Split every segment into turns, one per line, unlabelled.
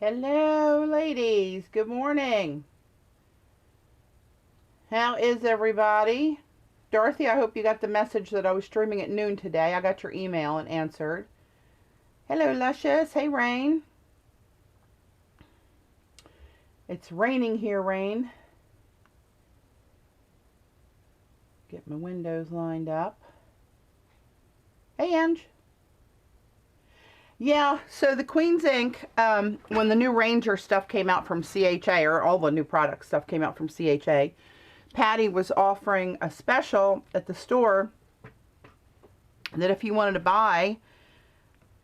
Hello, ladies. Good morning. How is everybody? Dorothy, I hope you got the message that I was streaming at noon today. I got your email and answered. Hello, Luscious. Hey, Rain. It's raining here, Rain. Get my windows lined up. Hey, Ange. Yeah, so the Queen's Ink, when the new Ranger stuff came out from CHA, or all the new product stuff came out from CHA, Patti was offering a special at the store that if you wanted to buy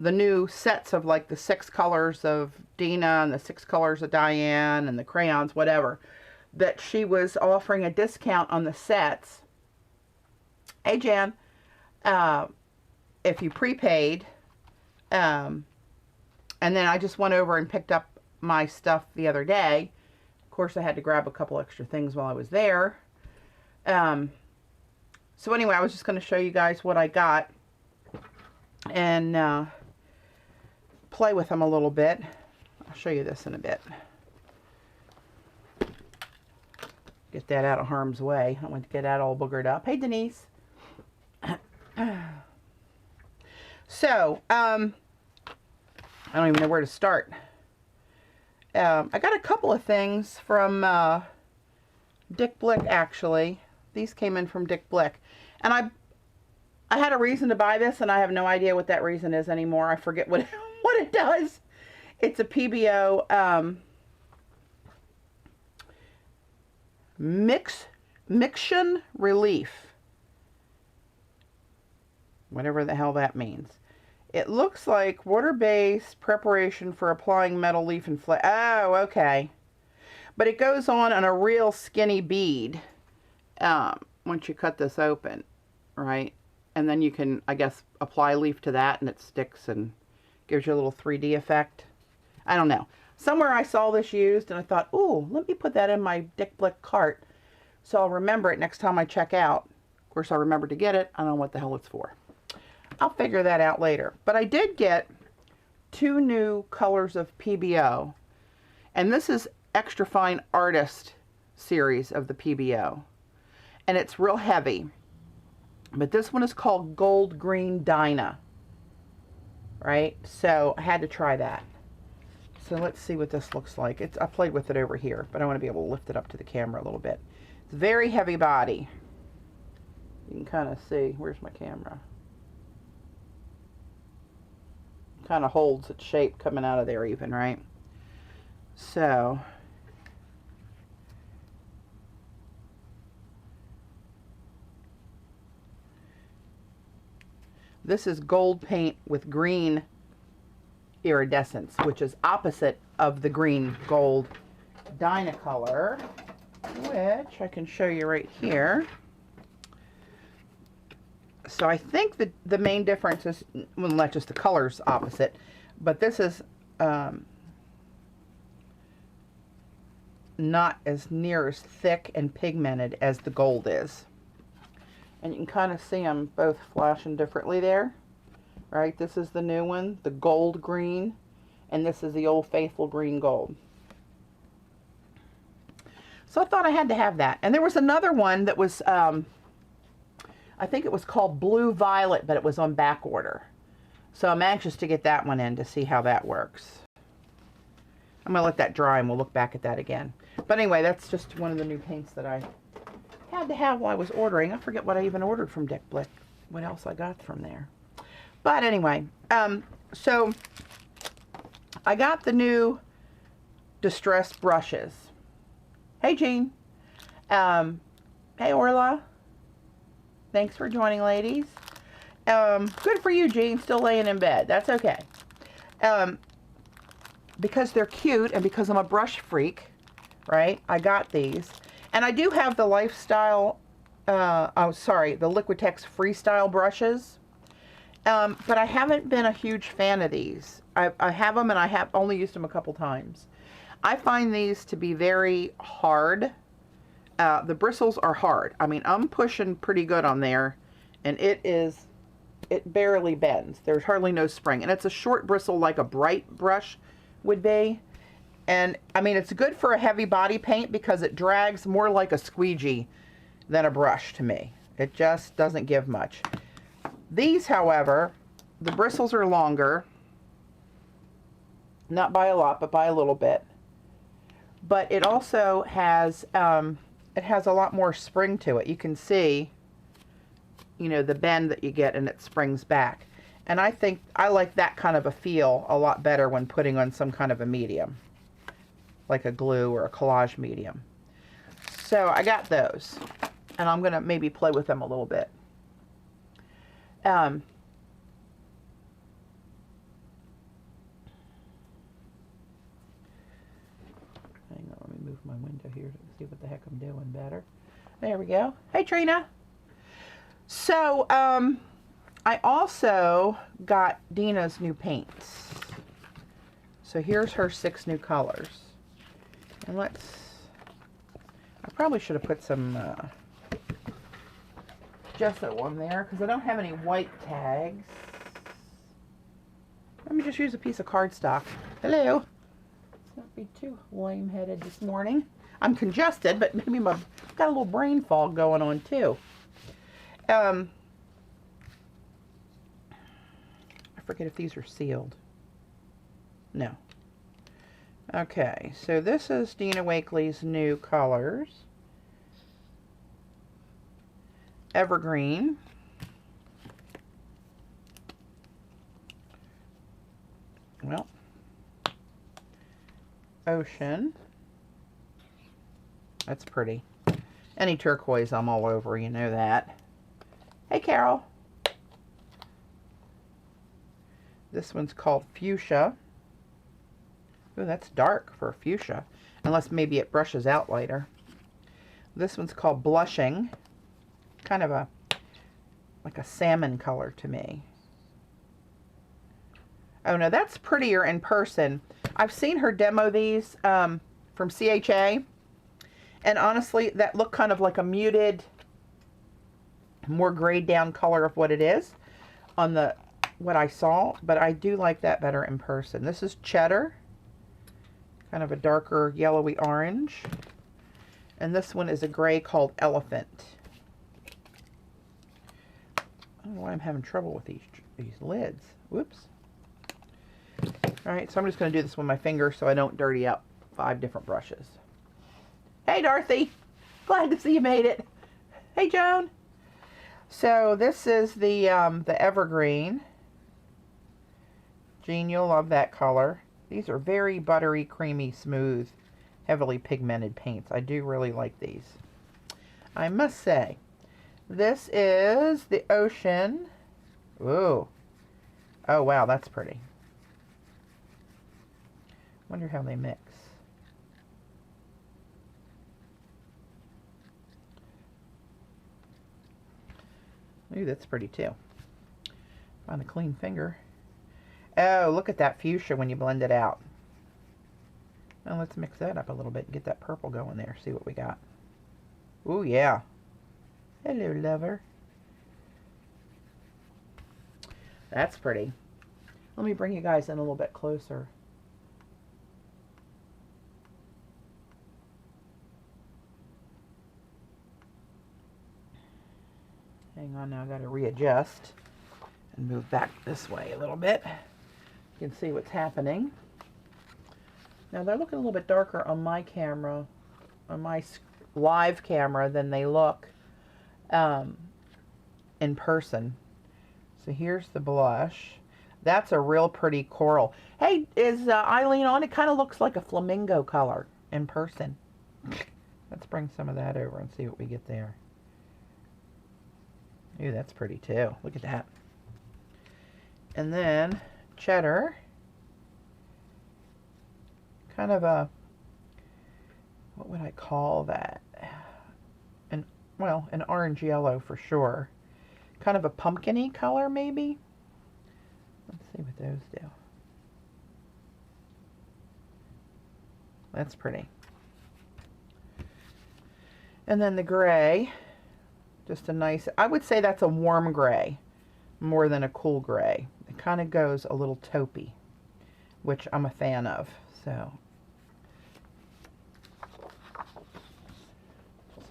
the new sets of like the 6 colors of Dina and the 6 colors of Diane and the crayons, whatever, that she was offering a discount on the sets. Hey, Jan, if you prepaid. And then I just went over and picked up my stuff the other day. Of course, I had to grab a couple extra things while I was there. So anyway, I was just going to show you guys what I got and play with them a little bit. I'll show you this in a bit. Get that out of harm's way. I want to get that all boogered up. Hey, Denise. So, I don't even know where to start. I got a couple of things from Dick Blick, actually. These came in from Dick Blick. And I had a reason to buy this, and I have no idea what that reason is anymore. I forget what it does. It's a PBO Miction Relief. Whatever the hell that means. It looks like water-based preparation for applying metal leaf and flake. Oh, okay. But it goes on a real skinny bead once you cut this open, right? And then you can, I guess, apply leaf to that and it sticks and gives you a little 3D effect. I don't know. Somewhere I saw this used and I thought, ooh, let me put that in my Dick Blick cart so I'll remember it next time I check out. Of course, I'll remember to get it. I don't know what the hell it's for. I'll figure that out later. But I did get 2 new colors of PBO. And this is Extra Fine Artist series of the PBO. And it's real heavy. But this one is called Gold Green Dinah. Right? So I had to try that. So let's see what this looks like. I played with it over here, but I want to be able to lift it up to the camera a little bit. It's very heavy body. You can kind of see. Where's my camera? Kind of holds its shape coming out of there even, right? So this is gold paint with green iridescence, which is opposite of the green gold Dynacolor, which I can show you right here. So I think the main difference is, well, not just the colors opposite, but this is not as near as thick and pigmented as the gold is. And you can kind of see them both flashing differently there, right? This is the new one, the gold green, and this is the old faithful green gold. So I thought I had to have that. And there was another one that was, I think it was called Blue Violet, but it was on back order. So I'm anxious to get that one in to see how that works. I'm going to let that dry and we'll look back at that again. But anyway, that's just one of the new paints that I had to have while I was ordering. I forget what I even ordered from Dick Blick. What else I got from there. But anyway, so I got the new Distress brushes. Hey, Jean. Hey, Orla. Thanks for joining, ladies. Good for you, Jean. Still laying in bed. That's okay. Because they're cute and because I'm a brush freak, right? I got these. And I do have the Lifestyle, the Liquitex Freestyle brushes. But I haven't been a huge fan of these. I have them and I have only used them a couple times. I find these to be very hard. The bristles are hard. I mean, I'm pushing pretty good on there, and it barely bends. There's hardly no spring, and it's a short bristle like a bright brush would be, And I mean, it's good for a heavy body paint because it drags more like a squeegee than a brush to me. It just doesn't give much. These, however, the bristles are longer. Not by a lot, but by a little bit. But it also has, it has a lot more spring to it. You can see, you know, the bend that you get and it springs back. And I think I like that kind of a feel a lot better when putting on some kind of a medium, like a glue or a collage medium. So I got those, and I'm going to maybe play with them a little bit. Hang on, let me move my window here to see what the heck I'm doing better. There we go. Hey, Trina. So, I also got Dina's new paints. So here's her 6 new colors. And I probably should have put some gesso on there because I don't have any white tags. Let me just use a piece of cardstock. Hello. Let's not be too lame-headed this morning. I'm congested, but maybe I've got a little brain fog going on too. I forget if these are sealed. No. Okay, so this is Dina Wakley's new colors. Evergreen. Well. Ocean. That's pretty. Any turquoise, I'm all over, you know that. Hey, Carol. This one's called Fuchsia. Ooh, that's dark for fuchsia, unless maybe it brushes out later. This one's called Blushing. Kind of like a salmon color to me. Oh no, that's prettier in person. I've seen her demo these from CHA, and honestly, that looked kind of like a muted, more grayed down color of what it is on what I saw, but I do like that better in person. This is Cheddar, kind of a darker yellowy orange, and this one is a gray called Elephant. I don't know why I'm having trouble with these lids. Whoops. All right, so I'm just going to do this with my finger so I don't dirty up 5 different brushes. Hey, Dorothy. Glad to see you made it. Hey, Joan. So this is the Evergreen. Jean, you'll love that color. These are very buttery, creamy, smooth, heavily pigmented paints. I do really like these. I must say, this is the Ocean. Ooh. Oh, wow, that's pretty. Wonder how they mix. Ooh, that's pretty too. Find a clean finger. Oh, look at that fuchsia when you blend it out. Now let's mix that up a little bit and get that purple going there. See what we got. Ooh, yeah. Hello, lover. That's pretty. Let me bring you guys in a little bit closer. Hang on now, I gotta readjust and move back this way a little bit. You can see what's happening. Now they're looking a little bit darker on my camera, on my live camera, than they look in person. So here's the blush. That's a real pretty coral. Hey, is Eileen on? It kind of looks like a flamingo color in person. Let's bring some of that over and see what we get there. Ooh, that's pretty too. Look at that. And then Cheddar. Kind of a, what would I call that? Well, an orange yellow for sure. Kind of a pumpkin-y color maybe. Let's see what those do. That's pretty. And then the gray. Just a nice, I would say that's a warm gray more than a cool gray. It kind of goes a little taupey, which I'm a fan of. So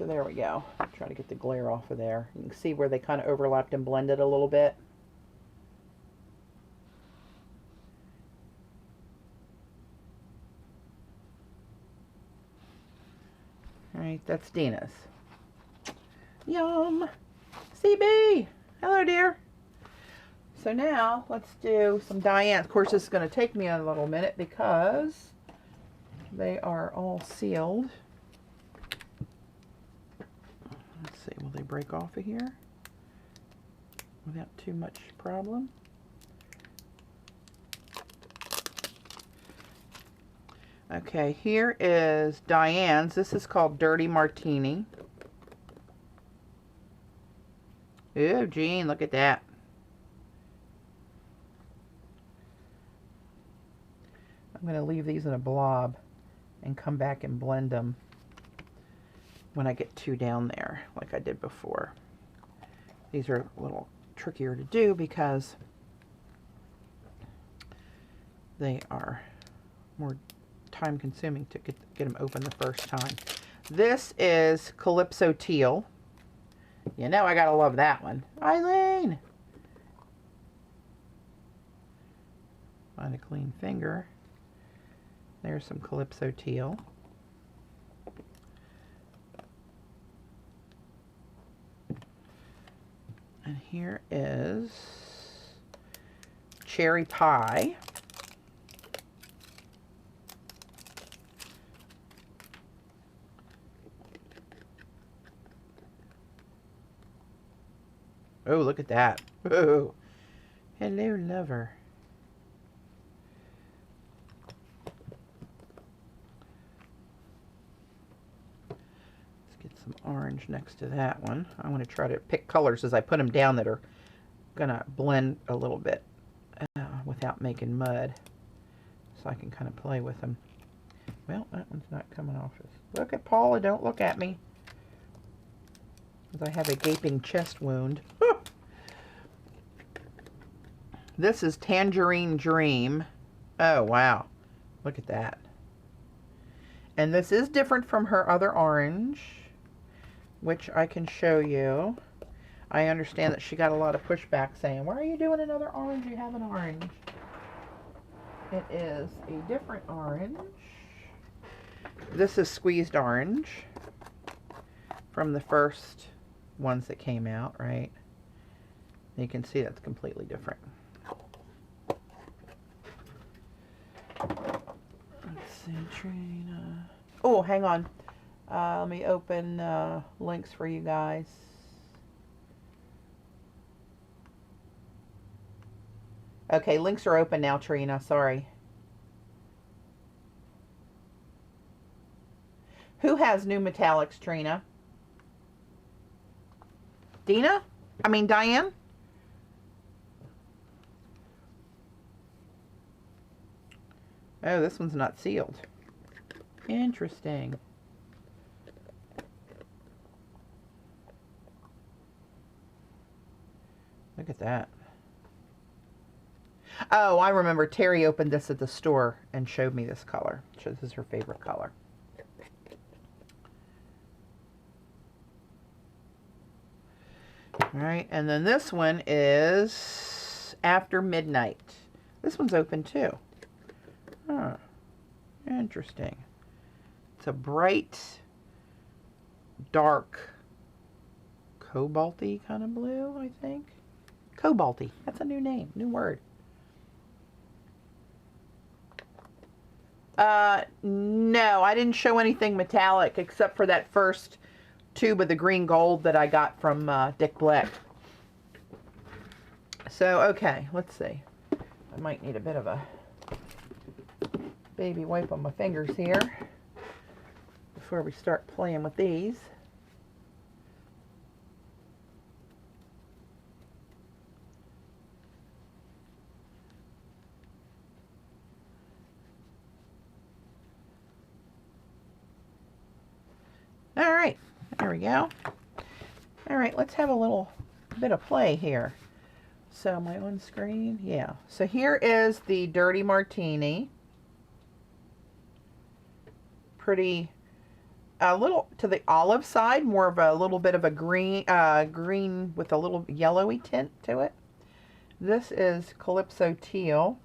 So there we go. Try to get the glare off of there. You can see where they kind of overlapped and blended a little bit. All right, that's Dina's. Yum. CB, hello dear. So now let's do some Diane's. Of course, this is going to take me a little minute because they are all sealed. Let's see, will they break off of here without too much problem? Okay, here is Diane's. This is called Dirty Martini. Ooh, Jean, look at that. I'm going to leave these in a blob and come back and blend them when I get two down there, like I did before. These are a little trickier to do because they are more time consuming to get them open the first time. This is Calypso Teal. You know I gotta love that one. Eileen! Find a clean finger. There's some Calypso Teal. And here is Cherry Pie. Oh, look at that. Oh, hello, lover. Let's get some orange next to that one. I want to try to pick colors as I put them down that are going to blend a little bit without making mud. So I can kind of play with them. Well, that one's not coming off. Look at Paula, don't look at me. I have a gaping chest wound. This is Tangerine Dream. Oh, wow. Look at that. And this is different from her other orange, which I can show you. I understand that she got a lot of pushback saying, why are you doing another orange? You have an orange. It is a different orange. This is Squeezed Orange from the first ones that came out, right? You can see that's completely different. Let's see, Trina. Oh, hang on. Let me open links for you guys. Okay, links are open now, Trina. Sorry. Who has new metallics, Trina? Dina? I mean, Diane? Oh, this one's not sealed. Interesting. Look at that. Oh, I remember Terry opened this at the store and showed me this color. This is her favorite color. All right, and then this one is After Midnight. This one's open too. Huh. Interesting. It's a bright, dark, cobalty kind of blue, I think. Cobalty. That's a new name, new word. No, I didn't show anything metallic except for that first tube of the green gold that I got from Dick Black. So, okay, let's see. I might need a bit of a baby wipe on my fingers here before we start playing with these. All right, there we go. All right, let's have a little bit of play here. So am I on screen? Yeah. So here is the Dirty Martini. Pretty a little to the olive side, more of a little bit of a green, green with a little yellowy tint to it. This is Calypso Teal.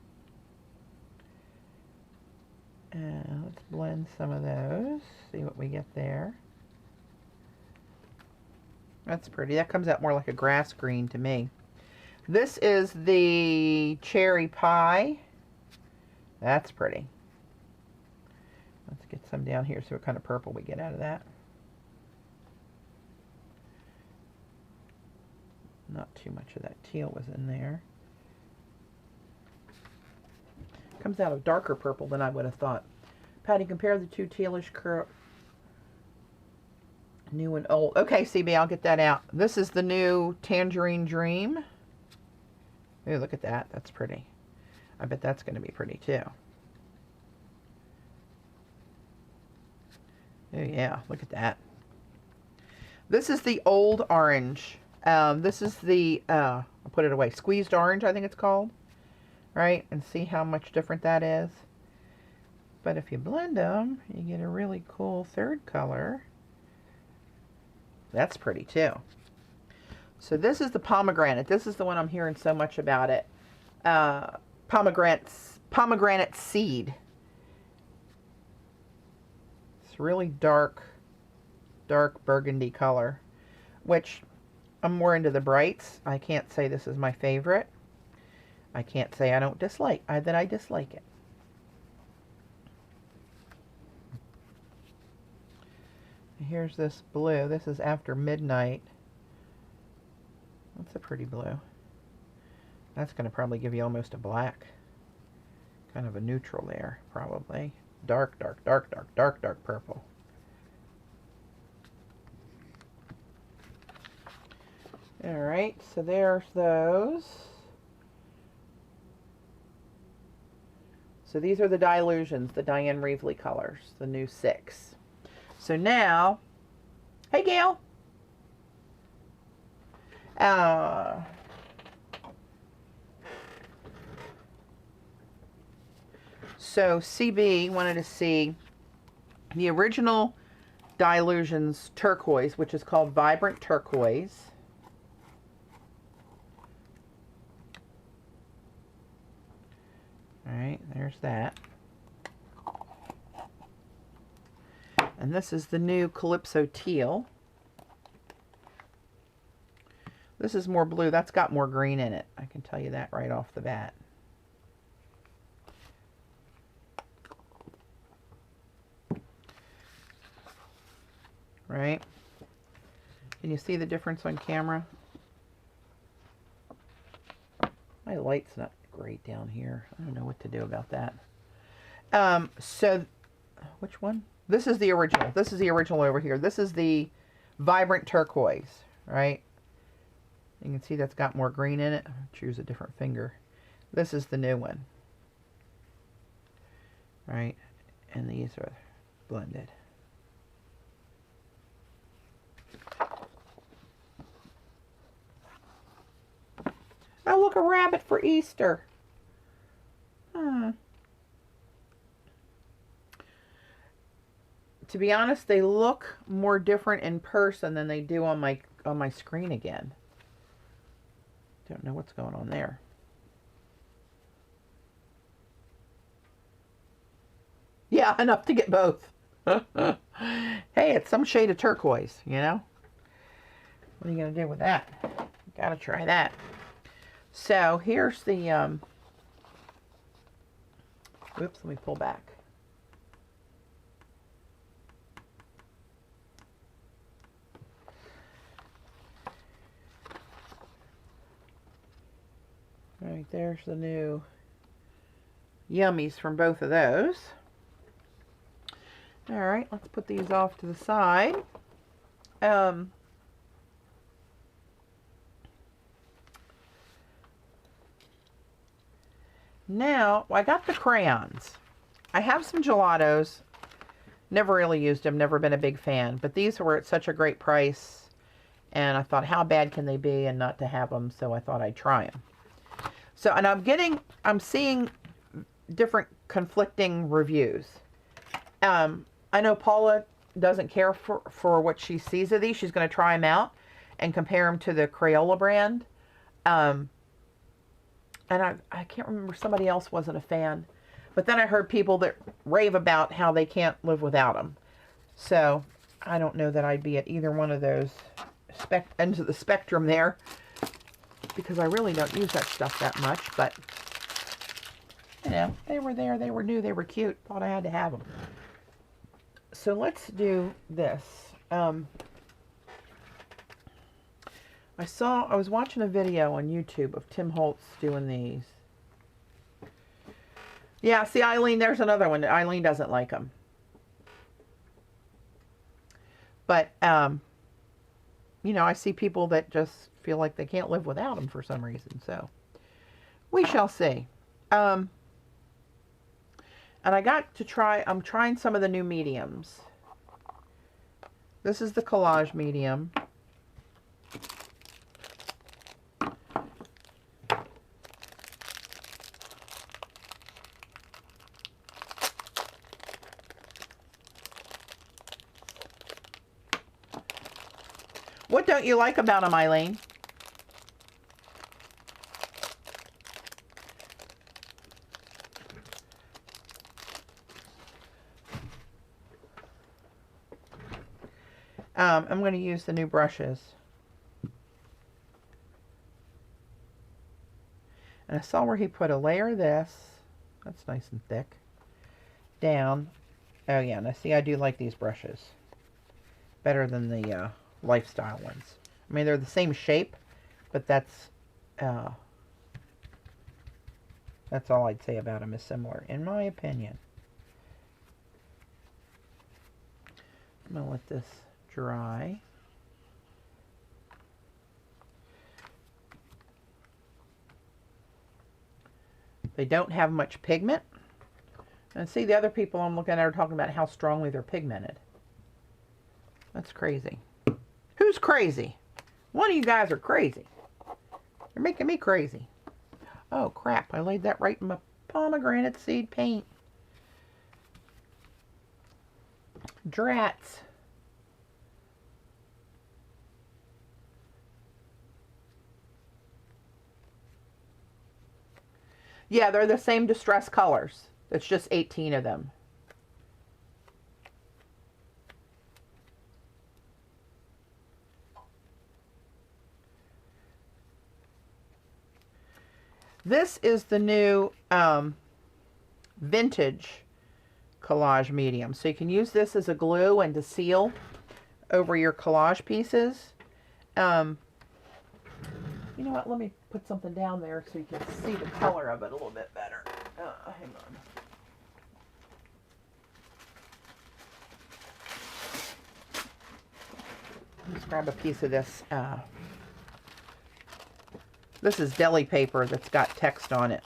Let's blend some of those, see what we get there. That's pretty. That comes out more like a grass green to me. This is the Cherry Pie. That's pretty. Let's get some down here, see what kind of purple we get out of that. Not too much of that teal was in there. Comes out of darker purple than I would have thought. Patty, compare the two tealish curl. New and old. Okay, CB, I'll get that out. This is the new Tangerine Dream. Ooh, look at that. That's pretty. I bet that's going to be pretty too. Oh yeah, look at that. This is the old orange. This is the, I'll put it away, squeezed orange, I think it's called. Right? And see how much different that is. But if you blend them, you get a really cool third color. That's pretty too. So this is the pomegranate. This is the one I'm hearing so much about it. Pomegranate seed. It's really dark burgundy color, which I'm more into the brights. I can't say this is my favorite. I can't say I don't dislike, that I dislike it. Here's this blue. This is After Midnight. That's a pretty blue. That's going to probably give you almost a black. Kind of a neutral there, probably. Dark, dark, dark, dark, dark, dark purple. Alright, so there's those. So these are the Dilutions, the Diane Reevely colors, the new 6. So now, hey Gail. So CB wanted to see the original Dilutions turquoise, which is called Vibrant Turquoise. All right, there's that. And this is the new Calypso Teal. This is more blue. That's got more green in it. I can tell you that right off the bat. Right? Can you see the difference on camera? My light's not great down here. I don't know what to do about that. So, which one? This is the original. This is the original over here. This is the Vibrant Turquoise, right? You can see that's got more green in it. Choose a different finger. This is the new one, right? And these are blended. Oh, look, a rabbit for Easter. To be honest, they look more different in person than they do on my screen again. Don't know what's going on there. Yeah, enough to get both. Hey, it's some shade of turquoise, you know? What are you going to do with that? Got to try that. So, here's the, oops, let me pull back. All right, there's the new yummies from both of those. All right, let's put these off to the side. Now, I got the crayons. I have some gelatos. Never really used them, never been a big fan. But these were at such a great price. And I thought, how bad can they be and not to have them? So I thought I'd try them. So, and I'm seeing different conflicting reviews. I know Paula doesn't care for what she sees of these. She's going to try them out and compare them to the Crayola brand. And I can't remember, somebody else wasn't a fan. But then I heard people that rave about how they can't live without them. So I don't know that I'd be at either one of those ends of the spectrum there, because I really don't use that stuff that much. But, you know, they were there, they were new, they were cute. Thought I had to have them. So let's do this. I was watching a video on YouTube of Tim Holtz doing these. Yeah, see, Eileen, there's another one. Eileen doesn't like them. But, you know, I see people that just feel like they can't live without them for some reason. So, we shall see. And I got to try, I'm trying some of the new mediums. This is the Collage medium. What don't you like about them, Eileen? I'm going to use the new brushes. And I saw where he put a layer of this. That's nice and thick. Down. Oh yeah, now see, I do like these brushes better than the Lifestyle ones. I mean, they're the same shape, but that's all I'd say about them is similar, in my opinion. I'm going to let this dry. They don't have much pigment. And see, the other people I'm looking at are talking about how strongly they're pigmented. That's crazy. Who's crazy? One of you guys are crazy. You're making me crazy. Oh, crap. I laid that right in my pomegranate seed paint. Drats. Yeah, they're the same distress colors. It's just 18 of them. This is the new vintage collage medium. So you can use this as a glue and to seal over your collage pieces. You know what? Let me put something down there so you can see the color of it a little bit better. Hang on. Let's grab a piece of this. This is deli paper that's got text on it.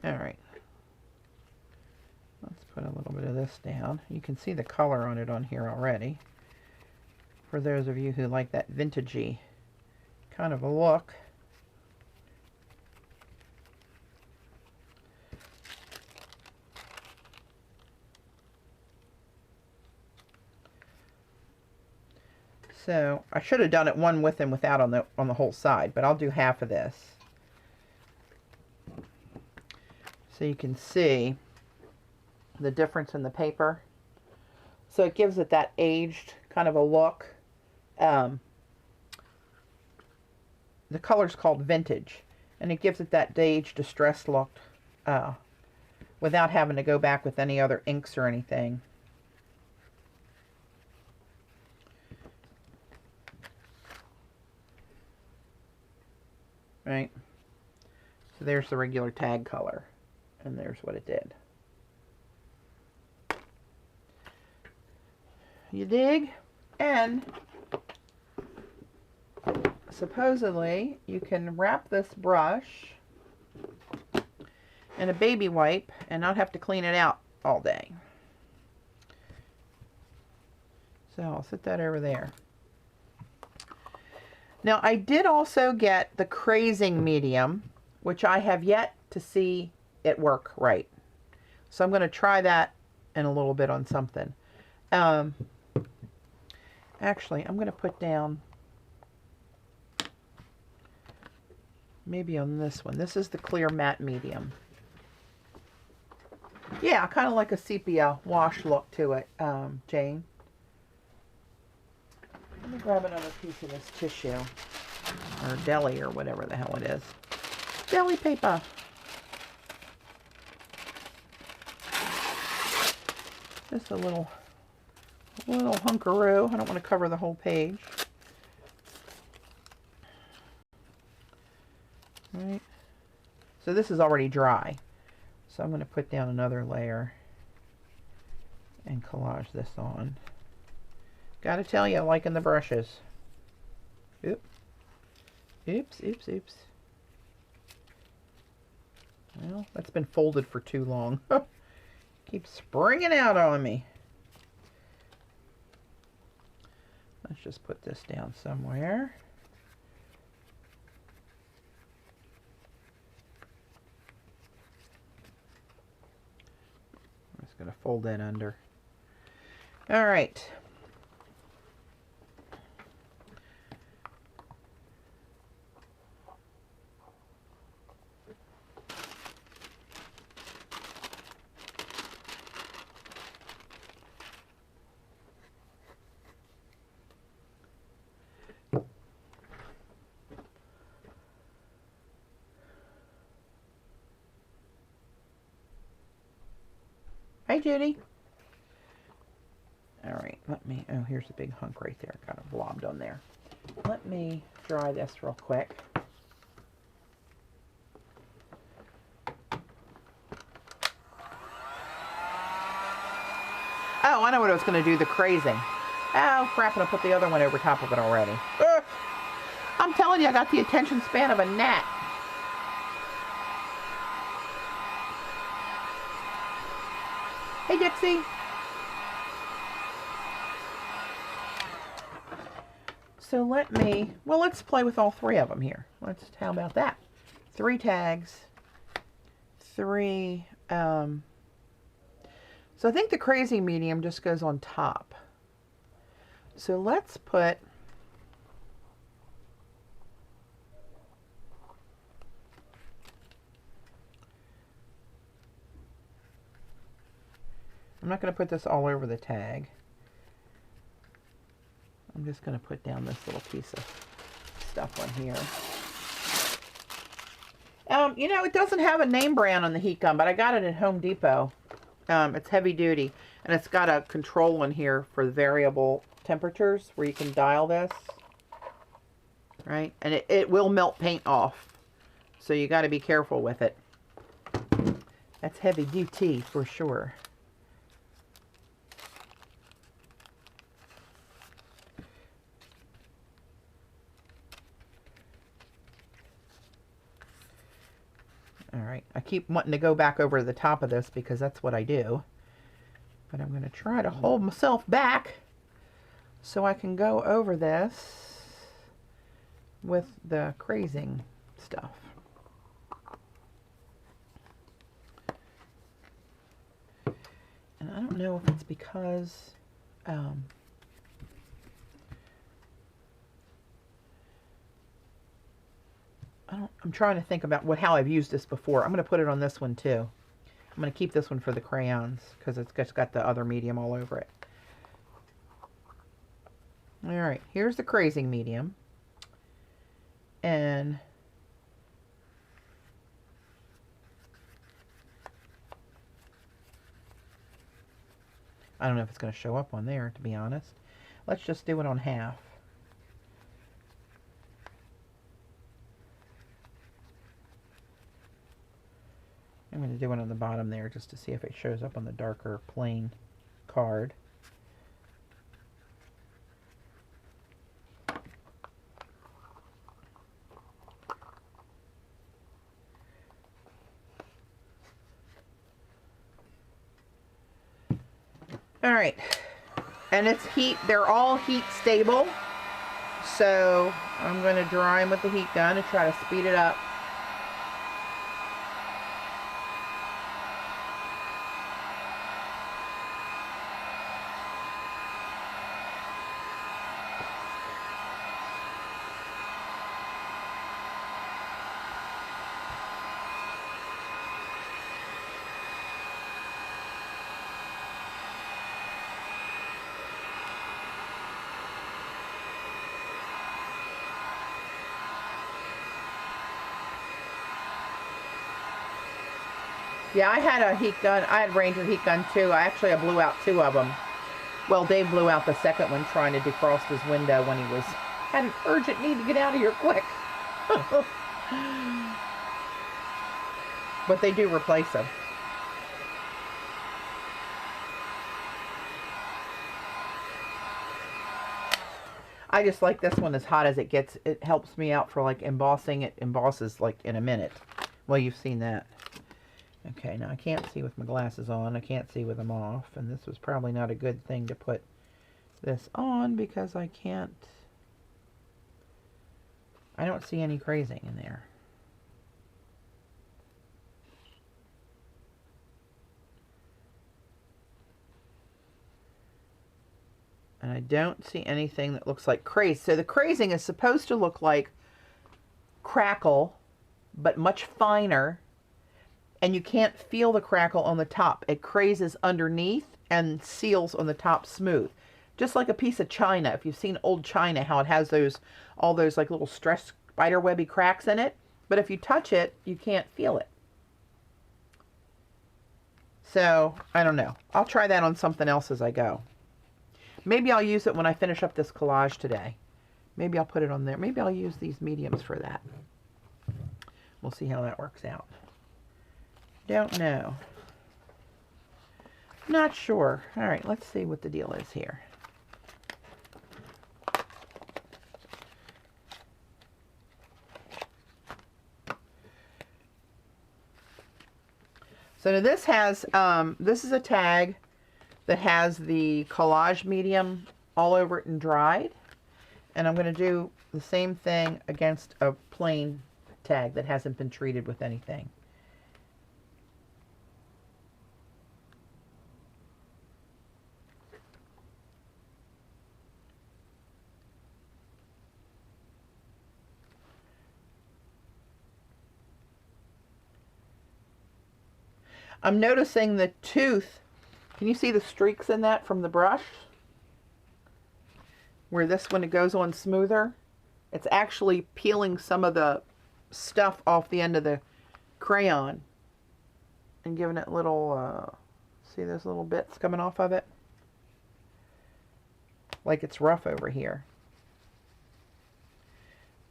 All right. Let's put a little bit of this down. You can see the color on it on here already. For those of you who like that vintagey kind of a look. So I should have done it one with and without on the whole side, but I'll do half of this. So you can see the difference in the paper. So it gives it that aged kind of a look. The color's called vintage, and it gives it that aged, distressed look without having to go back with any other inks or anything. Right? So there's the regular tag color, and there's what it did. You dig? And supposedly you can wrap this brush in a baby wipe and not have to clean it out all day. So I'll set that over there. Now, I did also get the crazing medium, which I have yet to see it work right. So I'm going to try that in a little bit on something. Actually, I'm going to put down maybe on this one. This is the clear matte medium. Yeah, kind of like a sepia wash look to it, Jane. Let me grab another piece of this tissue, or Deli, or whatever the hell it is. Deli paper. Just a little hunkaroo. I don't want to cover the whole page. All right. So this is already dry. So I'm going to put down another layer and collage this on. Gotta tell you, I'm liking the brushes. Oops. Oops, oops, oops. Well, that's been folded for too long. Keeps springing out on me. Let's just put this down somewhere. I'm just going to fold that under. All right. Hey, Judy. All right, let me, oh, here's a big hunk right there. Got a blobbed on there. Let me dry this real quick. Oh, I know what I was going to do, the crazing. Oh, crap, and I put the other one over top of it already. Ugh. I'm telling you, I got the attention span of a gnat. Hey, Dixie. So let's play with all three of them here. How about that? 3 tags, 3, so I think the crazy medium just goes on top. So let's put, I'm not going to put this all over the tag. I'm just going to put down this little piece of stuff on here. You know, it doesn't have a name brand on the heat gun, but I got it at Home Depot. It's heavy duty, and it's got a control in here for variable temperatures where you can dial this, right? And it will melt paint off, so you got to be careful with it. That's heavy duty for sure. All right, I keep wanting to go back over the top of this because that's what I do. But I'm going to try to hold myself back so I can go over this with the crazing stuff. And I don't know if it's because I'm trying to think about how I've used this before. I'm going to put it on this one too. I'm going to keep this one for the crayons because it's just got the other medium all over it. All right, here's the crazing medium. And I don't know if it's going to show up on there, to be honest. Let's just do it on half. I'm going to do one on the bottom there just to see if it shows up on the darker plain card. All right, and it's they're all heat stable, So I'm going to dry them with the heat gun and try to speed it up. Yeah, I had a heat gun. I had Ranger heat gun too. I blew out 2 of them. Well, Dave blew out the second one trying to defrost his window when he had an urgent need to get out of here quick. But they do replace them. I just like this one as hot as it gets. It helps me out for like embossing. It embosses like in a minute. Well, you've seen that. Okay, now I can't see with my glasses on. I can't see with them off. And this was probably not a good thing to put this on because I don't see any crazing in there. And I don't see anything that looks like craze. So the crazing is supposed to look like crackle, but much finer. And you can't feel the crackle on the top. It crazes underneath and seals on the top smooth. Just like a piece of china. If you've seen old china, how it has all those like little stress spider webby cracks in it. But if you touch it, you can't feel it. So, I don't know. I'll try that on something else as I go. Maybe I'll use it when I finish up this collage today. Maybe I'll put it on there. Maybe I'll use these mediums for that. We'll see how that works out. Don't know. Not sure. All right, let's see what the deal is here. So this has, this is a tag that has the collage medium all over it and dried. And I'm going to do the same thing against a plain tag that hasn't been treated with anything. I'm noticing the tooth. Can you see the streaks in that from the brush? Where this one, it goes on smoother. It's actually peeling some of the stuff off the end of the crayon and giving it little, see those little bits coming off of it? Like it's rough over here.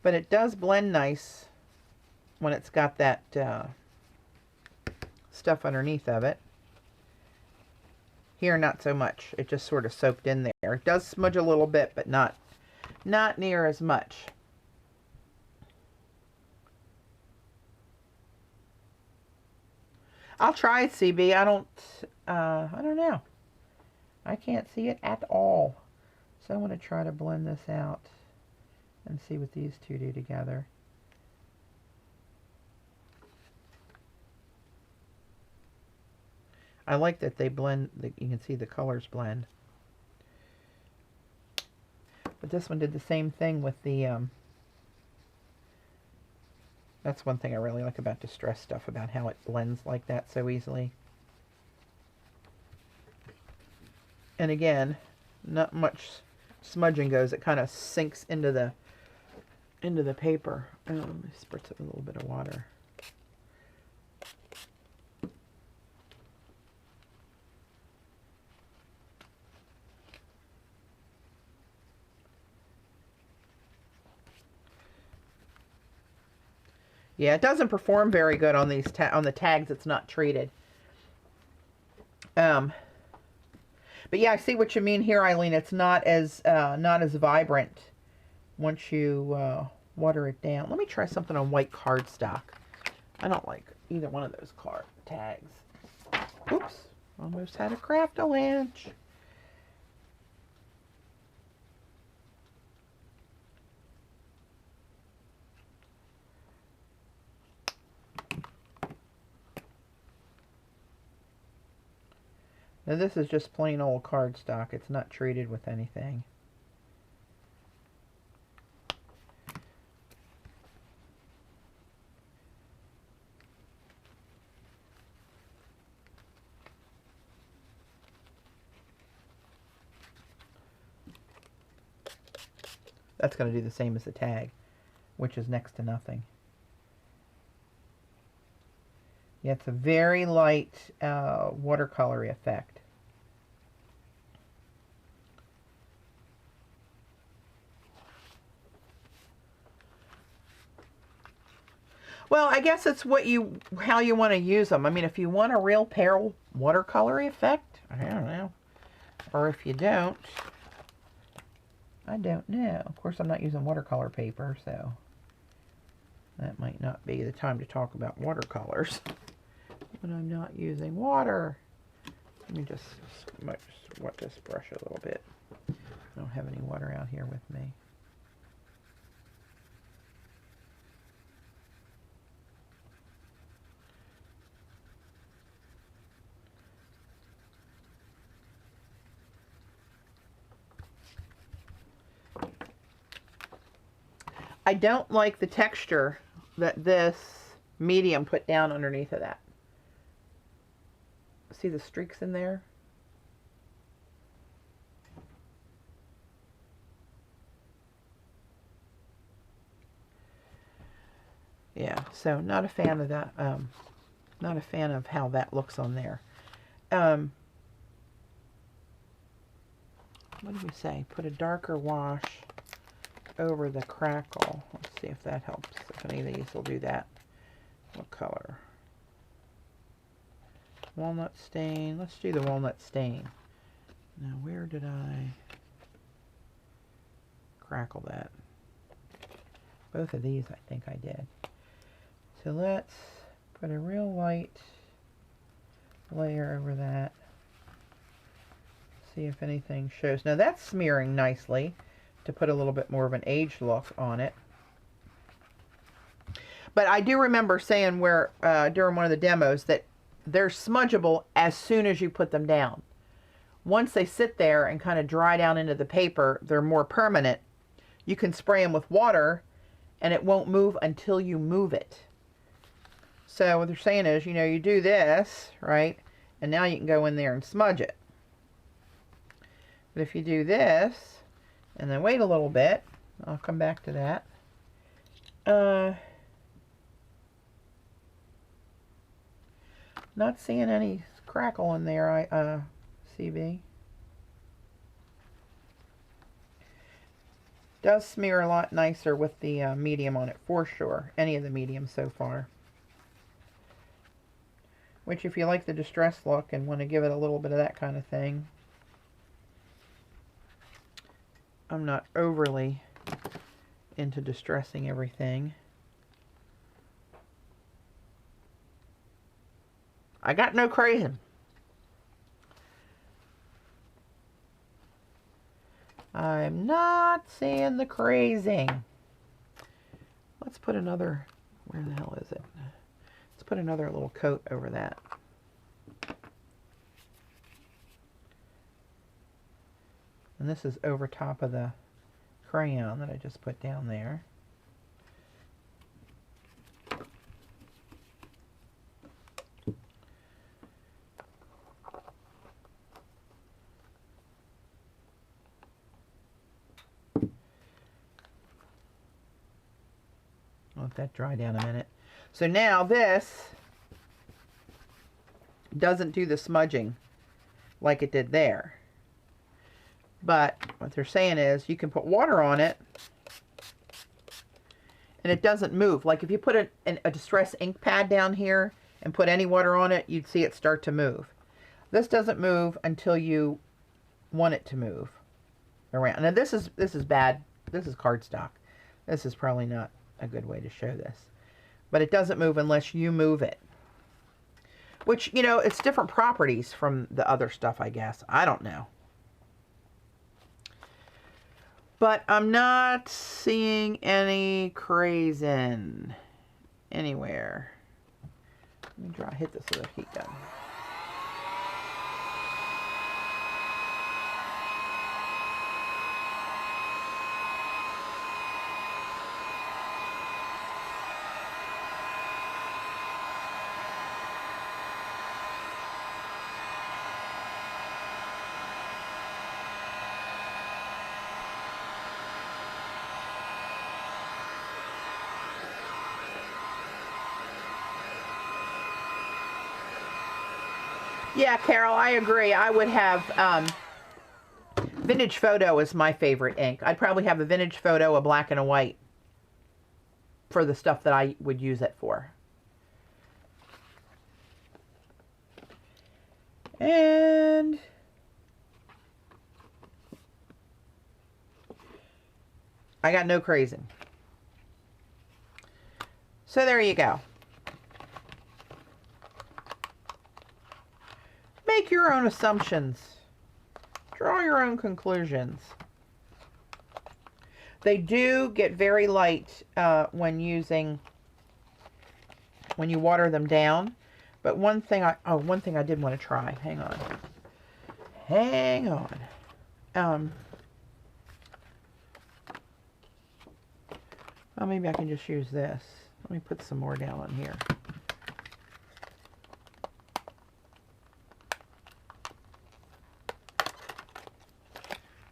But it does blend nice when it's got that stuff underneath of it. Here, not so much. It just sort of soaked in there. It does smudge a little bit, but not near as much. I'll try it, CB. I don't know. I can't see it at all. So I want to try to blend this out and see what these two do together. I like that they blend, you can see the colors blend. But this one did the same thing with the, that's one thing I really like about distress stuff, about how it blends like that so easily. And again, not much smudging goes. It kind of sinks into the paper. Let me spritz it with a little bit of water. Yeah, it doesn't perform very good on these on the tags. It's not treated. But yeah, I see what you mean here, Eileen. It's not as vibrant once you water it down. Let me try something on white cardstock. I don't like either one of those card tags. Oops, almost had a craft-a-lanch. Now this is just plain old cardstock. It's not treated with anything. That's going to do the same as the tag, which is next to nothing. Yeah, it's a very light watercolor effect. Well, I guess it's how you want to use them. I mean, if you want a real pale watercolor effect, I don't know. Or if you don't, I don't know. Of course, I'm not using watercolor paper, so that might not be the time to talk about watercolors. When I'm not using water. Let me just wet this brush a little bit. I don't have any water out here with me. I don't like the texture that this medium put down underneath of that. See the streaks in there? Yeah, so not a fan of that. Not a fan of how that looks on there. What do we say? Put a darker wash over the crackle. Let's see if that helps. If any of these will do that. What color? Walnut stain. Let's do the walnut stain. Now, where did I crackle that? Both of these, I think I did. So let's put a real light layer over that. See if anything shows. Now, that's smearing nicely to put a little bit more of an aged look on it. But I do remember saying where during one of the demos that they're smudgeable as soon as you put them down. Once they sit there and kind of dry down into the paper, they're more permanent. You can spray them with water and it won't move until you move it. So what they're saying is, you know, you do this, right? And now you can go in there and smudge it. But if you do this and then wait a little bit, I'll come back to that. Not seeing any crackle in there, CB. Does smear a lot nicer with the medium on it, for sure. Any of the mediums so far. Which, if you like the distress look and want to give it a little bit of that kind of thing, I'm not overly into distressing everything. I got no crazing. I'm not seeing the crazing. Let's put another, where the hell is it? Let's put another little coat over that. And this is over top of the crayon that I just put down there. Let that dry down a minute. So now this doesn't do the smudging like it did there. But what they're saying is you can put water on it and it doesn't move. Like if you put a distress ink pad down here and put any water on it, you'd see it start to move. This doesn't move until you want it to move around. Now this is bad. This is cardstock. This is probably not a good way to show this. But it doesn't move unless you move it. Which, you know, it's different properties from the other stuff, I guess. I don't know. But I'm not seeing any crazing anywhere. Let me hit this with a heat gun. Yeah, Carol, I agree. I would have Vintage Photo is my favorite ink. I'd probably have a Vintage Photo, a black and a white for the stuff that I would use it for. And I got no crazing. So there you go. Make your own assumptions. Draw your own conclusions. They do get very light when you water them down. But one thing I did want to try. Hang on. Hang on. Well, maybe I can just use this. Let me put some more down on here.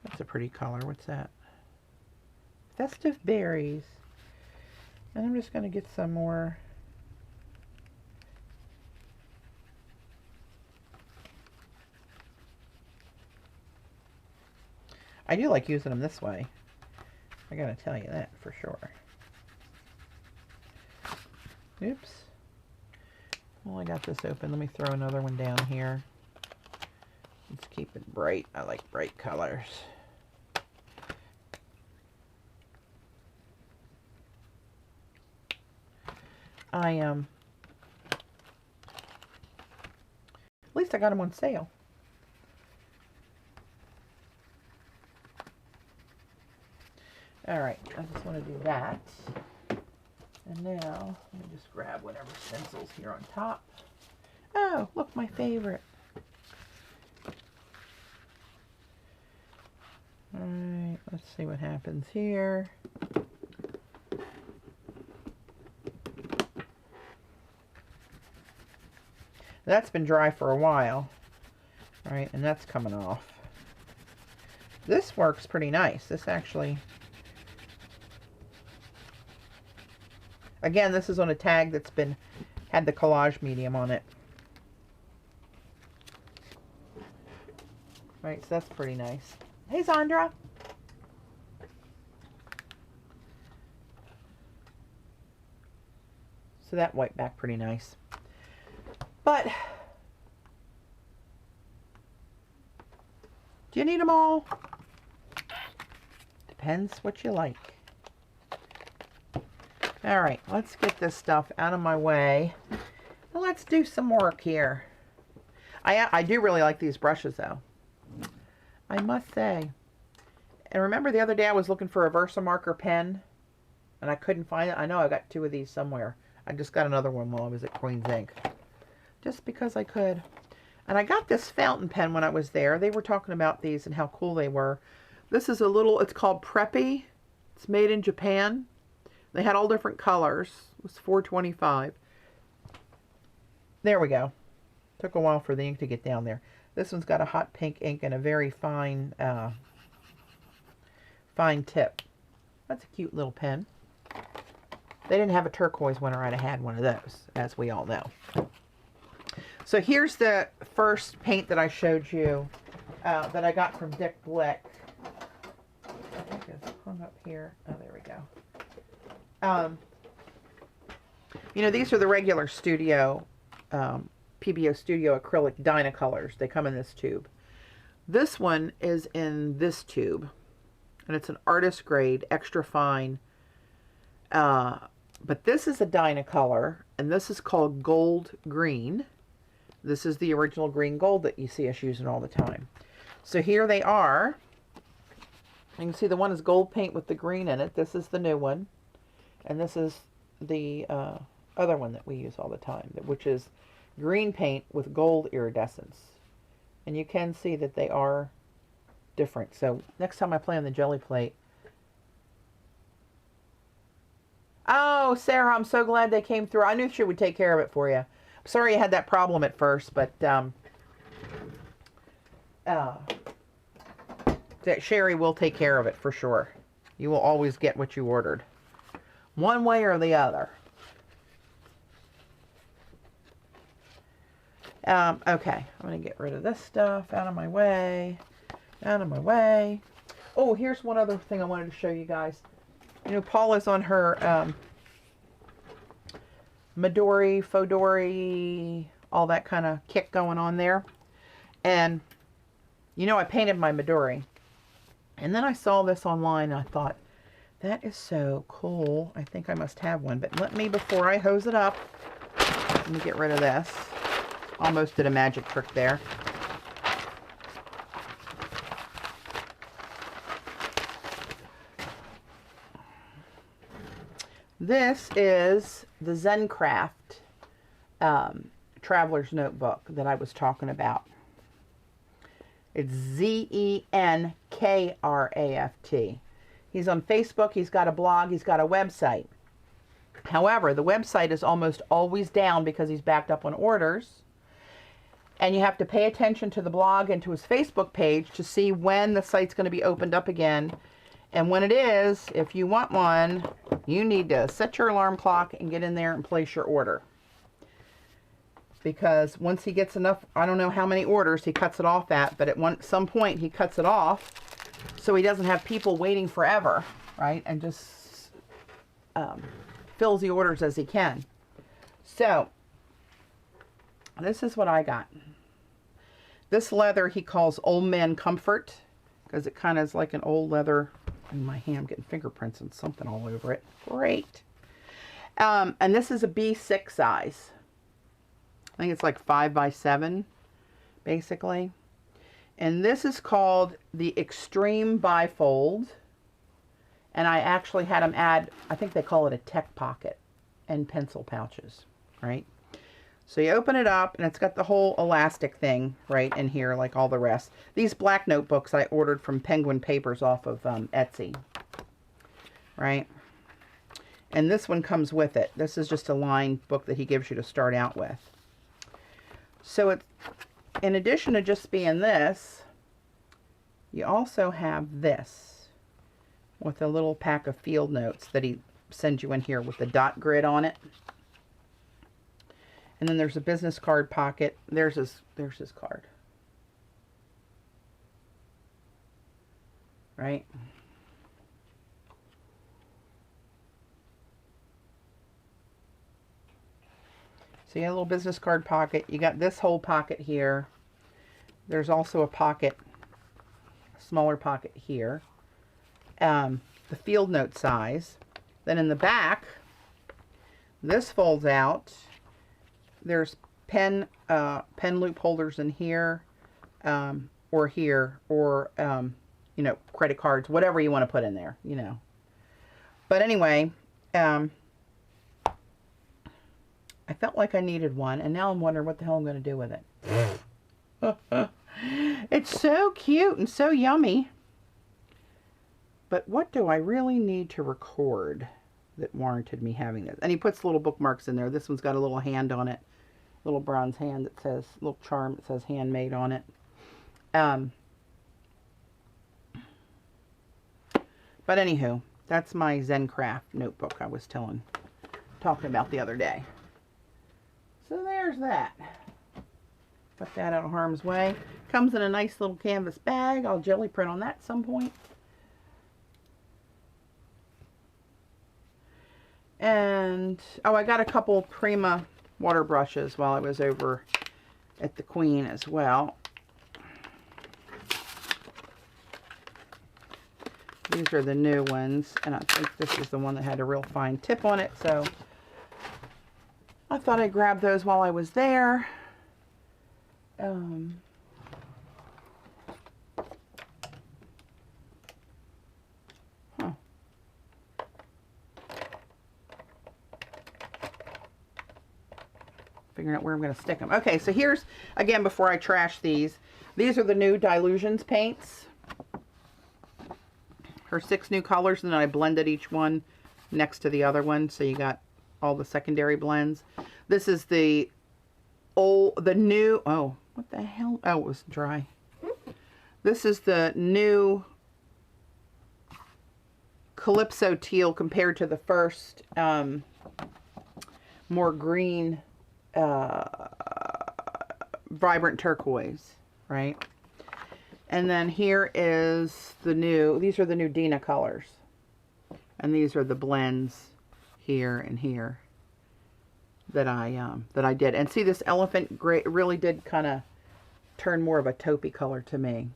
That's a pretty color. What's that? Festive Berries. And I'm just going to get some more. I do like using them this way. I gotta tell you that for sure. Oops. Well, I got this open. Let me throw another one down here. Let's keep it bright. I like bright colors. At least I got them on sale. All right, I just want to do that. And now, let me just grab whatever stencil's here on top. Oh, look, my favorite. All right, let's see what happens here. That's been dry for a while. All right, and that's coming off. This works pretty nice. This actually... Again, this is on a tag that's had the collage medium on it. Right, so that's pretty nice. Hey, Zandra. So that wiped back pretty nice. But, do you need them all? Depends what you like. All right, let's get this stuff out of my way. And let's do some work here. I do really like these brushes, though. I must say. And remember the other day I was looking for a Versamarker pen, and I couldn't find it. I know I got 2 of these somewhere. I just got another one while I was at Queen's Ink. Just because I could. And I got this fountain pen when I was there. They were talking about these and how cool they were. This is a little, it's called Preppy. It's made in Japan. They had all different colors. It was $4.25. There we go. Took a while for the ink to get down there. This one's got a hot pink ink and a very fine, fine tip. That's a cute little pen. They didn't have a turquoise one, or I'd have had one of those, as we all know. So here's the first paint that I showed you that I got from Dick Blick. I think it's hung up here. Oh, there we go. You know, these are the regular studio, PBO Studio acrylic Dynacolors. They come in this tube. This one is in this tube, and it's an artist grade, extra fine. But this is a Dynacolor, and this is called Gold Green. This is the original green gold that you see us using all the time. So here they are. You can see the one is gold paint with the green in it. This is the new one. And this is the other one that we use all the time, which is green paint with gold iridescence. And you can see that they are different. So next time I play on the jelly plate. Oh, Sarah, I'm so glad they came through. I knew she would take care of it for you. I'm sorry you had that problem at first, but Sherry will take care of it for sure. You will always get what you ordered. One way or the other. Okay, I'm going to get rid of this stuff. Out of my way. Out of my way. Oh, here's one other thing I wanted to show you guys. You know, Paula's on her Midori, Fodori, all that kind of kick going on there. And, you know, I painted my Midori. And then I saw this online and I thought, that is so cool. I think I must have one. But let me, before I hose it up, let me get rid of this. Almost did a magic trick there. This is the Zencraft Traveler's Notebook that I was talking about. It's Zenkraft. He's on Facebook. He's got a blog. He's got a website. However, the website is almost always down because he's backed up on orders. And you have to pay attention to the blog and to his Facebook page to see when the site's going to be opened up again. And when it is, if you want one, you need to set your alarm clock and get in there and place your order. Because once he gets enough, I don't know how many orders he cuts it off at, but at some point he cuts it off so he doesn't have people waiting forever, right? And just fills the orders as he can. So, this is what I got. This leather he calls Old Man Comfort because it kind of is like an old leather. In my hand, I'm getting fingerprints and something all over it. Great. And this is a B6 size. I think it's like 5 by 7, basically. And this is called the Extreme Bifold. And I actually had them add, I think they call it a tech pocket and pencil pouches, right? So you open it up and it's got the whole elastic thing right in here like all the rest. These black notebooks I ordered from Penguin Papers off of Etsy, right? And this one comes with it. This is just a lined book that he gives you to start out with. So it's, in addition to just being this, you also have this with a little pack of field notes that he sends you in here with the dot grid on it. And then there's a business card pocket. There's his card. Right? So you got a little business card pocket. You got this whole pocket here. There's also a pocket, a smaller pocket here. The field note size. Then in the back, this folds out. There's pen loop holders in here, or here, or, you know, credit cards, whatever you want to put in there, you know. But anyway, I felt like I needed one, and now I'm wondering what the hell I'm going to do with it. It's so cute and so yummy. But what do I really need to record that warranted me having this? And he puts little bookmarks in there. This one's got a little hand on it. Little bronze hand that says, little charm that says handmade on it. But anywho, that's my Zencraft notebook I was talking about the other day. So there's that. Put that out of harm's way. Comes in a nice little canvas bag. I'll jelly print on that at some point. And, oh, I got a couple Prima water brushes while I was over at the Queen as well. These are the new ones, and I think this is the one that had a real fine tip on it, so I thought I'd grab those while I was there. Figuring out where I'm going to stick them. Okay, so here's, again, before I trash these are the new Dilutions paints. Her 6 new colors, and then I blended each one next to the other one, so you got all the secondary blends. This is the new, oh, what the hell? Oh, it was dry. This is the new Calypso Teal compared to the first more green vibrant turquoise, right? And then here is the new, these are the new Dina colors. And these are the blends here and here that I did. And see, this elephant gray really did kind of turn more of a taupey color to me.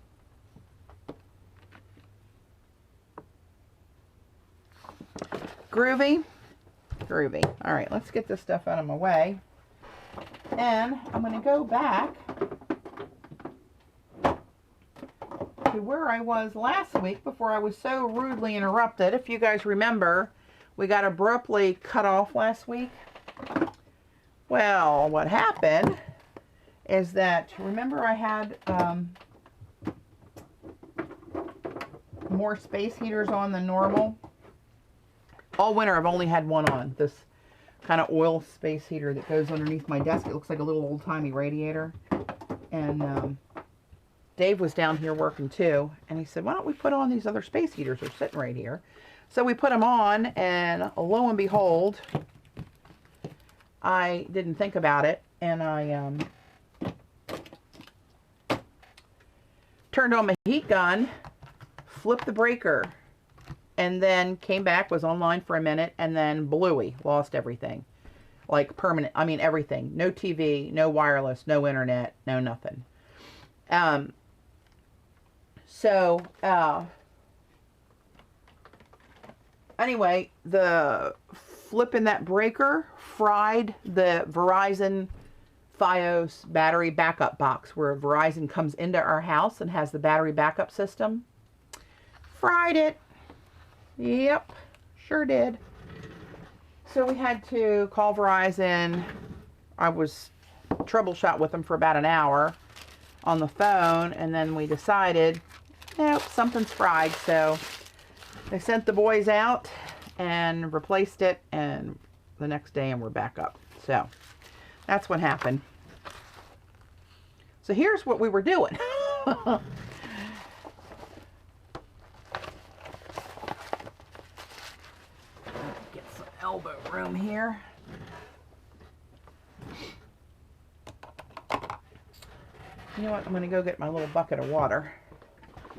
Groovy. Groovy. All right, let's get this stuff out of my way. And I'm going to go back to where I was last week before I was so rudely interrupted. If you guys remember, we got abruptly cut off last week. Well, what happened is that, remember I had more space heaters on than normal? All winter I've only had one on, this kind of oil space heater that goes underneath my desk. It looks like a little old-timey radiator. And Dave was down here working too, and he said, why don't we put on these other space heaters? They're sitting right here. So we put them on, and lo and behold, I didn't think about it, and I turned on my heat gun, flipped the breaker, and then came back, was online for a minute, and then bluey, lost everything. Like permanent, I mean everything. No TV, no wireless, no internet, no nothing. Anyway, the flipping that breaker fried the Verizon Fios battery backup box, where Verizon comes into our house and has the battery backup system. Fried it. Yep, sure did. So we had to call Verizon. I was troubleshot with them for about an hour on the phone, and then we decided, nope, something's fried. So they sent the boys out and replaced it, and the next day and we're back up. So that's what happened. So here's what we were doing. Get some elbow room here. You know what? I'm going to go get my little bucket of water.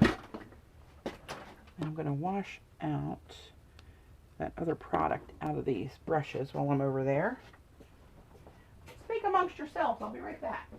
And I'm going to wash out that other product out of these brushes while I'm over there. Speak amongst yourselves. I'll be right back.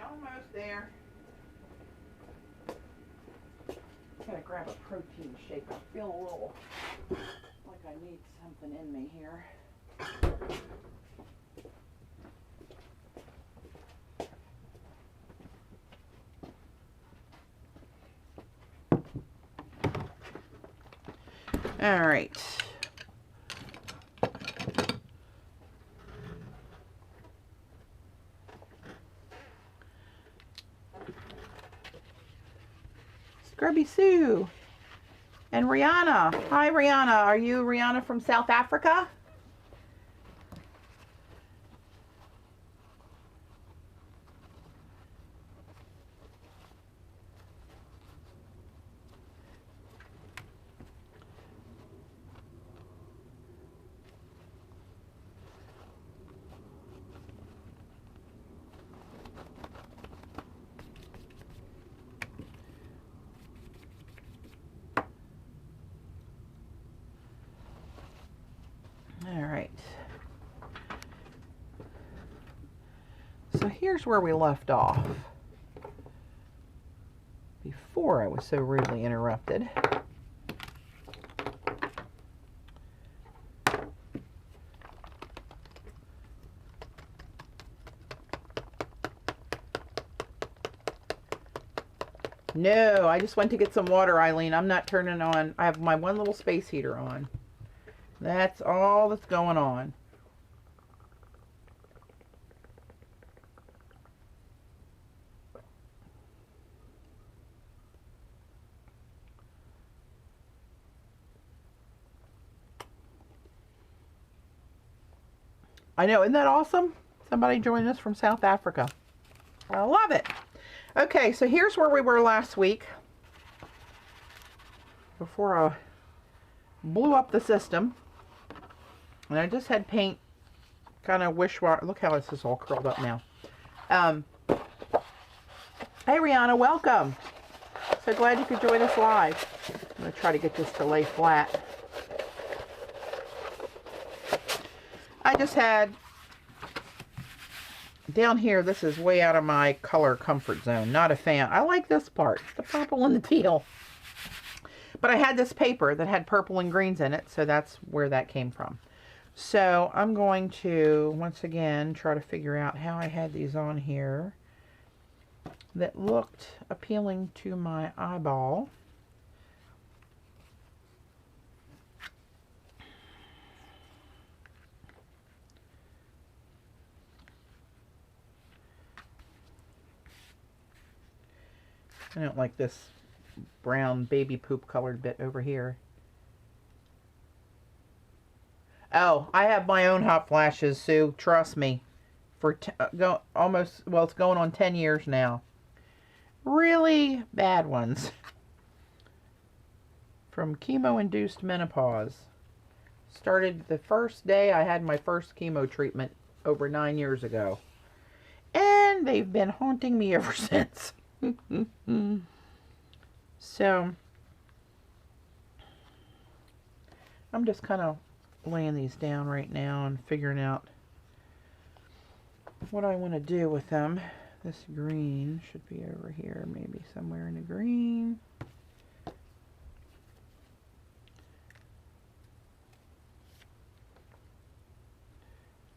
Almost there. Gotta grab a protein shake. I feel a little like I need something in me here. All right. Scrubby Sue and Rihanna. Hi, Rihanna. Are you Rihanna from South Africa? All right. So here's where we left off. before I was so rudely interrupted. No, I just went to get some water, Eileen. I'm not turning on. I have my one little space heater on. That's all that's going on. I know, isn't that awesome? Somebody joined us from South Africa. I love it. Okay, so here's where we were last week before I blew up the system. And I just had paint kind of wish-wash. Look how this is all curled up now. Hey, Rihanna, welcome. So glad you could join us live. I'm going to try to get this to lay flat. I just had, down here, this is way out of my color comfort zone. Not a fan. I like this part, the purple and the teal. But I had this paper that had purple and greens in it, so that's where that came from. So I'm going to, once again, try to figure out how I had these on here that looked appealing to my eyeball. I don't like this brown baby poop colored bit over here. Oh, I have my own hot flashes, Sue. Trust me. For almost, well, it's going on 10 years now. Really bad ones. From chemo-induced menopause. Started the first day I had my first chemo treatment over 9 years ago. And they've been haunting me ever since. So, I'm just kind of laying these down right now and figuring out what I want to do with them. This green should be over here, maybe somewhere in the green.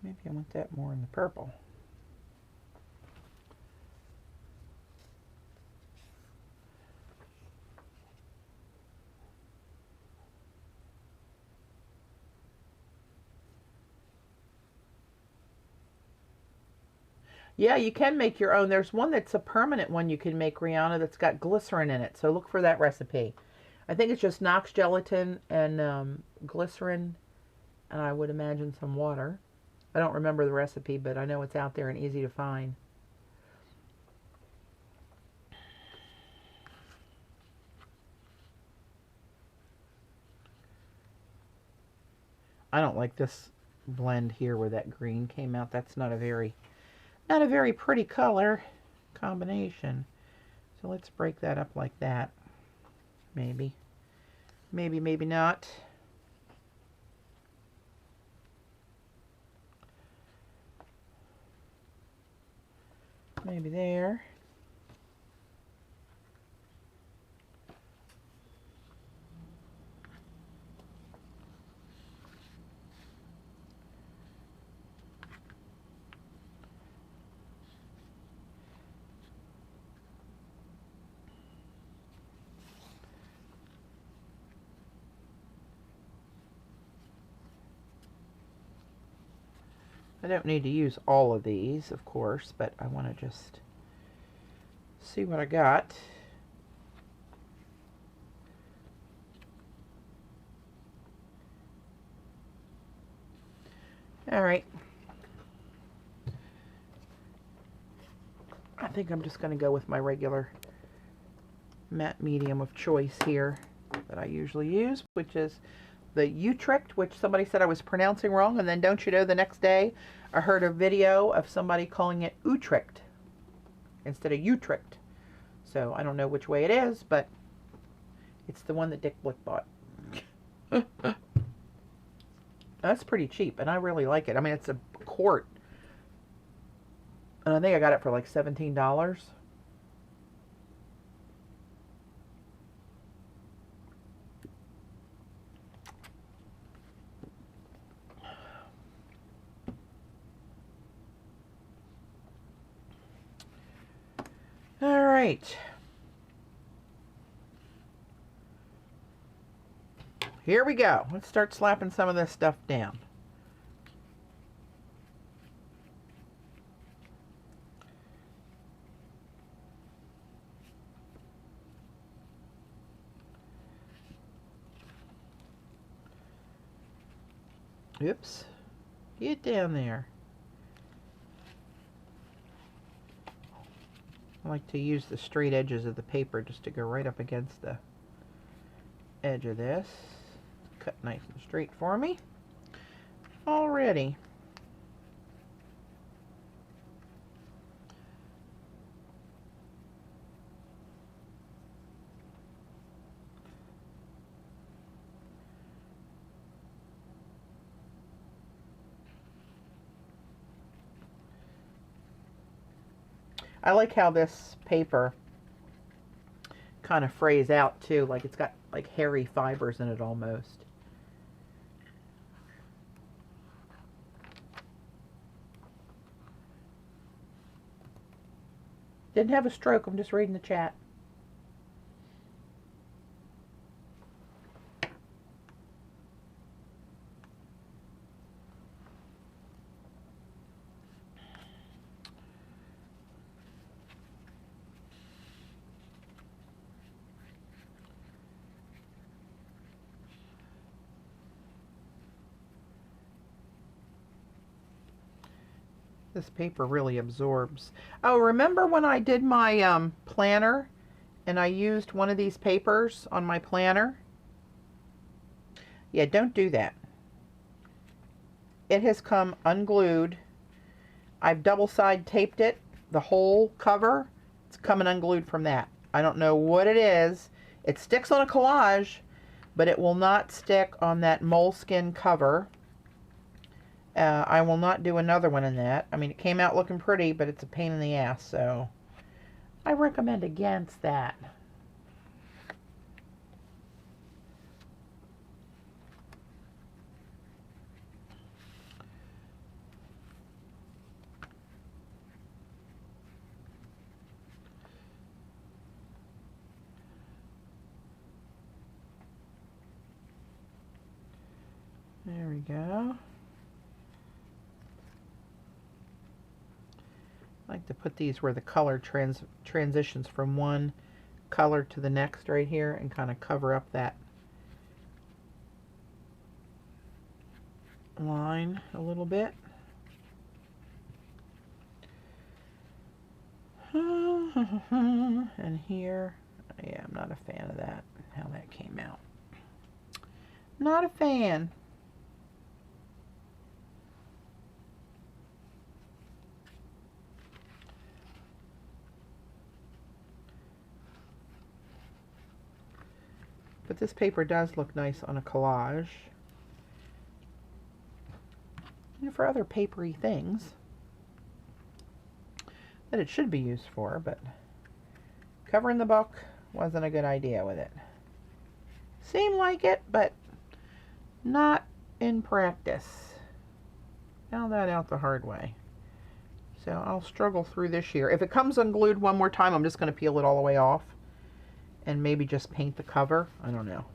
Maybe I want that more in the purple. Yeah, you can make your own. There's one that's a permanent one you can make, Rihanna, that's got glycerin in it. So look for that recipe. I think it's just Knox gelatin and glycerin, and I would imagine some water. I don't remember the recipe, but I know it's out there and easy to find. I don't like this blend here where that green came out. That's not a very pretty color combination. So let's break that up like that. Maybe. Maybe not. Maybe there. I don't need to use all of these, of course, but I want to just see what I got. All right. I think I'm just going to go with my regular matte medium of choice here that I usually use, which is the Utrecht, which somebody said I was pronouncing wrong, and then don't you know, the next day I heard a video of somebody calling it Utrecht instead of Utrecht. So I don't know which way it is, but it's the one that Dick Blick bought. That's pretty cheap, and I really like it. I mean, it's a quart, and I think I got it for like $17. right. Here we go. Let's start slapping some of this stuff down. Oops. Get down there. I like to use the straight edges of the paper just to go right up against the edge of this. Cut nice and straight for me. Alrighty. I like how this paper kind of frays out too, like it's got like hairy fibers in it almost. Didn't have a stroke, I'm just reading the chat. This paper really absorbs. Oh, remember when I did my planner and I used one of these papers on my planner? Yeah, don't do that. It has come unglued. I've double side taped it, the whole cover. It's coming unglued from that. I don't know what it is. It sticks on a collage, but it will not stick on that moleskin cover. I will not do another one in that. I mean, it came out looking pretty, but it's a pain in the ass, so I recommend against that. There we go. I like to put these where the color transitions from one color to the next right here and kind of cover up that line a little bit. And here, yeah, I'm not a fan of that, how that came out. Not a fan. But this paper does look nice on a collage. And for other papery things that it should be used for, but covering the book wasn't a good idea with it. Seemed like it, but not in practice. Found that out the hard way. So I'll struggle through this year. If it comes unglued one more time, I'm just going to peel it all the way off and maybe just paint the cover. I don't know.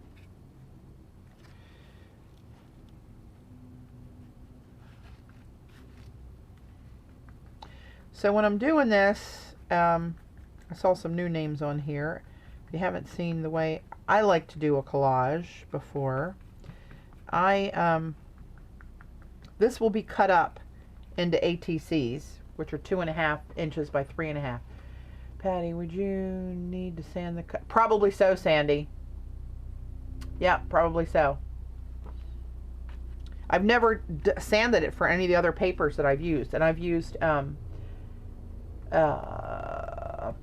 So when I'm doing this, I saw some new names on here. If you haven't seen the way I like to do a collage before, this will be cut up into ATCs, which are 2.5 inches by 3.5. Patty, would you need to sand the cut? Probably so, Sandy. Yeah, probably so. I've never sanded it for any of the other papers that I've used, and I've used that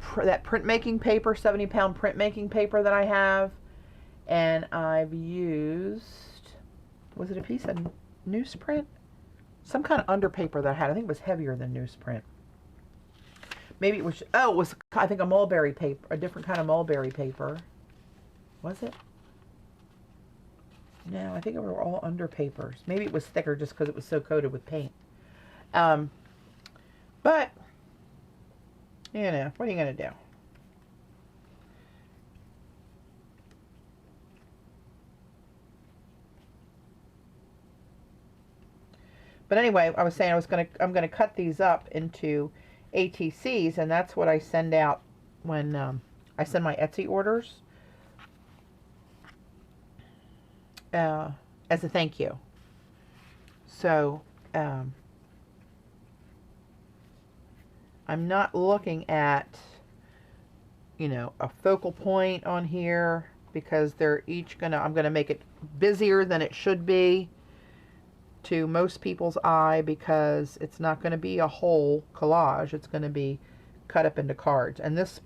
printmaking paper, 70-pound printmaking paper that I have, and I've used, was it a piece of newsprint? Some kind of underpaper that I had. I think it was heavier than newsprint. Maybe it was, oh, it was, I think, a mulberry paper, a different kind of mulberry paper. Was it? No, I think it were all under papers. Maybe it was thicker just because it was so coated with paint. But, you know, what are you going to do? But anyway, I was saying I'm gonna cut these up into ATCs, and that's what I send out when I send my Etsy orders as a thank you. So I'm not looking at, you know, a focal point on here because they're each I'm gonna make it busier than it should be to most people's eye, because it's not going to be a whole collage. It's going to be cut up into cards. And this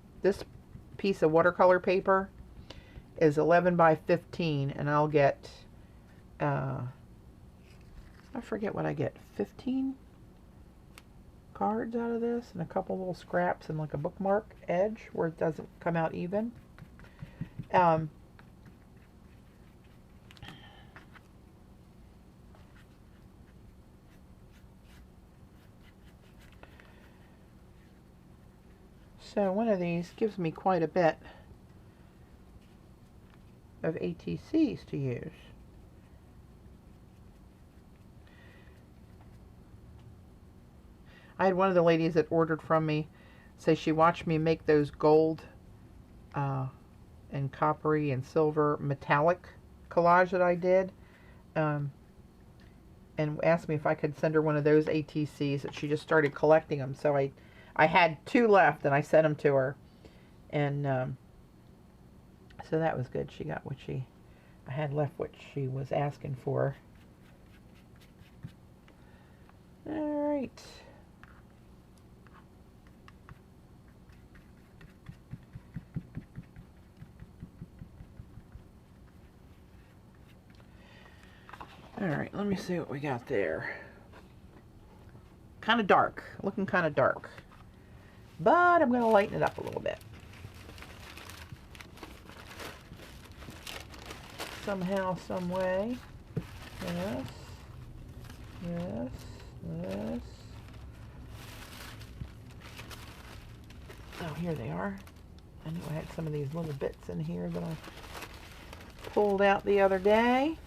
piece of watercolor paper is 11 by 15, and I'll get I forget what I get, 15 cards out of this, and a couple little scraps and like a bookmark edge where it doesn't come out even. So one of these gives me quite a bit of ATCs to use. I had one of the ladies that ordered from me say she watched me make those gold and coppery and silver metallic collage that I did, and asked me if I could send her one of those ATCs, that she just started collecting them. So I had 2 left, and I sent them to her, and so that was good. She got what I had left, what she was asking for. All right. All right, let me see what we got there. Kind of dark, looking kind of dark. But I'm going to lighten it up a little bit. Somehow, some way. Yes. Yes. Yes. Oh, here they are. I knew I had some of these little bits in here that I pulled out the other day.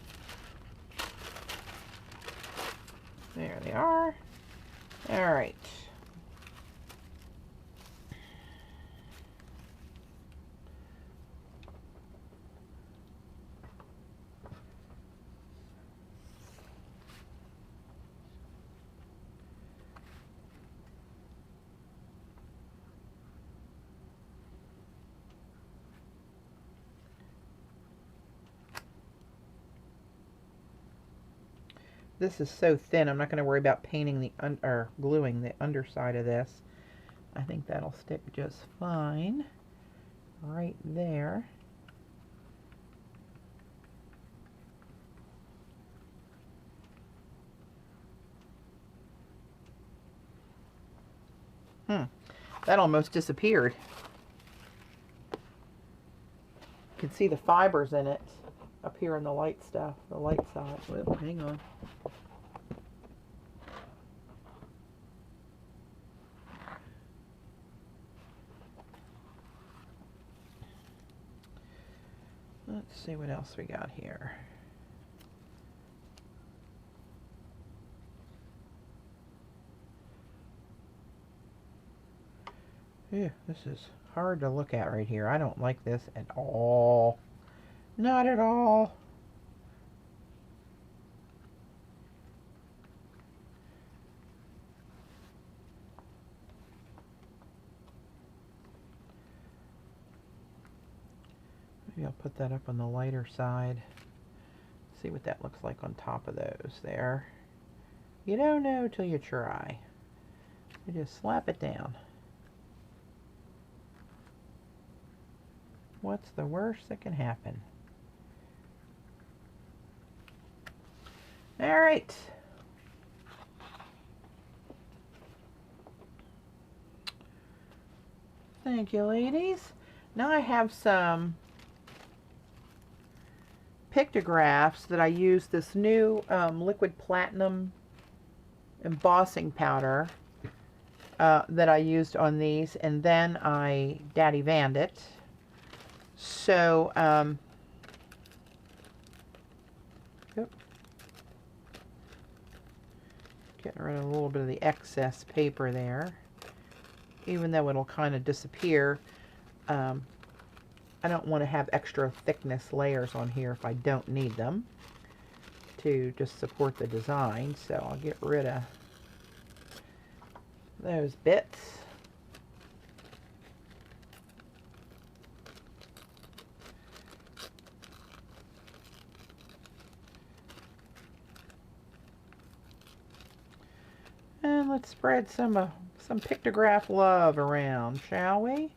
There they are. All right. This is so thin, I'm not going to worry about painting the or gluing the underside of this. I think that'll stick just fine right there. That almost disappeared. You can see the fibers in it up here in the light stuff, the light side. Whoa, hang on. Let's see what else we got here. Yeah, this is hard to look at right here. I don't like this at all. Not at all. Maybe I'll put that up on the lighter side. See what that looks like on top of those there. You don't know till you try. You just slap it down. What's the worst that can happen? All right. Thank you, ladies. Now I have some pictographs that I use this new liquid platinum embossing powder that I used on these, and then I Daddy Vanned it. So, Getting rid of a little bit of the excess paper there. Even though it'll kind of disappear, I don't want to have extra thickness layers on here if I don't need them to just support the design. So I'll get rid of those bits. And let's spread some pictograph love around, shall we? I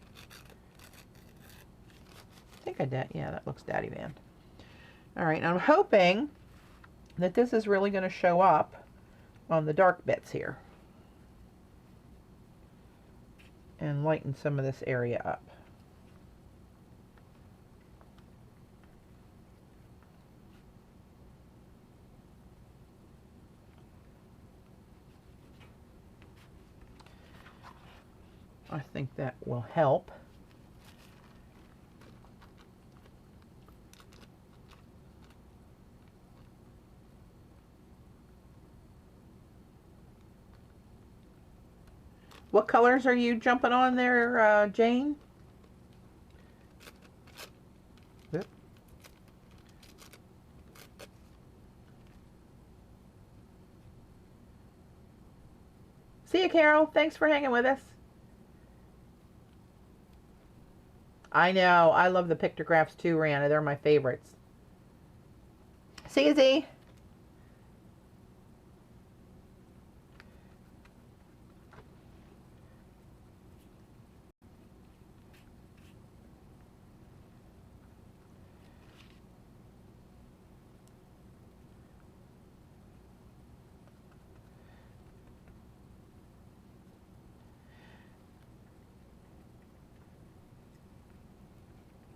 think I did. Yeah, that looks Daddy Van. All right, and I'm hoping that this is really going to show up on the dark bits here and lighten some of this area up. I think that will help. What colors are you jumping on there, Jane? Yep. See you, Carol. Thanks for hanging with us. I know. I love the pictographs too, Rihanna. They're my favorites. See you, Z.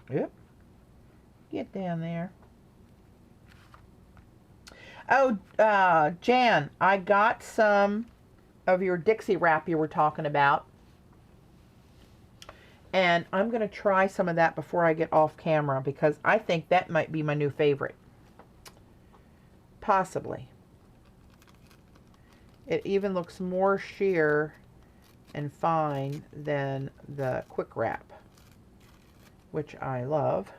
Yep. Get down there. Oh, Jan, I got some of your Dixie wrap you were talking about. And I'm going to try some of that before I get off camera because I think that might be my new favorite. Possibly. It even looks more sheer and fine than the quick wrap, which I love.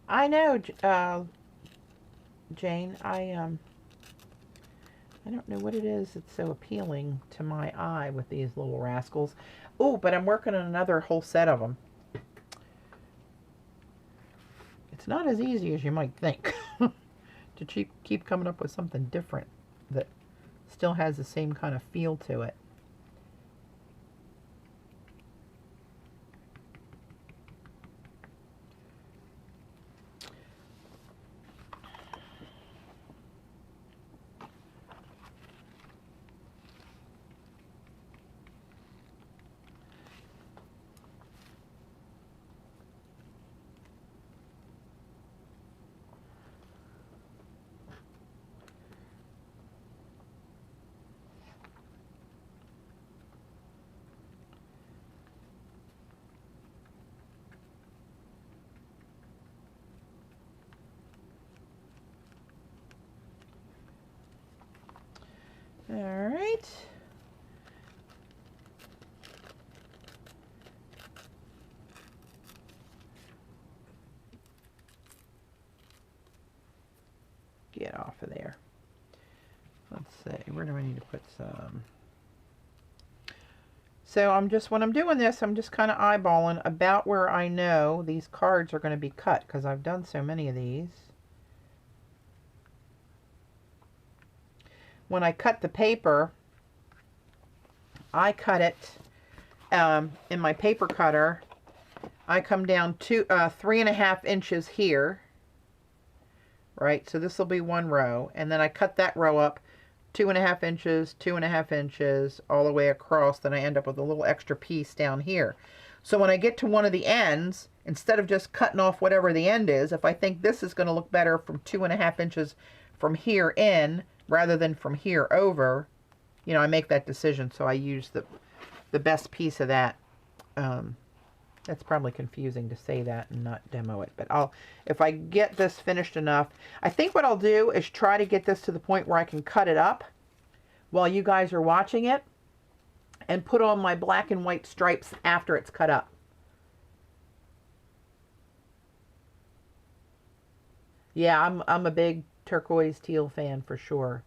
I know, Jane, I don't know what it is that's so appealing to my eye with these little rascals. Oh, but I'm working on another whole set of them. It's not as easy as you might think to keep coming up with something different that still has the same kind of feel to it. All right. Get off of there. Let's see, where do I need to put some? So when I'm doing this, I'm just kind of eyeballing about where I know these cards are going to be cut because I've done so many of these. When I cut the paper, I cut it in my paper cutter. I come down to 3.5 inches here, right? So this will be one row, and then I cut that row up 2.5 inches, 2.5 inches, all the way across. Then I end up with a little extra piece down here. So when I get to one of the ends, instead of just cutting off whatever the end is, if I think this is going to look better from 2.5 inches from here in, rather than from here over, you know, I make that decision. So I use the best piece of that. That's probably confusing to say that and not demo it, but if I get this finished enough, I think what I'll do is try to get this to the point where I can cut it up while you guys are watching it and put on my black and white stripes after it's cut up. Yeah, I'm a big turquoise teal fan for sure.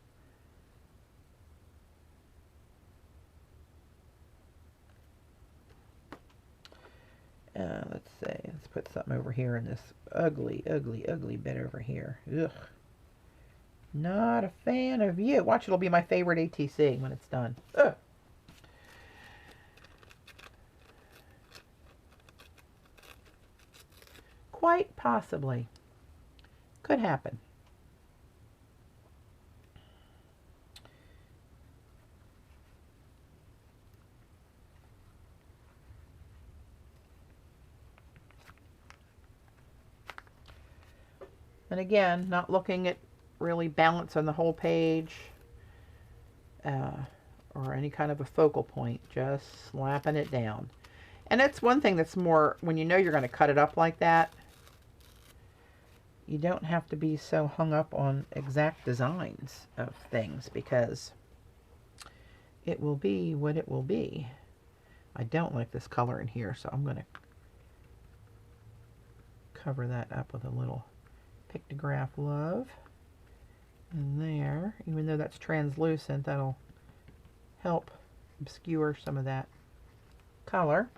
Let's see. Let's put something over here in this ugly, ugly, ugly bit over here. Ugh. Not a fan of you. Watch, it'll be my favorite ATC when it's done. Ugh. Quite possibly. Could happen. And again, not looking at really balance on the whole page or any kind of a focal point, just slapping it down. And that's one thing that's more, when you know you're going to cut it up like that, you don't have to be so hung up on exact designs of things because it will be what it will be. I don't like this color in here, so I'm going to cover that up with a little Pictograph Love in there. Even though that's translucent, that'll help obscure some of that color.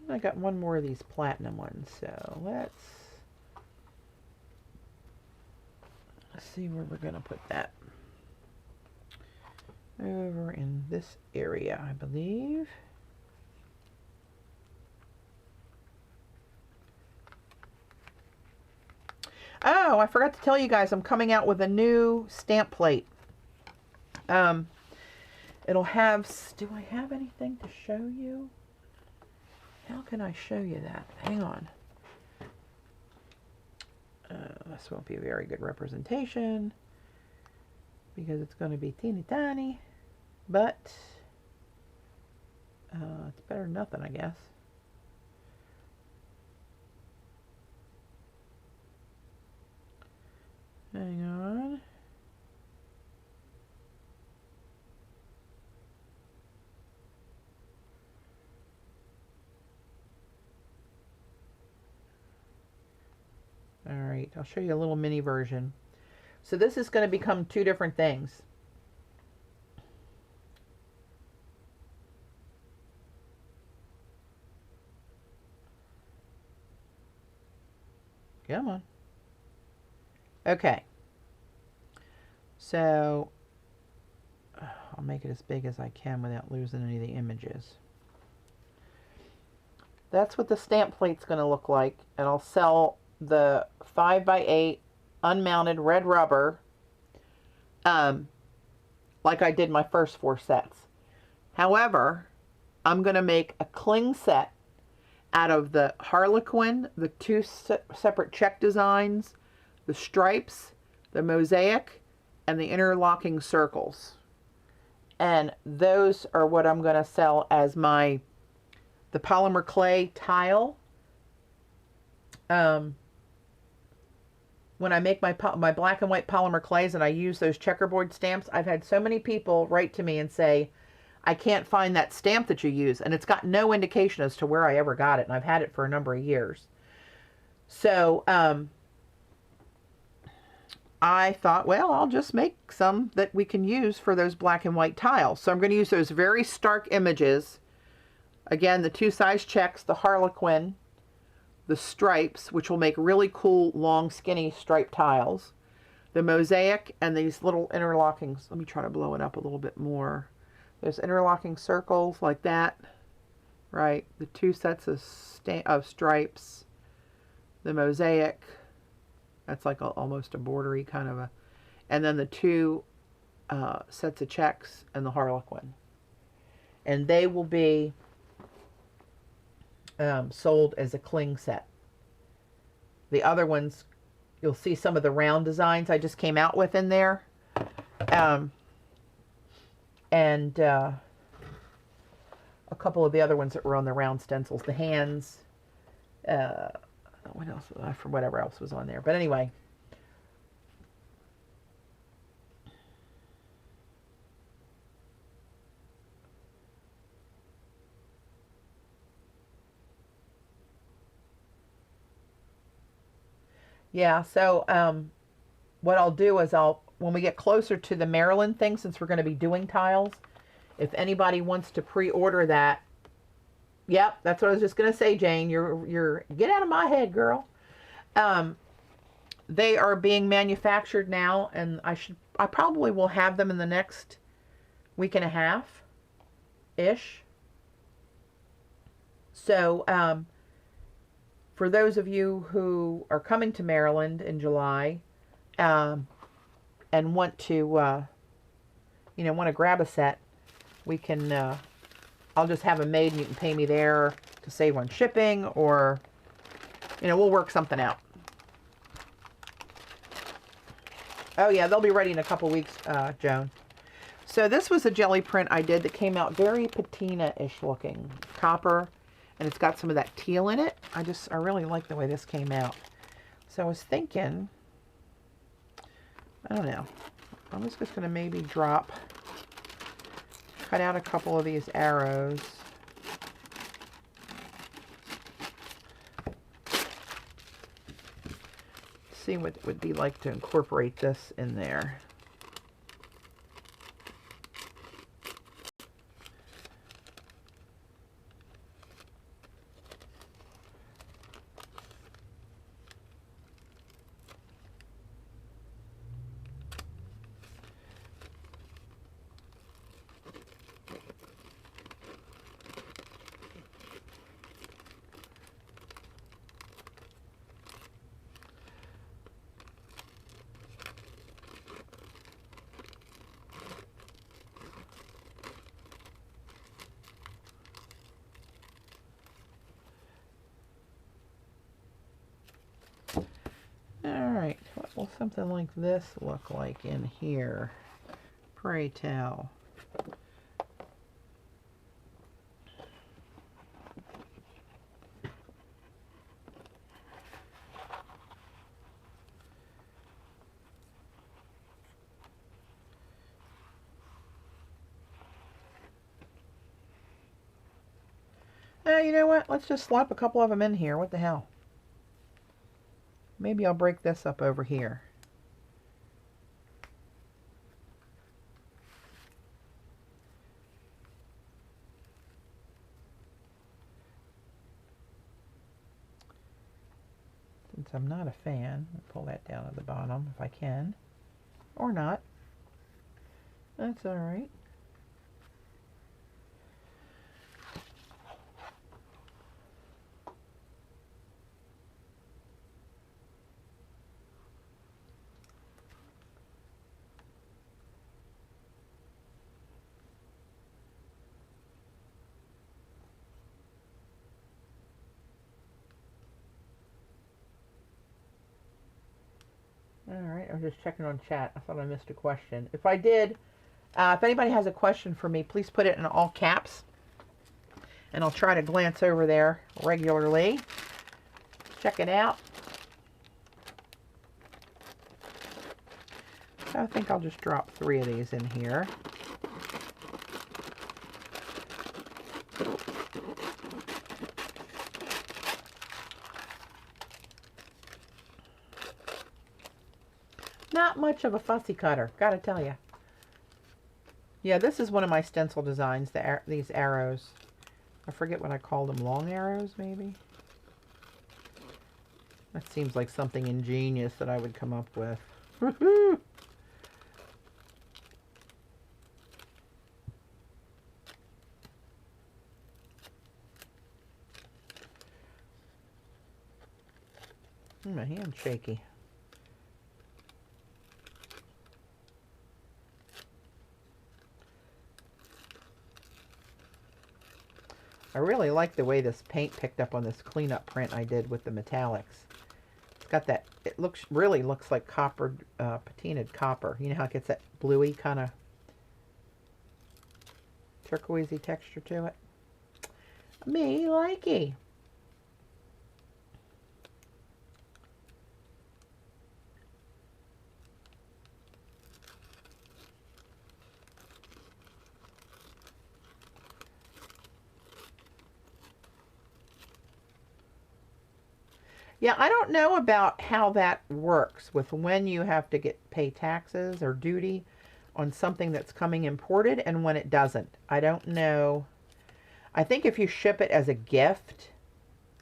I got one more of these platinum ones, so let's see where we're going to put that. Over in this area, I believe. Oh, I forgot to tell you guys, I'm coming out with a new stamp plate. It'll have, do I have anything to show you? How can I show you that? Hang on. This won't be a very good representation because it's going to be teeny tiny, but it's better than nothing, I guess. Hang on. All right, I'll show you a little mini version. So this is going to become two different things. Come on. Okay. So I'll make it as big as I can without losing any of the images. That's what the stamp plate's going to look like, and I'll sell the 5x8 unmounted red rubber like I did my first 4 sets. However, I'm going to make a cling set out of the Harlequin, the 2 separate check designs, the stripes, the mosaic, and the interlocking circles. And those are what I'm going to sell as the polymer clay tile. When I make my black and white polymer clays and I use those checkerboard stamps, I've had so many people write to me and say, I can't find that stamp that you use. And it's got no indication as to where I ever got it. And I've had it for a number of years. So I thought, well, I'll just make some that we can use for those black and white tiles. So I'm going to use those very stark images. Again, the 2 size checks, the Harlequin, the stripes, which will make really cool, long, skinny striped tiles, the mosaic, and these little interlocking, let me try to blow it up a little bit more. There's interlocking circles like that, right? The 2 sets of stripes, the mosaic, that's like almost a bordery kind of a, and then the 2 sets of checks and the Harlequin. And they will be sold as a cling set. The other ones, you'll see some of the round designs I just came out with in there. And a couple of the other ones that were on the round stencils, the hands, what else, for whatever else was on there. But anyway, yeah, so what I'll do is when we get closer to the Maryland thing, since we're going to be doing tiles, if anybody wants to pre-order that, yep, that's what I was just going to say, Jane. You're get out of my head, girl. They are being manufactured now, and I probably will have them in the next week and a half ish. So for those of you who are coming to Maryland in July, and want to want to grab a set, we can I'll just have them made and you can pay me there to save on shipping, or we'll work something out. Oh yeah, they'll be ready in a couple weeks, Joan. So this was a jelly print I did that came out very patina-ish looking, copper, and it's got some of that teal in it. I really like the way this came out. So I was thinking, I don't know, I'm just going to maybe cut out a couple of these arrows. See what it would be like to incorporate this in there. Alright, what will something like this look like in here? Pray tell. You know what? Let's just slap a couple of them in here. What the hell? Maybe I'll break this up over here. Since I'm not a fan, I'll pull that down at the bottom if I can. Or not. That's alright. Alright, I was just checking on chat. I thought I missed a question. If I did, if anybody has a question for me, please put it in all caps. And I'll try to glance over there regularly. Check it out. So I think I'll just drop 3 of these in here. Not much of a fussy cutter, gotta tell you. Yeah, this is one of my stencil designs, these arrows. I forget what I called them, long arrows maybe? That seems like something ingenious that I would come up with. Woohoo! My hand's shaky. I really like the way this paint picked up on this cleanup print I did with the metallics. It's got that, it really looks like copper, patinaed copper. You know how it gets that bluey kind of turquoisey texture to it? Me likey. Yeah, I don't know about how that works with when you have to pay taxes or duty on something that's coming imported and when it doesn't. I don't know. I think if you ship it as a gift,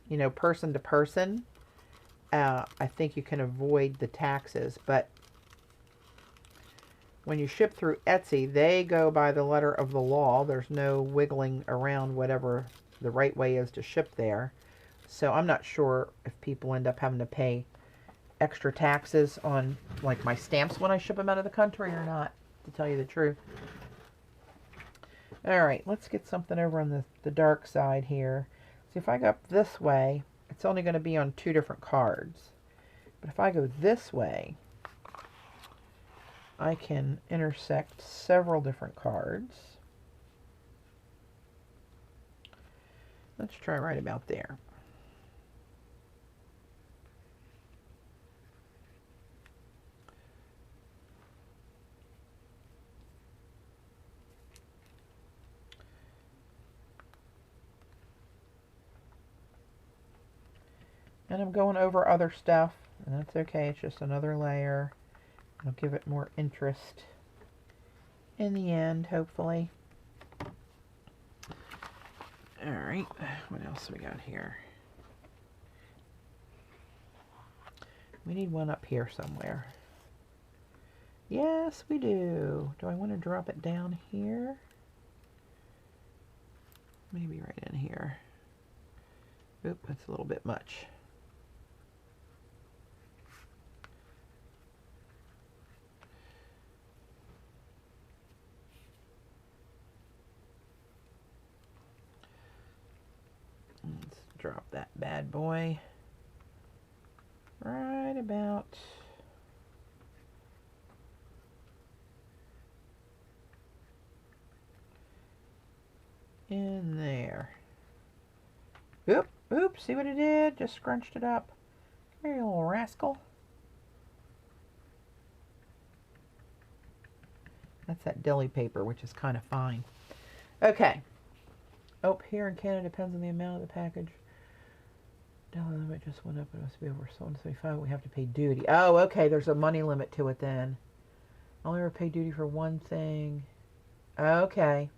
you know, person to person, I think you can avoid the taxes. But when you ship through Etsy, they go by the letter of the law. There's no wiggling around whatever the right way is to ship there. So I'm not sure if people end up having to pay extra taxes on, like, my stamps when I ship them out of the country or not, to tell you the truth. All right, let's get something over on the dark side here. So if I go up this way, it's only going to be on 2 different cards. But if I go this way, I can intersect several different cards. Let's try right about there. And I'm going over other stuff, and that's okay. It's just another layer. It'll give it more interest in the end, hopefully. All right, what else we got here? We need one up here somewhere. Yes, we do. Do I want to drop it down here? Maybe right in here. Oop, that's a little bit much. Let's drop that bad boy right about in there. Oop, oops, see what it did? Just scrunched it up. Come here, you little rascal. That's that deli paper, which is kind of fine. Okay. Oh, here in Canada depends on the amount of the package. Dollar limit just went up. It must be over $175. We have to pay duty. Oh, okay. There's a money limit to it then. Only ever pay duty for one thing. Okay.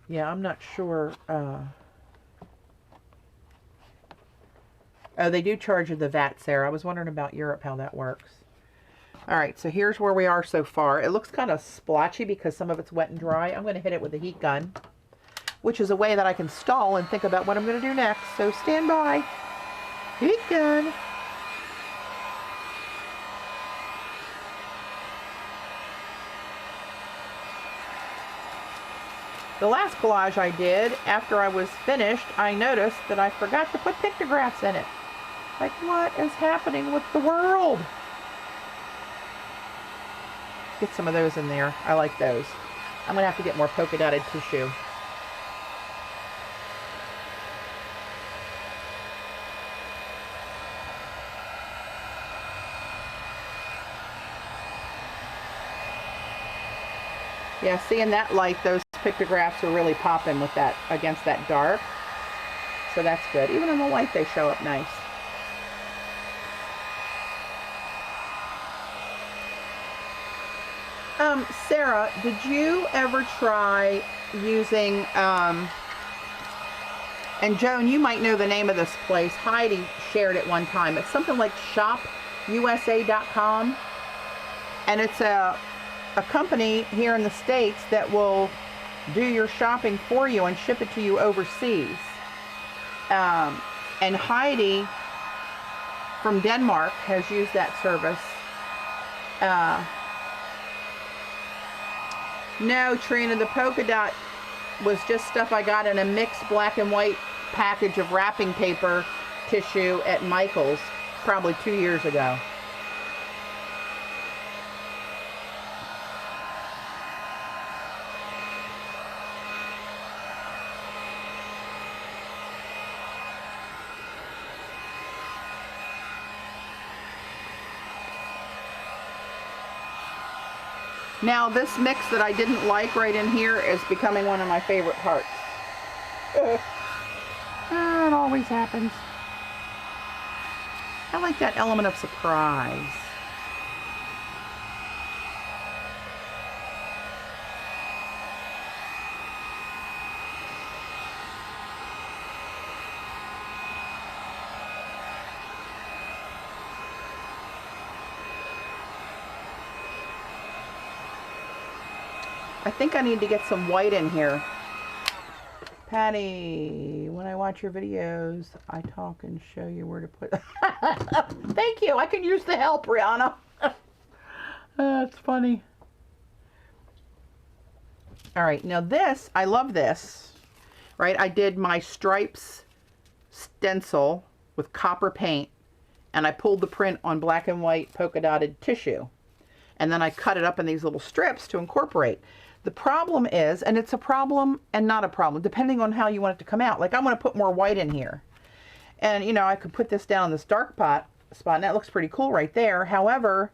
Yeah, I'm not sure. Oh, they do charge you the VAT, Sarah. I was wondering about Europe, how that works. All right, so here's where we are so far. It looks kind of splotchy because some of it's wet and dry. I'm going to hit it with a heat gun, which is a way that I can stall and think about what I'm going to do next. So stand by. Heat gun. The last collage I did, after I was finished, I noticed that I forgot to put pictographs in it. Like, what is happening with the world? Get some of those in there. I like those. I'm going to have to get more polka dotted tissue. Yeah, seeing that light, those pictographs are really popping with that, against that dark. So that's good. Even in the light, they show up nice. Sarah, did you ever try using, and Joan, you might know the name of this place. Heidi shared it one time. It's something like shopusa.com. And it's a company here in the States that will do your shopping for you and ship it to you overseas. And Heidi from Denmark has used that service. No, Trina, the polka dot was just stuff I got in a mixed black and white package of wrapping paper tissue at Michael's probably 2 years ago. Now this mix that I didn't like right in here is becoming one of my favorite parts. It always happens. I like that element of surprise. I think I need to get some white in here. Patty, when I watch your videos, I talk and show you where to put. Thank you. I can use the help, Rihanna. That's funny. All right, now this, I love this, right? I did my stripes stencil with copper paint, and I pulled the print on black and white polka dotted tissue. And then I cut it up in these little strips to incorporate. The problem is, and it's a problem and not a problem, depending on how you want it to come out. Like, I want to put more white in here. And, you know, I could put this down in this dark spot, and that looks pretty cool right there. However,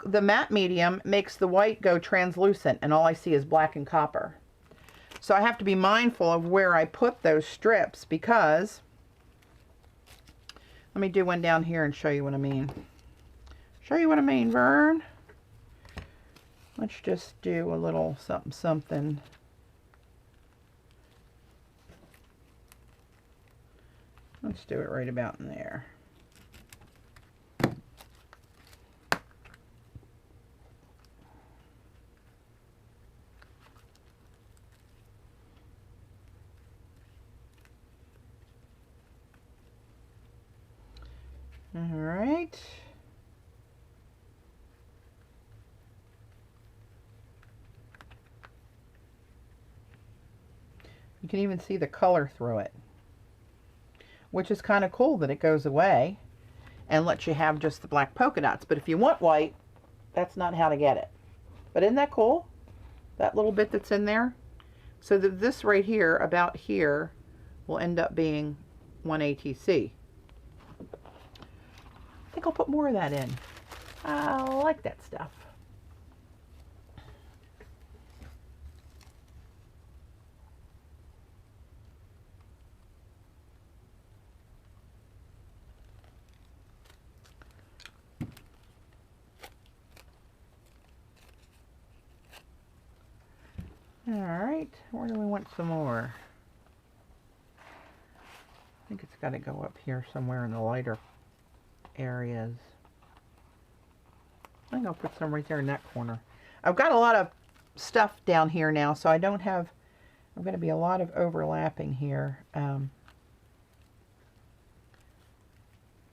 the matte medium makes the white go translucent, and all I see is black and copper. So I have to be mindful of where I put those strips, because, let me do one down here and show you what I mean. Show you what I mean, Vern. Let's just do a little something, something. Let's do it right about in there. All right. You can even see the color through it, which is kind of cool that it goes away and lets you have just the black polka dots. But if you want white, that's not how to get it. But isn't that cool? That little bit that's in there. So that this right here, about here, will end up being 1 ATC. I think I'll put more of that in. I like that stuff. Alright, where do we want some more? I think it's got to go up here somewhere in the lighter areas. I think I'll put some right there in that corner. I've got a lot of stuff down here now, so I don't have, I'm going to be a lot of overlapping here,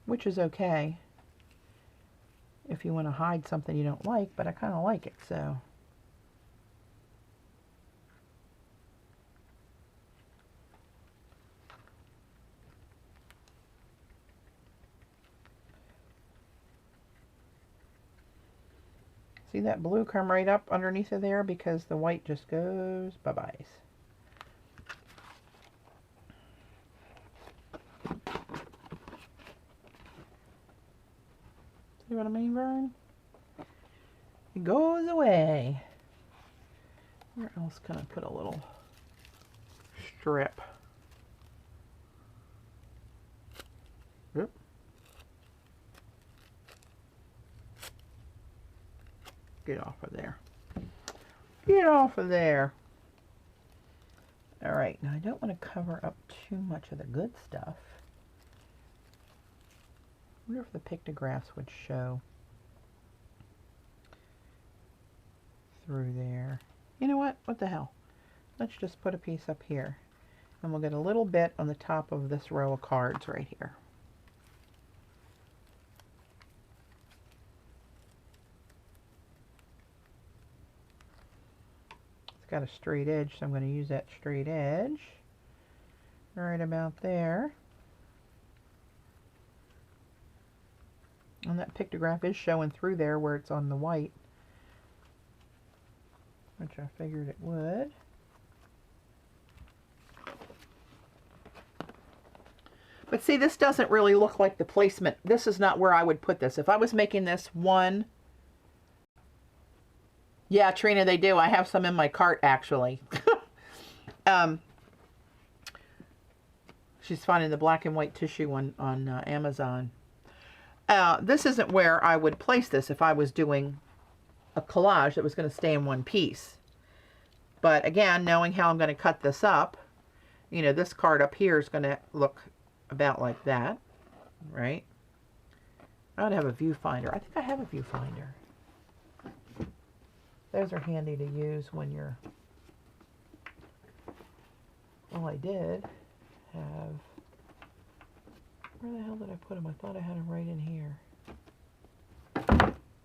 which is okay if you want to hide something you don't like, but I kind of like it, so. See that blue come right up underneath of there because the white just goes bye-byes. See what I mean, Vern? It goes away. Where else can I put a little strip? Oop. Get off of there. Get off of there. Alright, now I don't want to cover up too much of the good stuff. I wonder if the pictographs would show through there. You know what? What the hell? Let's just put a piece up here. And we'll get a little bit on the top of this row of cards right here. Got a straight edge, so I'm going to use that straight edge right about there. And that pictograph is showing through there where it's on the white, which I figured it would. But see, this doesn't really look like the placement. This is not where I would put this. If I was making this one... Yeah, Trina, they do. I have some in my cart, actually. She's finding the black and white tissue on Amazon. This isn't where I would place this if I was doing a collage that was going to stay in one piece. But again, knowing how I'm going to cut this up, you know, this card up here is going to look about like that, right? I would have a viewfinder. I think I have a viewfinder. Those are handy to use when you're... Well, I did have... Where the hell did I put them? I thought I had them right in here.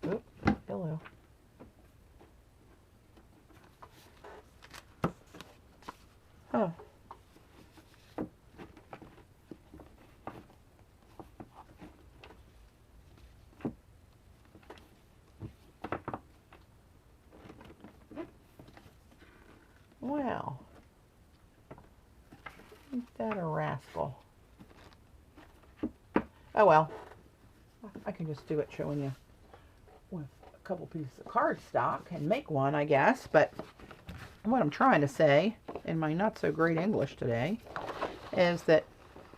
Oop, hello. Huh. Wow. Ain't that a rascal? Oh well. I can just do it showing you with a couple pieces of cardstock and make one, I guess. But what I'm trying to say in my not so great English today is that,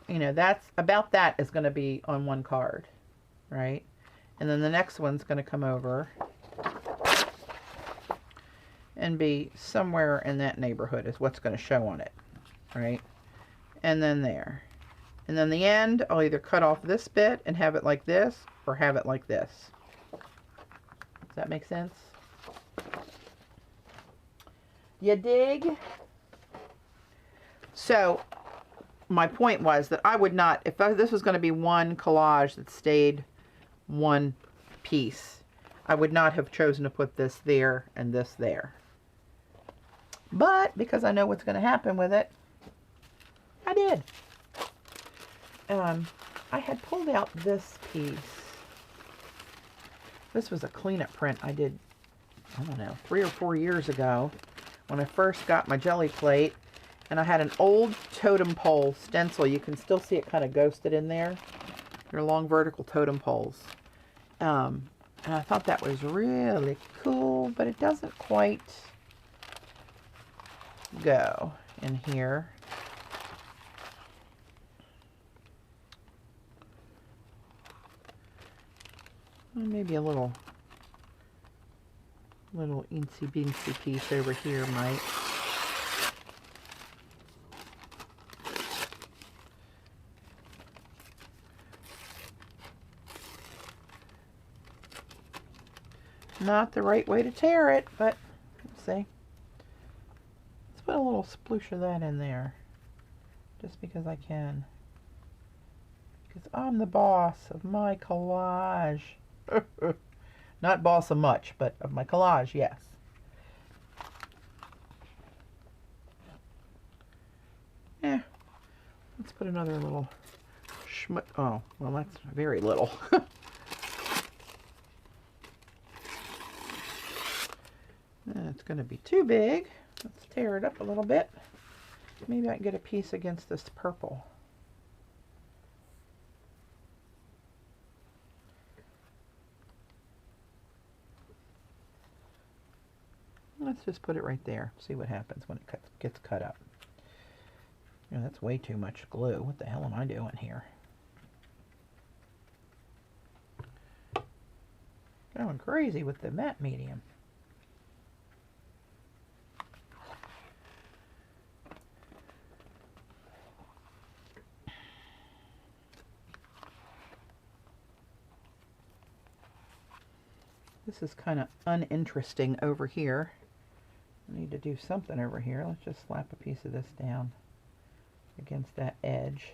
you know, that's about that is going to be on one card, right? And then the next one's going to come over and be somewhere in that neighborhood is what's going to show on it, right? And then there. And then the end, I'll either cut off this bit and have it like this, or have it like this. Does that make sense? You dig? So, my point was that I would not, if this was going to be one collage that stayed one piece, I would not have chosen to put this there and this there. But, because I know what's going to happen with it, I did. I had pulled out this piece. This was a cleanup print I did, I don't know, 3 or 4 years ago when I first got my jelly plate. And I had an old totem pole stencil. You can still see it kind of ghosted in there. They're long vertical totem poles. And I thought that was really cool, but it doesn't quite go in here. Maybe a little eensy beensy piece over here might. Not the right way to tear it, but let's see. Let's put a little sploosh of that in there, just because I can. Because I'm the boss of my collage. Not boss of much, but of my collage, yes. Yeah. Let's put another little schmut. Oh, well, that's very little. It's going to be too big. Let's tear it up a little bit. Maybe I can get a piece against this purple. Let's just put it right there. See what happens when it gets cut up. You know, that's way too much glue. What the hell am I doing here? Going crazy with the matte medium. This is kind of uninteresting over here. I need to do something over here. Let's just slap a piece of this down against that edge.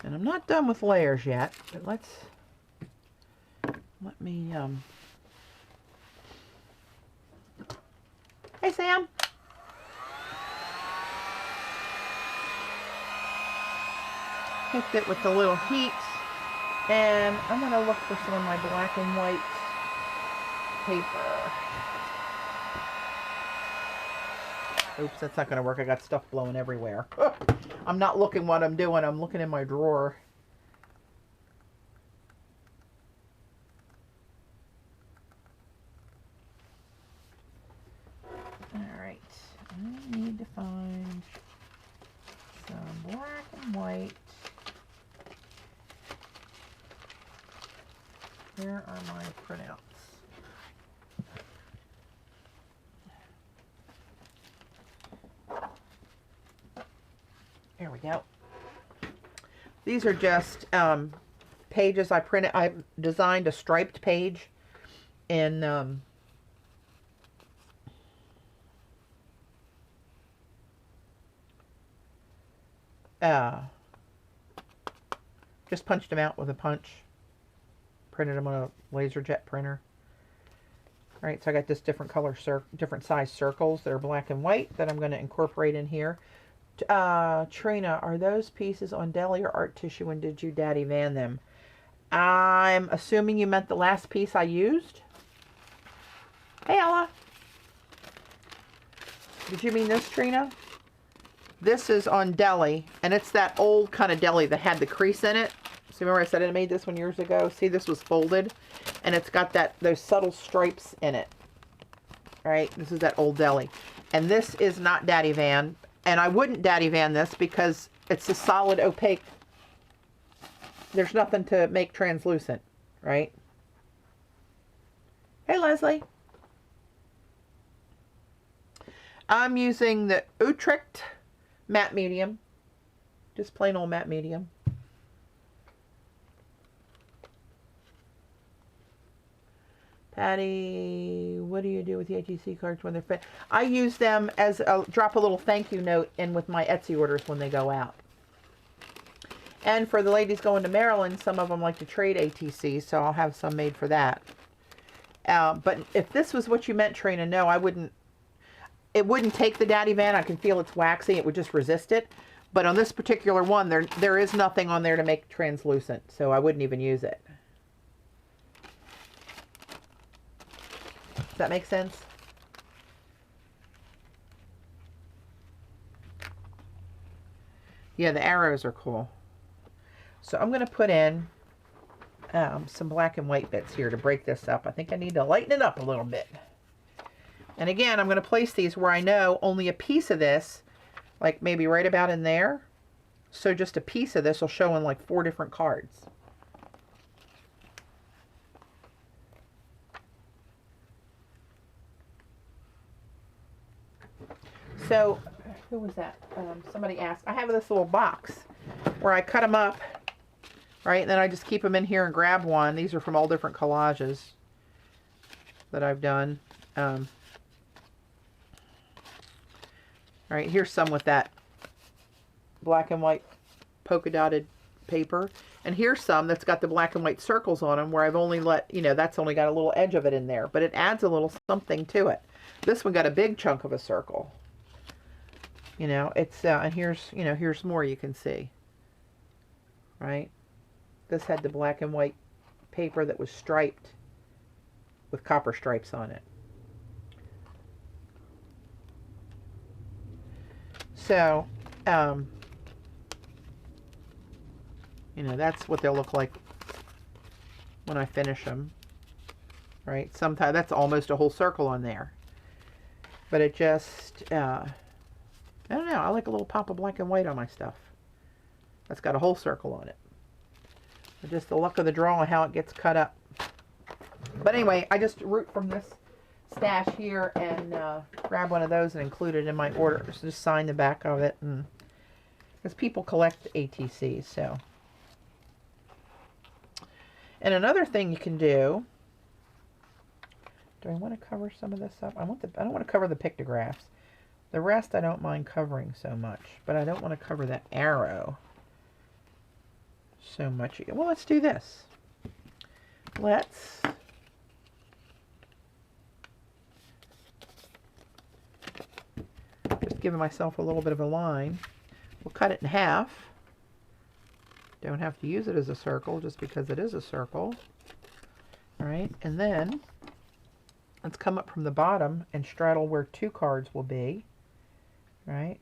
And I'm not done with layers yet, but let me, hey Sam! hit it with the little heat. And I'm going to look for some of my black and white paper. Oops, that's not going to work. I got stuff blowing everywhere. I'm not looking what I'm doing. I'm looking in my drawer. Alright, I need to find some black and white. Where are my printouts? There we go. These are just pages I printed. I designed a striped page in just punched them out with a punch. Printed them on a laser jet printer. All right, so I got this different color, different size circles that are black and white that I'm going to incorporate in here. Trina, are those pieces on Deli or art tissue, and did you daddy van them? I'm assuming you meant the last piece I used. Hey, Ella. Did you mean this, Trina? This is on Deli, and it's that old kind of Deli that had the crease in it. So remember I said I made this one years ago? See, this was folded, and it's got those subtle stripes in it. All right, this is that old Deli. And this is not Daddy Van, and I wouldn't Daddy Van this because it's a solid opaque. There's nothing to make translucent, right? Hey, Leslie. I'm using the Utrecht matte medium, just plain old matte medium. Patty, what do you do with the ATC cards when they're fit? I use them as drop a little thank you note in with my Etsy orders when they go out. And for the ladies going to Maryland, some of them like to trade ATCs, so I'll have some made for that. But if this was what you meant, Trina, no, I wouldn't. It wouldn't take the Daddy Van. I can feel it's waxy. It would just resist it. But on this particular one, there is nothing on there to make it translucent, so I wouldn't even use it. Does that make sense? Yeah, the arrows are cool. So I'm going to put in some black and white bits here to break this up. I think I need to lighten it up a little bit. And again, I'm going to place these where I know only a piece of this, like maybe right about in there. So just a piece of this will show in like 4 different cards. So, who was that? Somebody asked. I have this little box where I cut them up, right? And then I just keep them in here and grab one. These are from all different collages that I've done. All right, here's some with that black and white polka dotted paper. And here's some that's got the black and white circles on them where I've only let, you know, that's only got a little edge of it in there. But it adds a little something to it. This one got a big chunk of a circle. You know, it's, and here's, you know, here's more you can see. Right? This had the black and white paper that was striped with copper stripes on it. So, you know, that's what they'll look like when I finish them. Right? Sometimes that's almost a whole circle on there. But it just, I don't know. I like a little pop of black and white on my stuff. That's got a whole circle on it. But just the luck of the draw and how it gets cut up. But anyway, I just root from this stash here and grab one of those and include it in my order. Just sign the back of it. Because people collect ATCs, so. And another thing you can do. Do I want to cover some of this up? I don't want to cover the pictographs. The rest I don't mind covering so much, but I don't want to cover that arrow so much. Well, let's do this. Let's just give myself a little bit of a line. We'll cut it in half. Don't have to use it as a circle just because it is a circle. All right, and then let's come up from the bottom and straddle where 2 cards will be. Right.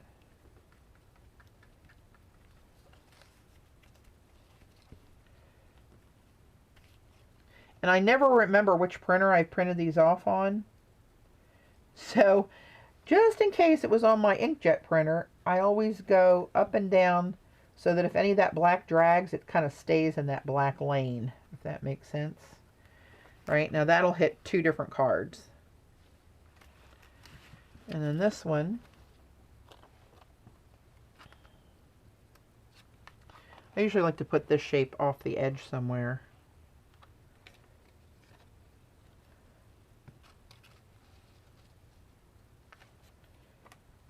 And I never remember which printer I printed these off on. So just in case it was on my inkjet printer, I always go up and down so that if any of that black drags, it kind of stays in that black lane, if that makes sense. Right, now that'll hit 2 different cards. And then this one, I usually like to put this shape off the edge somewhere.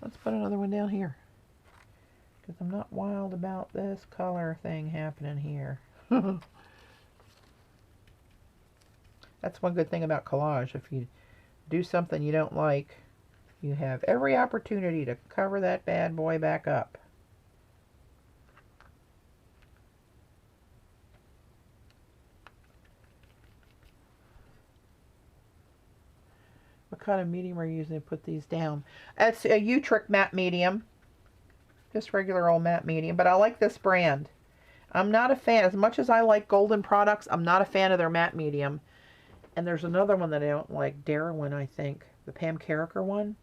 Let's put another one down here, because I'm not wild about this color thing happening here. That's one good thing about collage. If you do something you don't like, you have every opportunity to cover that bad boy back up. What kind of medium are you using to put these down? It's a U-Trick matte medium. Just regular old matte medium. But I like this brand. I'm not a fan. As much as I like Golden products, I'm not a fan of their matte medium. And there's another one that I don't like. Darwin, I think. The Pam Carricker one.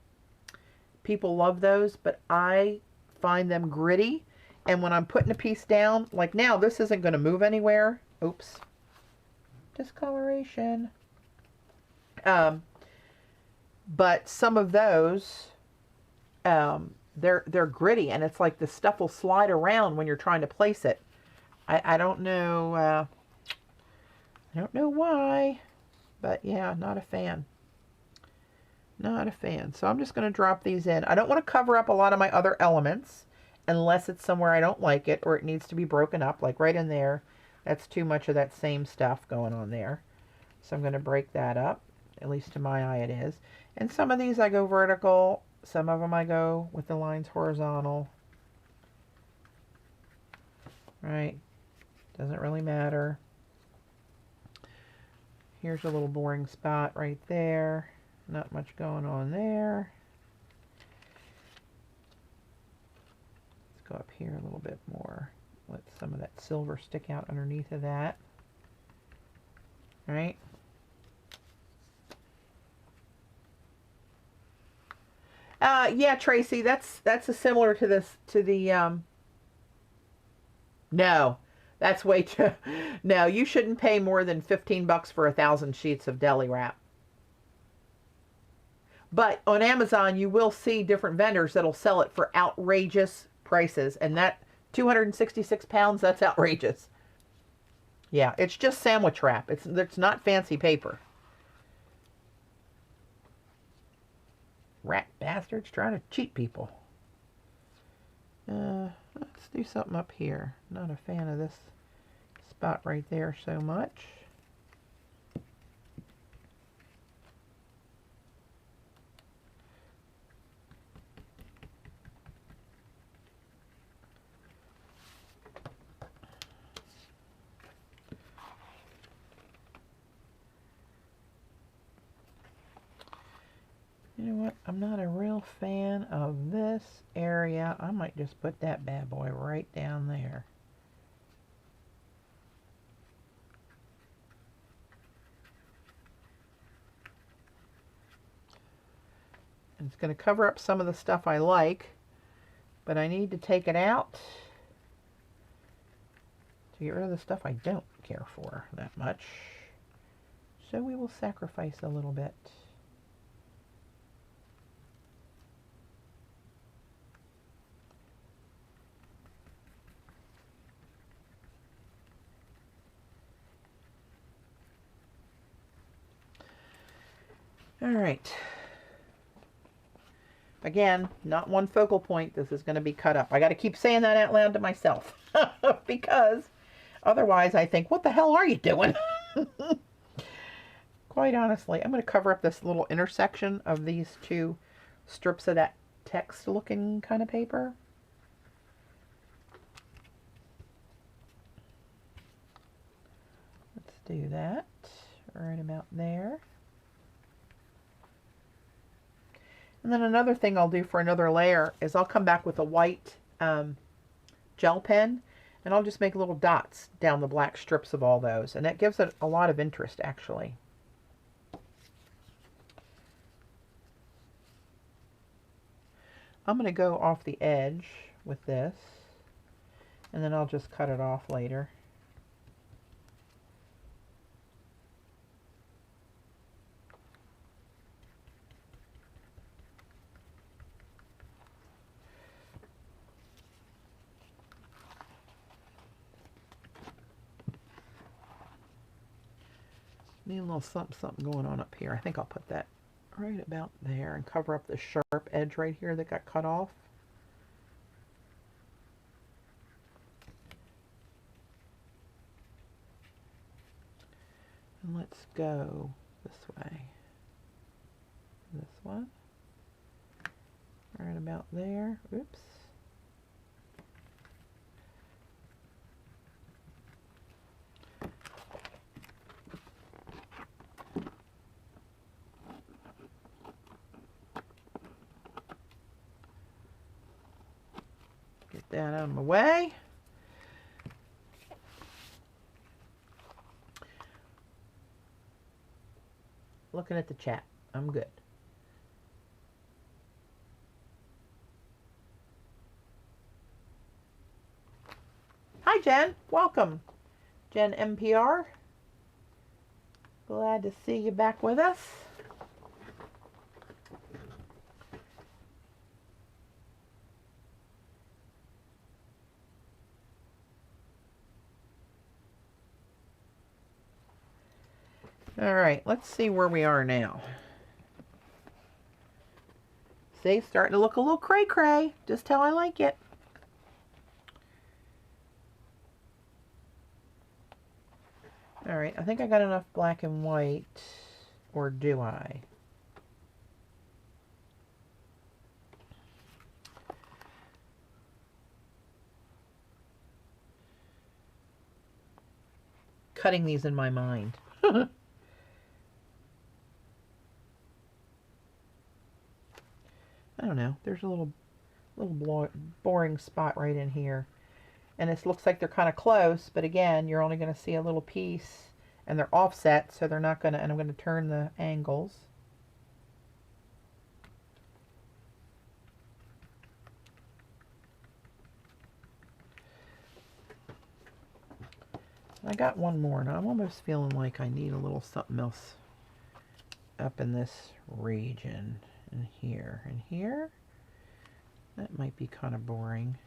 People love those, but I find them gritty. And when I'm putting a piece down, like now, this isn't going to move anywhere. Oops. Discoloration. But some of those, they're gritty, and it's like the stuff will slide around when you're trying to place it. I don't know. I don't know why, but yeah, not a fan. Not a fan. So I'm just going to drop these in. I don't want to cover up a lot of my other elements unless it's somewhere I don't like it or it needs to be broken up, like right in there. That's too much of that same stuff going on there. So I'm going to break that up. At least to my eye it is. And some of these I go vertical. Some of them I go with the lines horizontal. Right? Doesn't really matter. Here's a little boring spot right there. Not much going on there. Let's go up here a little bit more. Let some of that silver stick out underneath of that. Right? Yeah, Tracy, that's a similar to this, to the, no, that's way too, no, you shouldn't pay more than 15 bucks for 1,000 sheets of deli wrap. But on Amazon, you will see different vendors that'll sell it for outrageous prices, and that 266 pounds, that's outrageous. Yeah, it's just sandwich wrap. It's not fancy paper. Rat bastards trying to cheat people. Let's do something up here. Not a fan of this spot right there so much. You know what? I'm not a real fan of this area. I might just put that bad boy right down there. And it's going to cover up some of the stuff I like, but I need to take it out to get rid of the stuff I don't care for that much. So we will sacrifice a little bit. All right. Again, not one focal point. This is going to be cut up. I got to keep saying that out loud to myself because otherwise I think, what the hell are you doing? Quite honestly, I'm going to cover up this little intersection of these 2 strips of that text looking kind of paper. do that right about there. And then another thing I'll do for another layer is I'll come back with a white gel pen, and I'll just make little dots down the black strips of all those, and that gives it a lot of interest actually. I'm going to go off the edge with this, and then I'll just cut it off later. Need a little something, something going on up here. I think I'll put that right about there and cover up the sharp edge right here that got cut off. And let's go this way. This one. Right about there. Oops. Get that out of my way. Looking at the chat. I'm good. Hi, Jen. Welcome. Jen MPR. Glad to see you back with us. All right, let's see where we are now. See, starting to look a little cray-cray, just how I like it. All right, I think I got enough black and white, or do I? Cutting these in my mind. I don't know. There's a little boring spot right in here. And it looks like they're kind of close, but again, you're only going to see a little piece, and they're offset, so they're not going to, and I'm going to turn the angles. I got one more, and I'm almost feeling like I need a little something else up in this region. And here, and here. That might be kind of boring.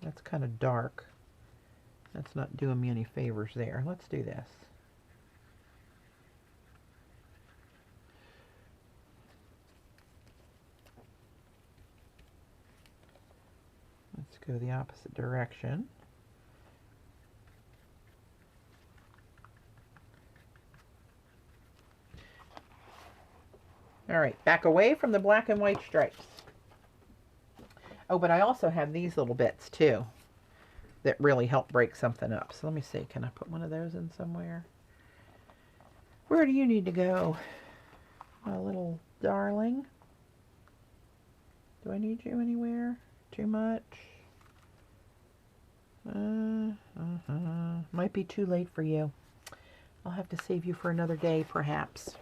That's kind of dark. That's not doing me any favors there. Let's do this. Let's go the opposite direction. All right, back away from the black and white stripes. Oh, but I also have these little bits too that really help break something up. So let me see, can I put one of those in somewhere? Where do you need to go, my little darling? Do I need you anywhere? Too much? Might be too late for you. I'll have to save you for another day, perhaps.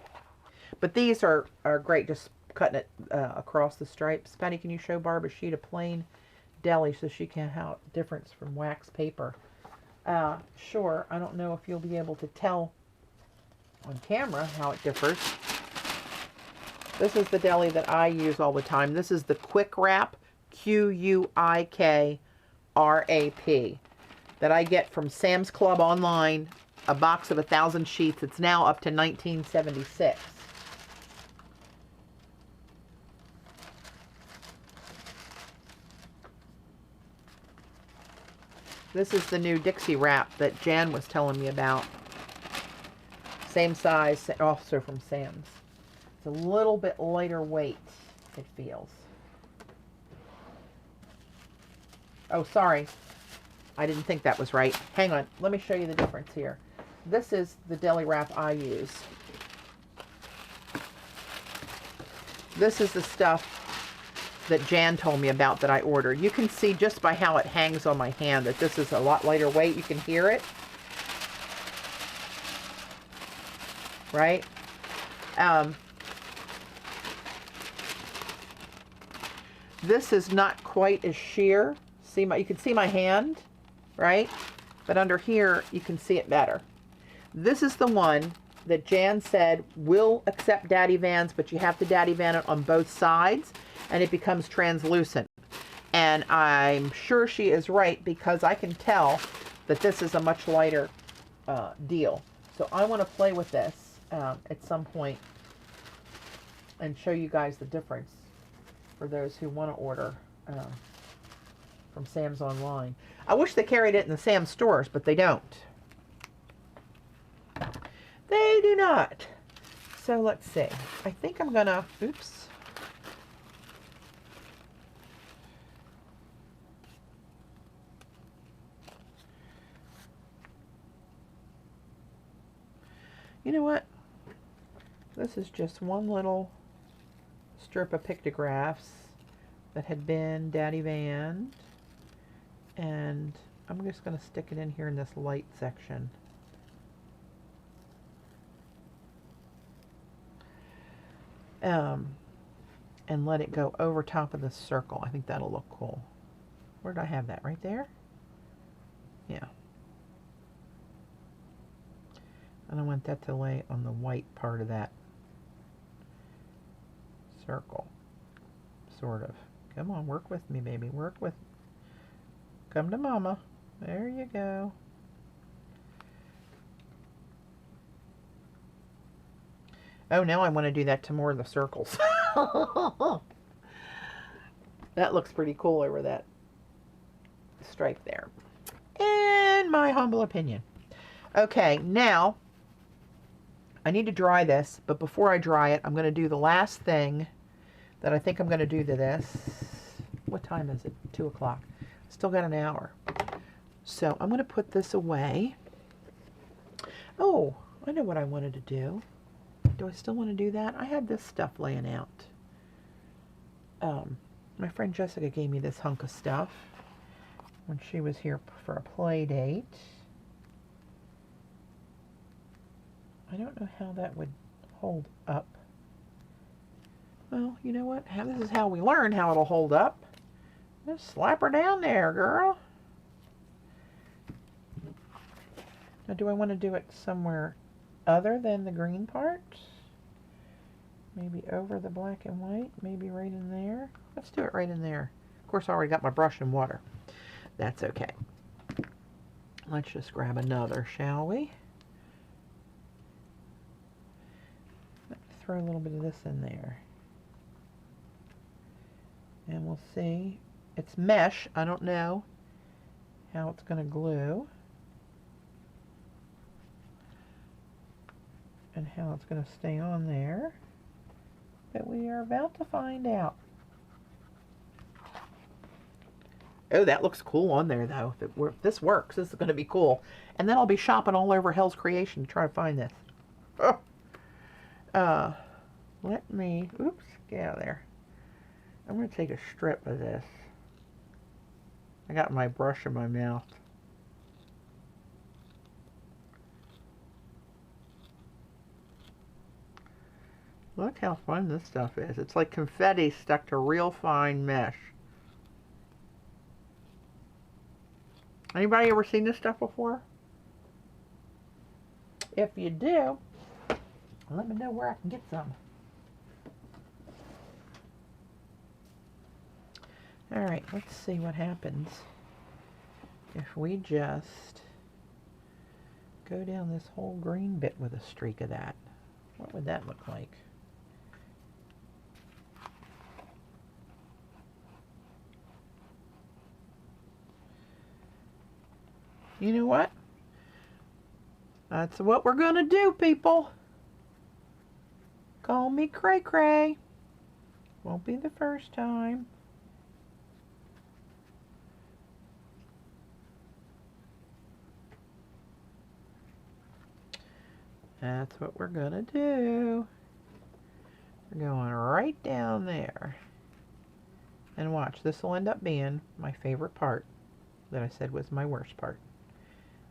But these are great, just cutting it across the stripes. Patty, can you show Barb a sheet of plain Deli so she can have difference from wax paper? Sure. I don't know if you'll be able to tell on camera how it differs. This is the Deli that I use all the time. This is the Quick Wrap, Quick-R-A-P, that I get from Sam's Club online, a box of 1,000 sheets. It's now up to $19.76. This is the new Dixie wrap that Jan was telling me about. Same size, also from Sam's. It's a little bit lighter weight, it feels. Oh, sorry. I didn't think that was right. Hang on, let me show you the difference here. This is the deli wrap I use. This is the stuff that Jan told me about that I ordered. You can see just by how it hangs on my hand that this is a lot lighter weight. You can hear it. Right? This is not quite as sheer. See you can see my hand, right? But under here, you can see it better. This is the one that Jan said will accept daddy vans, but you have to daddy van it on both sides, and it becomes translucent. And I'm sure she is right, because I can tell that this is a much lighter deal. So I want to play with this at some point and show you guys the difference for those who want to order from Sam's online. I wish they carried it in the Sam's stores, but they don't. They do not. So let's see. I think I'm gonna, oops. You know what? This is just one little strip of pictographs that had been daddy vanned, and I'm just going to stick it in here in this light section. And let it go over top of the circle. I think that'll look cool. Where did I have that? Right there? Yeah. And I want that to lay on the white part of that circle. Sort of. Come on, work with me, baby. Work with. Come to mama. There you go. Oh, now I want to do that to more of the circles. That looks pretty cool over that stripe there. In my humble opinion. Okay, now I need to dry this, but before I dry it, I'm going to do the last thing that I think I'm going to do to this. What time is it? 2 o'clock. Still got an hour. So I'm going to put this away. Oh, I know what I wanted to do. Do I still want to do that? I had this stuff laying out. My friend Jessica gave me this hunk of stuff when she was here for a play date. I don't know how that would hold up. Well, you know what? This is how we learn how it'll hold up. Just slap her down there, girl. Now, do I want to do it somewhere other than the green part? Maybe over the black and white? Maybe right in there? Let's do it right in there. Of course, I already got my brush and water. That's okay. Let's just grab another, shall we? Let's throw a little bit of this in there. And we'll see. It's mesh. I don't know how it's going to glue. And how it's going to stay on there. But we are about to find out. Oh, that looks cool on there, though. If this works, this is going to be cool. And then I'll be shopping all over Hell's Creation to try to find this. Oh. Let me... Oops, get out of there. I'm going to take a strip of this. I got my brush in my mouth. Look how fun this stuff is. It's like confetti stuck to real fine mesh. Anybody ever seen this stuff before? If you do, let me know where I can get some. Alright, let's see what happens if we just go down this whole green bit with a streak of that. What would that look like? You know what? That's what we're going to do, people. Call me Cray Cray. Won't be the first time. That's what we're gonna do. We're going right down there. And watch, this will end up being my favorite part that I said was my worst part.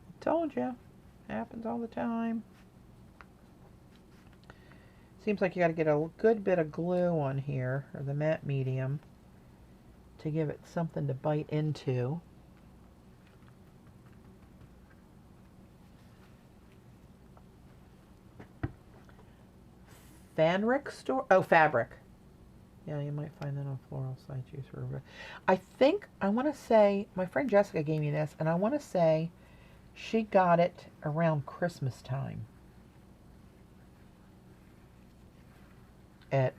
I told you, happens all the time. Seems like you got to get a good bit of glue on here, or the matte medium, to give it something to bite into. Fabric store? Oh, fabric. Yeah, you might find that on Floral Sites. I think, I want to say, my friend Jessica gave me this, and I want to say she got it around Christmas time. At,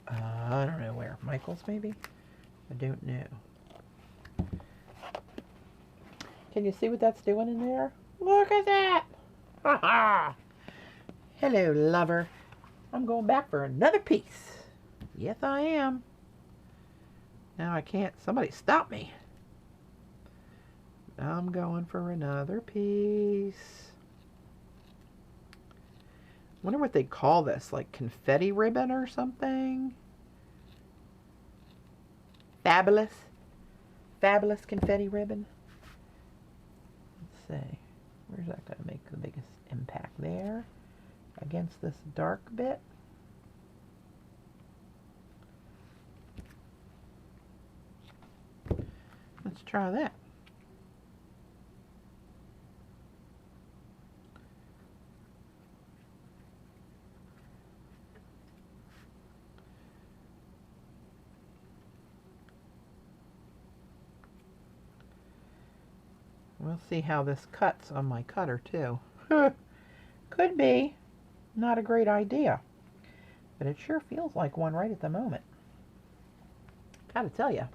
I don't know where, Michael's maybe? I don't know. Can you see what that's doing in there? Look at that! Ha ha! Hello, lover. I'm going back for another piece. Yes, I am. Now I can't. Somebody stop me. I'm going for another piece. Wonder what they call this, like confetti ribbon or something? Fabulous. Fabulous confetti ribbon. Let's see. Where's that going to make the biggest impact? There. Against this dark bit. Let's try that. We'll see how this cuts on my cutter too. Could be not a great idea, but it sure feels like one right at the moment. Gotta tell you.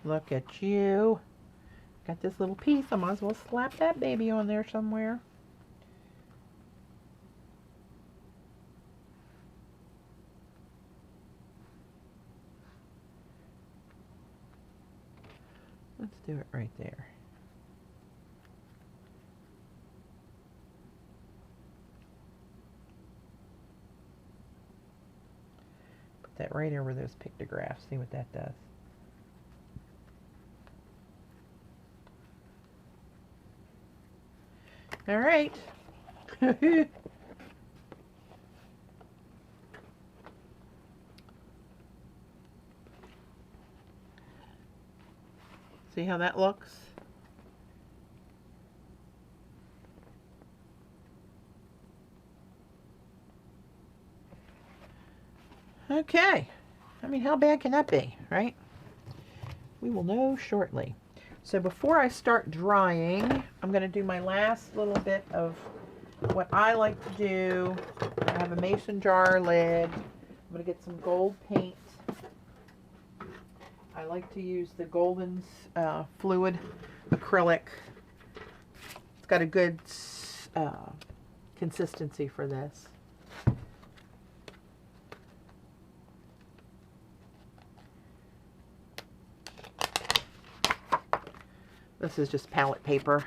Look at you. Got this little piece. I might as well slap that baby on there somewhere. Let's do it right there. Put that right over those pictographs. See what that does. All right. See how that looks? Okay. I mean, how bad can that be, right? We will know shortly. So before I start drying, I'm going to do my last little bit of what I like to do. I have a mason jar lid. I'm going to get some gold paint. I like to use the Golden's fluid acrylic. It's got a good consistency for this. This is just palette paper.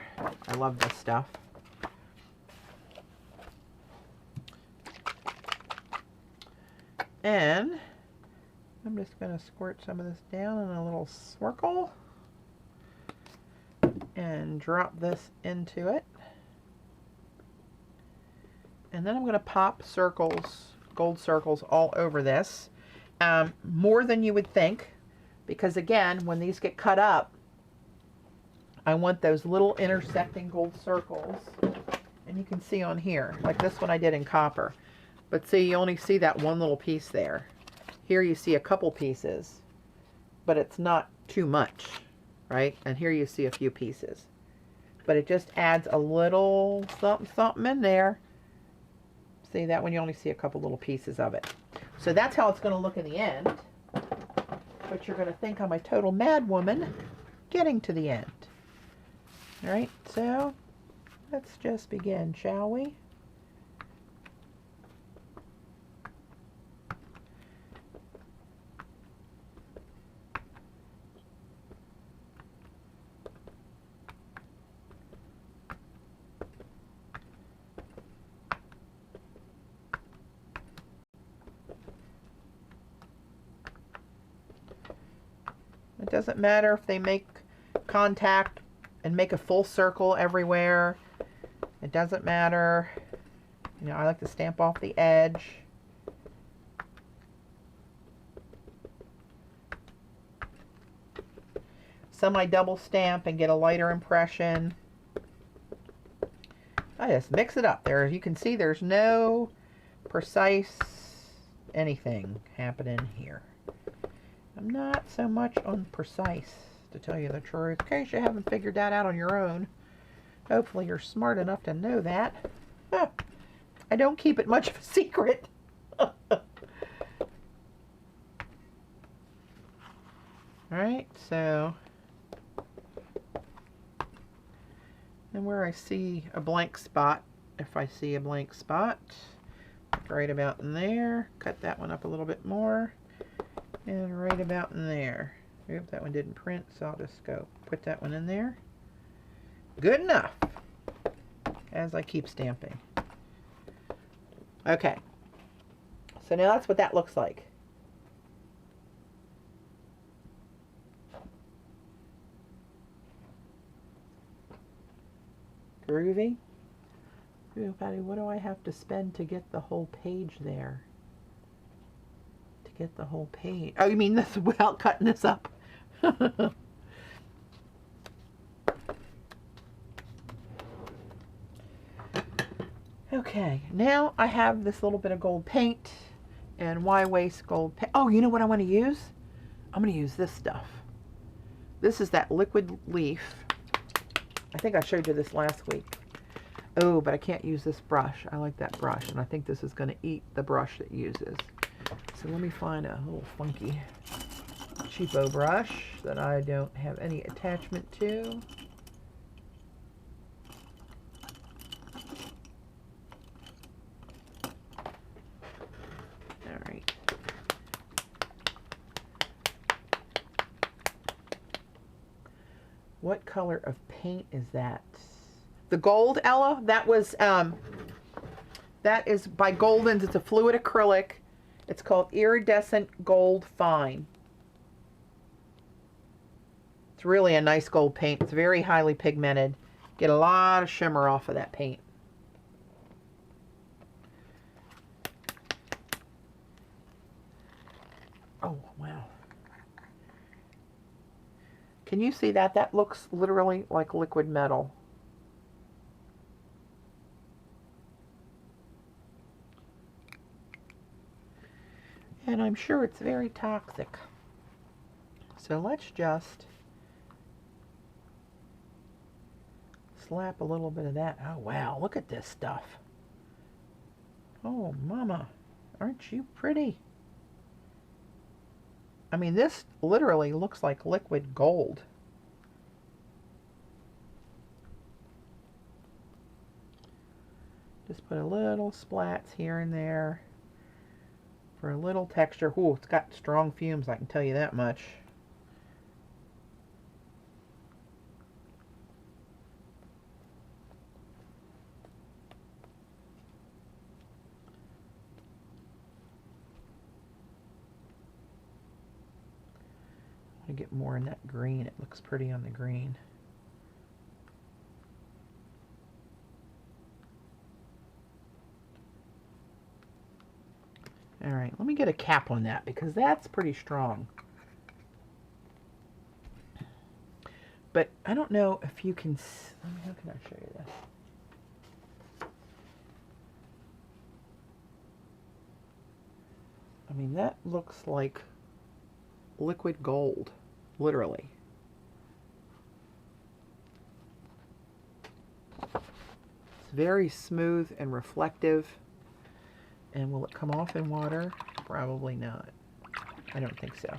I love this stuff. And I'm just going to squirt some of this down in a little swirl and drop this into it. And then I'm going to pop circles, gold circles all over this. More than you would think, because again, when these get cut up, I want those little intersecting gold circles. And you can see on here, like this one I did in copper. But see, you only see that one little piece there. Here you see a couple pieces, but it's not too much, right? And here you see a few pieces. But it just adds a little something, something in there. See, that one you only see a couple little pieces of it. So that's how it's going to look in the end. But you're going to think I'm a total mad woman getting to the end. All right, so let's just begin, shall we? It doesn't matter if they make contact and make a full circle everywhere. It doesn't matter. You know, I like to stamp off the edge. Some I double stamp and get a lighter impression. I just mix it up. There, you can see there's no precise anything happening here. I'm not so much on precise, to tell you the truth, in case you haven't figured that out on your own. Hopefully you're smart enough to know that. Huh. I don't keep it much of a secret. Alright, so... and where I see a blank spot, if I see a blank spot, right about in there, cut that one up a little bit more, and right about in there. Oop, that one didn't print, so I'll just go put that one in there. Good enough, as I keep stamping. Okay, so now that's what that looks like. Groovy. Ooh, Patty, what do I have to spend to get the whole page there? To get the whole page. Oh, you mean this without cutting this up? Okay, now I have this little bit of gold paint and Y-Waste gold paint. Oh, you know what I want to use? I'm going to use this stuff. This is that liquid leaf. I think I showed you this last week. Oh, but I can't use this brush. I like that brush, and I think this is going to eat the brush that uses. So let me find a little funky cheapo brush that I don't have any attachment to. All right. What color of paint is that? The gold, Ella? That was, that is by Golden's. It's a fluid acrylic. It's called Iridescent Gold Fine. It's really a nice gold paint. It's very highly pigmented. Get a lot of shimmer off of that paint. Oh, wow. Can you see that? That looks literally like liquid metal. And I'm sure it's very toxic. So let's just slap a little bit of that. Oh, wow. Look at this stuff. Oh, mama. Aren't you pretty? I mean, this literally looks like liquid gold. Just put a little splats here and there for a little texture. Ooh, it's got strong fumes, I can tell you that much. I get more in that green. It looks pretty on the green. All right, let me get a cap on that because that's pretty strong. But I don't know if you can, how can I show you this? I mean, that looks like liquid gold, literally. It's very smooth and reflective. And will it come off in water? Probably not. I don't think so.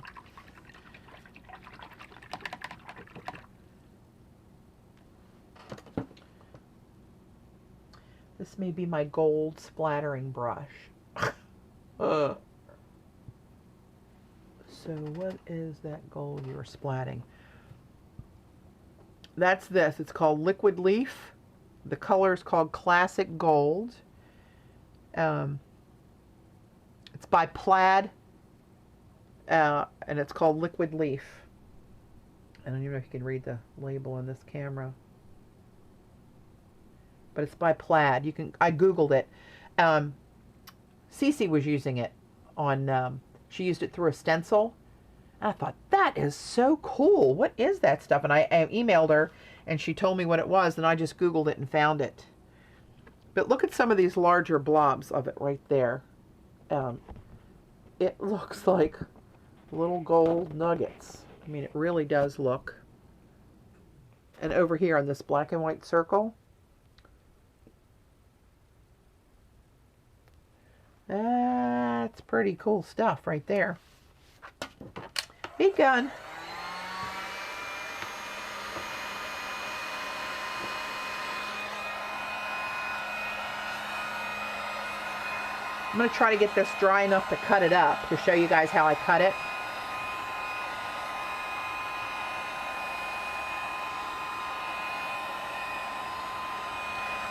This may be my gold splattering brush. So what is that gold you were splatting? That's this. It's called Liquid Leaf. The color is called Classic Gold. It's by Plaid. And it's called Liquid Leaf. I don't even know if you can read the label on this camera. But it's by Plaid. I Googled it. Cece was using it on, she used it through a stencil. And I thought, that is so cool. What is that stuff? And I emailed her and she told me what it was, and I just Googled it and found it. But look at some of these larger blobs of it right there. It looks like little gold nuggets. I mean, it really does look. And over here on this black and white circle, that's pretty cool stuff right there. Bead gun. I'm going to try to get this dry enough to cut it up to show you guys how I cut it.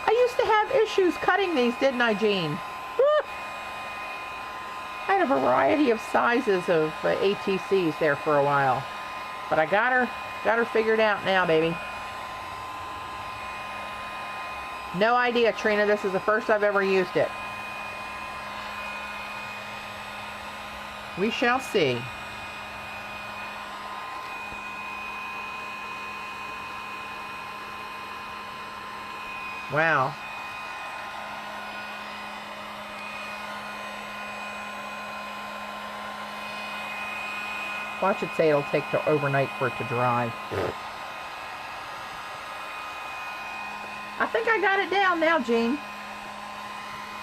I used to have issues cutting these, didn't I, Jean? I had a variety of sizes of ATCs there for a while, but I got her figured out now, baby. No idea, Trina. This is the first I've ever used it. We shall see. Wow. Watch it say it'll take till overnight for it to dry. I think I got it down now, Jean.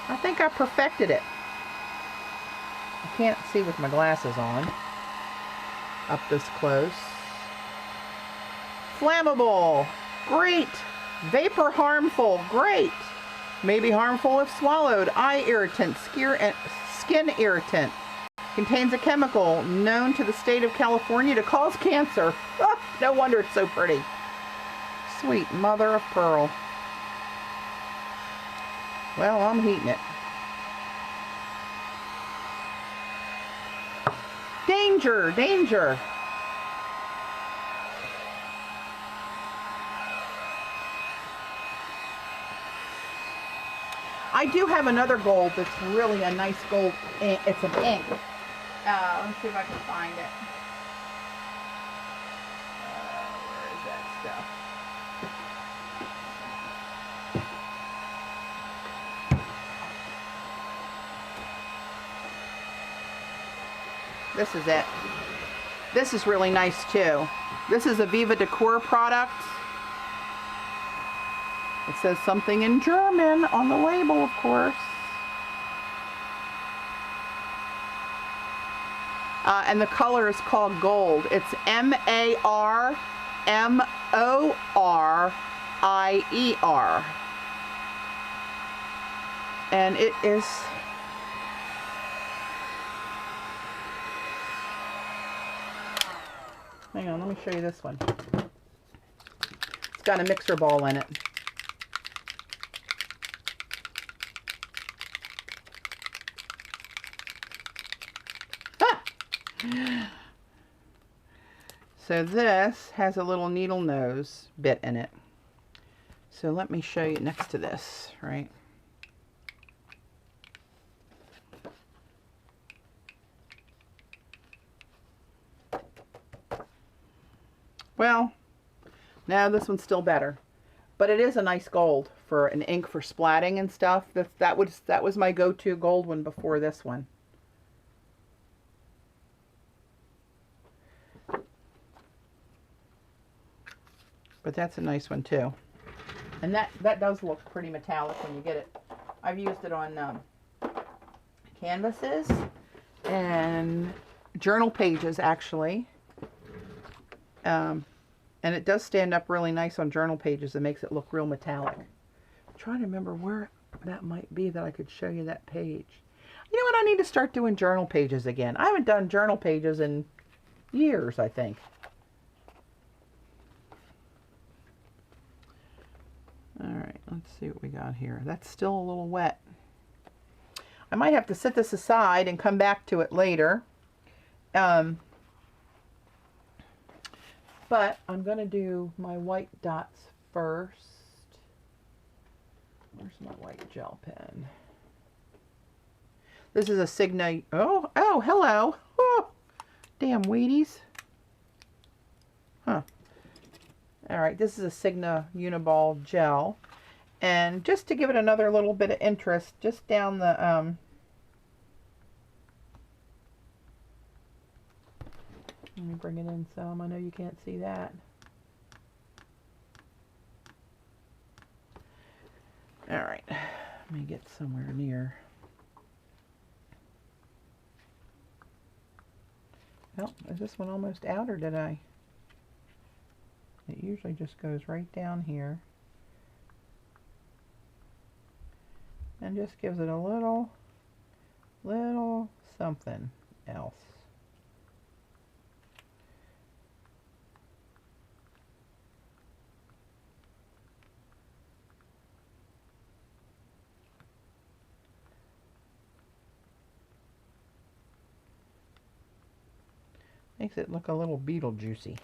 I think I perfected it. I can't see with my glasses on. Up this close. Flammable. Great. Vapor harmful. Great. Maybe harmful if swallowed. Eye irritant. Skin irritant. Contains a chemical known to the state of California to cause cancer. Oh, no wonder it's so pretty. Sweet mother of pearl. Well, I'm heating it. Danger, danger. I do have another gold that's really a nice gold. It's an ink. Let's see if I can find it. Where is that stuff? This is it. This is really nice too. This is a Viva Decor product. It says something in German on the label, of course. And the color is called gold. It's MARMORIER. And it is... Hang on, let me show you this one. It's got a mixer ball in it. So this has a little needle nose bit in it. So let me show you next to this, right? Well, now this one's still better, but it is a nice gold for an ink for splatting and stuff. That was my go-to gold one before this one. But that's a nice one too. And that does look pretty metallic when you get it. I've used it on canvases and journal pages actually. And it does stand up really nice on journal pages. It makes it look real metallic. I'm trying to remember where that might be that I could show you that page. You know what? I need to start doing journal pages again. I haven't done journal pages in years, I think. All right, let's see what we got here. That's still a little wet. I might have to set this aside and come back to it later. But I'm going to do my white dots first. Where's my white gel pen? This is a Signa. Oh, hello. Oh, damn Wheaties. Huh. All right, this is a Signa Uniball gel. And just to give it another little bit of interest, just down the, let me bring it in some. I know you can't see that. All right, let me get somewhere near. Oh, is this one almost out, or did I? It usually just goes right down here. And just gives it a little something else. Makes it look a little Beetlejuicy.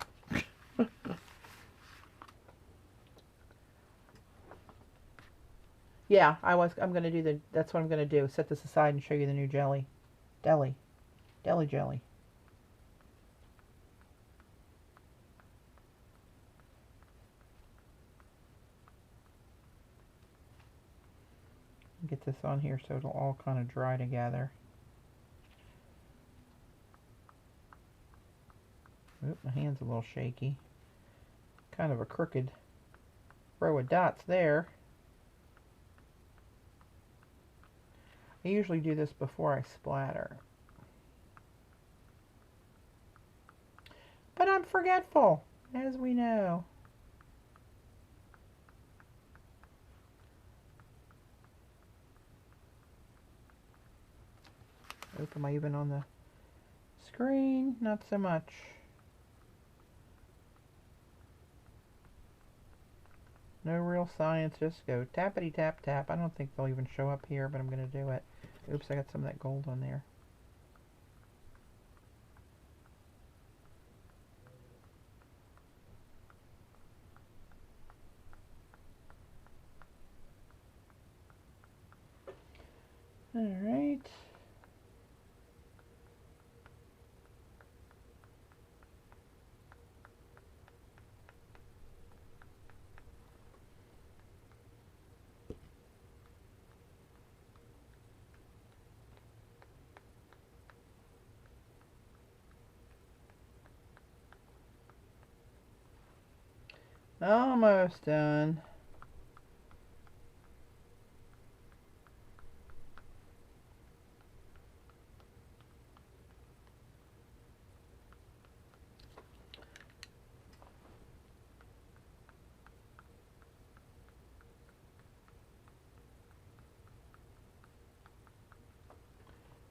Yeah, I'm going to do that's what I'm going to do. Set this aside and show you the new jelly. Deli jelly. Get this on here so it'll all kind of dry together. Oop, my hand's a little shaky. Kind of a crooked row of dots there. I usually do this before I splatter. But I'm forgetful, as we know. Oop, am I even on the screen? Not so much. No real science, just go tappity tap tap. I don't think they'll even show up here, but I'm going to do it. Oops, I got some of that gold on there. All right. Almost done.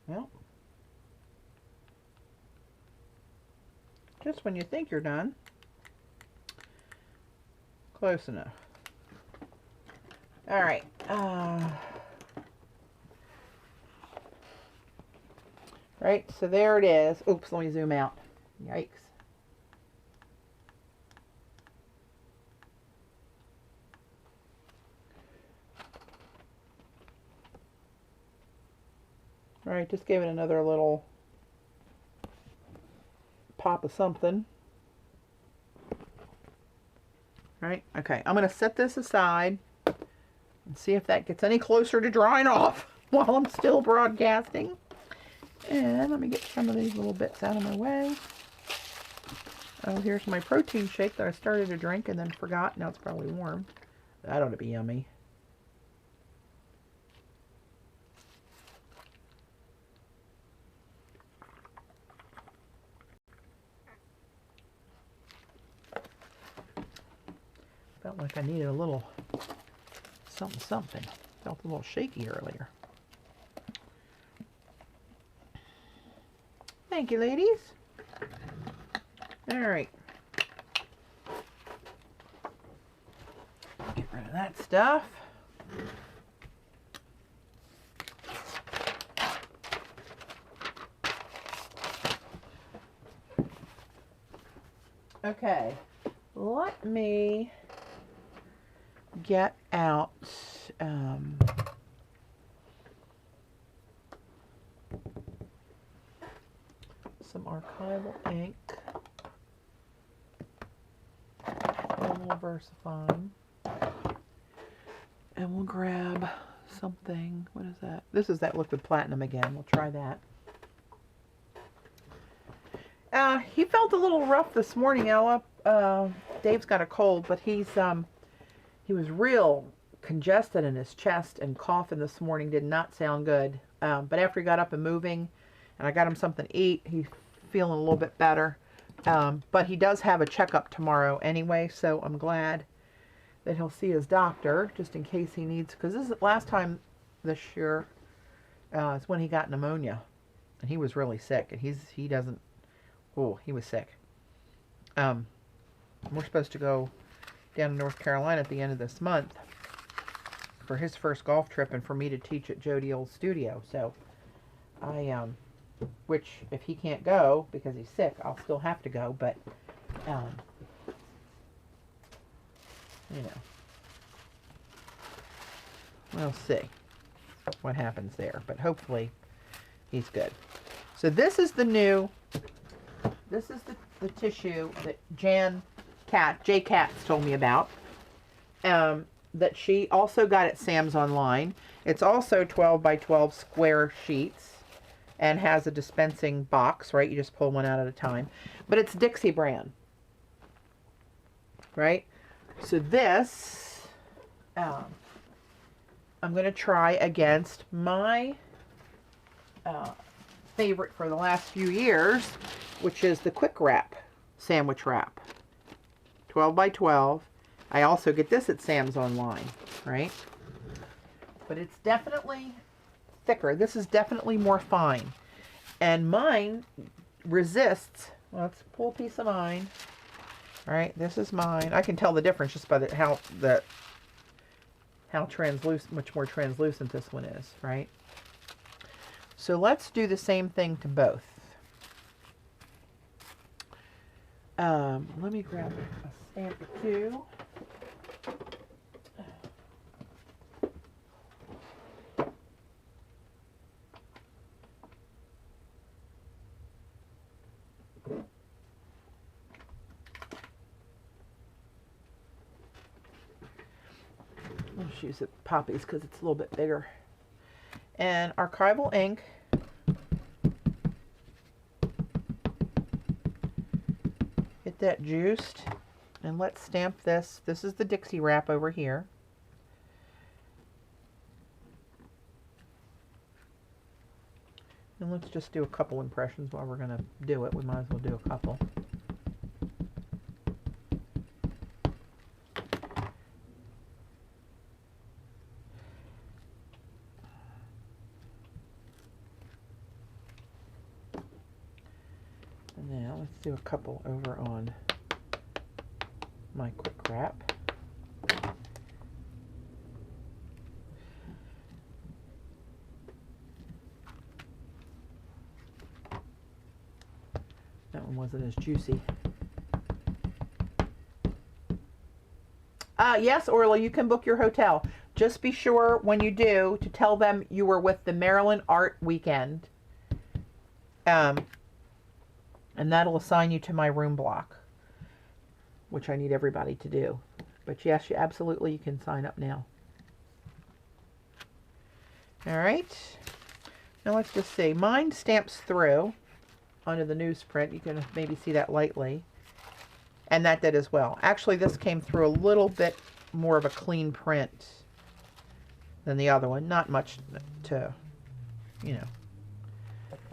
Well, just when you think you're done. Close enough. All right. Right, so there it is. Oops, let me zoom out. Yikes. All right, just gave it another little pop of something. Right, okay, I'm going to set this aside and see if that gets any closer to drying off while I'm still broadcasting. And let me get some of these little bits out of my way. Oh, here's my protein shake that I started to drink and then forgot. Now it's probably warm. That ought to be yummy. Felt like I needed a little something. Felt a little shaky earlier. Thank you, ladies. All right. Get rid of that stuff. Okay, let me get out some archival ink. A little VersaFine. And we'll grab something. What is that? This is that liquid platinum again. We'll try that. He felt a little rough this morning, Ella. Dave's got a cold, but he was real congested in his chest and coughing this morning. Did not sound good. But after he got up and moving, and I got him something to eat, he's feeling a little bit better. But he does have a checkup tomorrow anyway, so I'm glad that he'll see his doctor just in case he needs, because this is the last time this year is when he got pneumonia, and he was really sick, and he doesn't. Oh, he was sick. We're supposed to go down to North Carolina at the end of this month for his first golf trip and for me to teach at Jody Old Studio. So which if he can't go because he's sick, I'll still have to go, but you know, we'll see what happens there, but hopefully he's good. So this is the tissue that J Katz told me about, that she also got at Sam's Online. It's also 12 by 12 square sheets and has a dispensing box, right? You just pull one out at a time. But it's Dixie brand, right? So this, I'm going to try against my favorite for the last few years, which is the Quick Wrap sandwich wrap. 12 by 12. I also get this at Sam's Online, right? But it's definitely thicker. This is definitely more fine. And mine resists. Let's pull a piece of mine. All right, this is mine. I can tell the difference just by how translucent, much more translucent this one is, right? So let's do the same thing to both. Let me grab a stamp or two. I'll just use the poppies because it's a little bit bigger. And archival ink. Get that juiced. And let's stamp this. This is the Dixie wrap over here. And let's just do a couple impressions while we're going to do it. We might as well do a couple. And now let's do a couple over on my Quick Wrap. That one wasn't as juicy. Yes, Orla, you can book your hotel. Just be sure when you do to tell them you were with the Maryland Art Weekend. And that'll assign you to my room block, which I need everybody to do. But yes, you can sign up now. All right. Now let's just see. Mine stamps through onto the newsprint. You can maybe see that lightly. And that did as well. Actually, this came through a little bit more of a clean print than the other one. Not much to,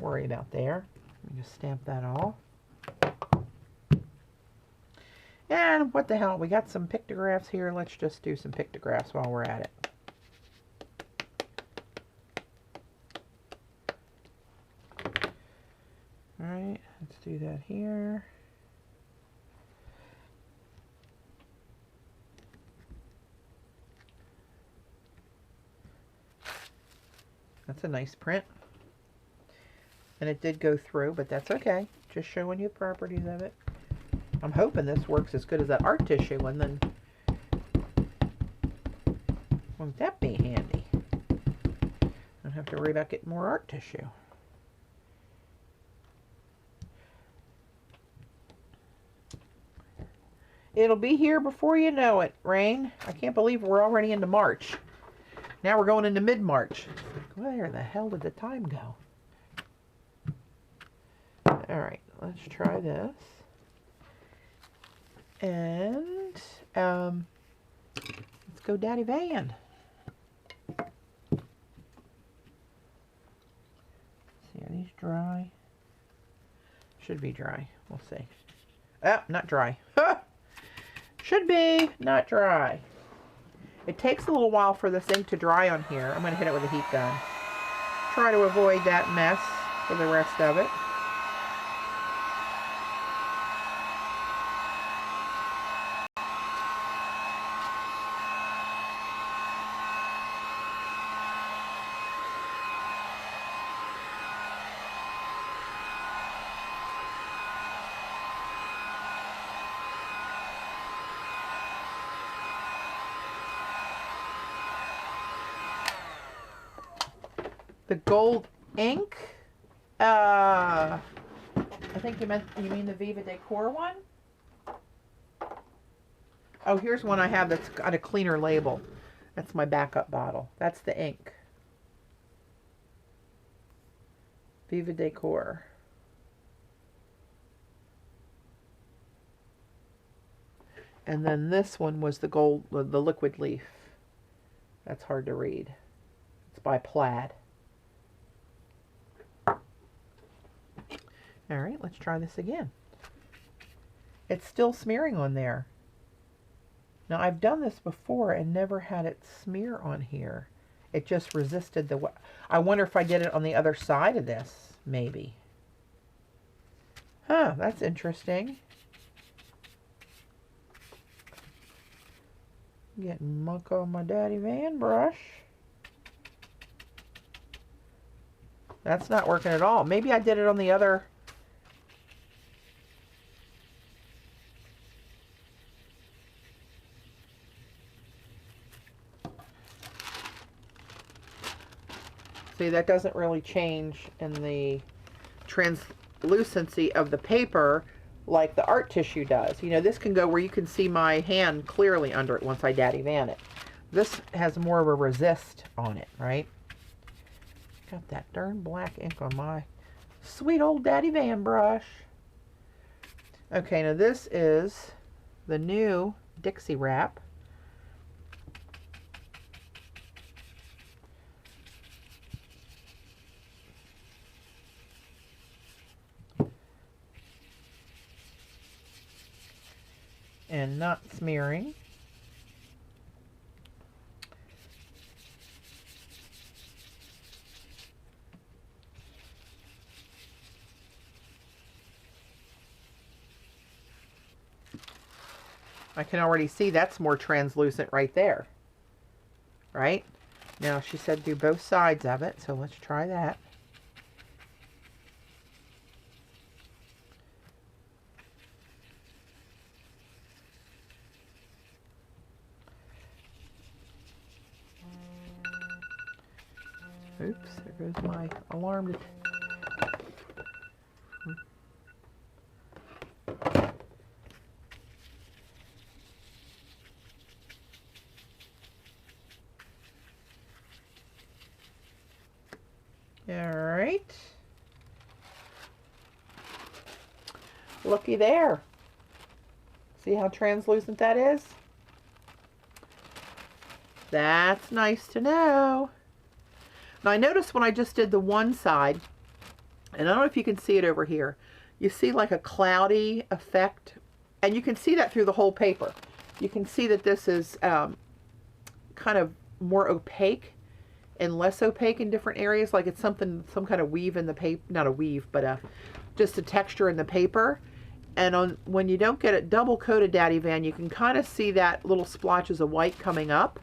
worry about there. Let me just stamp that all. And what the hell, we got some pictographs here. Let's just do some pictographs while we're at it. do that here. That's a nice print. And it did go through, but that's okay. Just showing you the properties of it. I'm hoping this works as good as that art tissue one, then won't that be handy? I don't have to worry about getting more art tissue. It'll be here before you know it, Rain. I can't believe we're already into March. Now we're going into mid-March. Where the hell did the time go? Alright, let's try this. And let's go Daddy Van. See, are these dry? Should be dry. We'll see. Oh, not dry. Should be not dry. It takes a little while for this ink to dry on here. I'm going to hit it with a heat gun. Try to avoid that mess for the rest of it. The gold ink, I think you mean the Viva Decor one? Oh, here's one I have that's got a cleaner label. That's my backup bottle. That's the ink. Viva Decor. And then this one was the gold, the liquid leaf. That's hard to read. It's by Plaid. All right, let's try this again. It's still smearing on there. Now, I've done this before and never had it smear on here. It just resisted the... I wonder if I did it on the other side of this, maybe. Huh, that's interesting. Getting muck on my Daddy Van brush. That's not working at all. Maybe I did it on the other... See, that doesn't really change in the translucency of the paper like the art tissue does. You know, this can go where you can see my hand clearly under it once I Daddy Van it. This has more of a resist on it, right? Got that darn black ink on my sweet old Daddy Van brush. Okay, now this is the new Dixie wrap. And not smearing. I can already see that's more translucent right there. Right? Now she said do both sides of it, so let's try that. Oops, there goes my alarm. Alright. Looky there. See how translucent that is? That's nice to know. Now I noticed when I just did the one side, and I don't know if you can see it over here, you see like a cloudy effect, and you can see that through the whole paper. You can see that this is kind of more opaque and less opaque in different areas, like it's some kind of weave in the paper, not a weave, but just the texture in the paper. And when you don't get it double coated, Daddy Van, you can kind of see that little splotches of white coming up.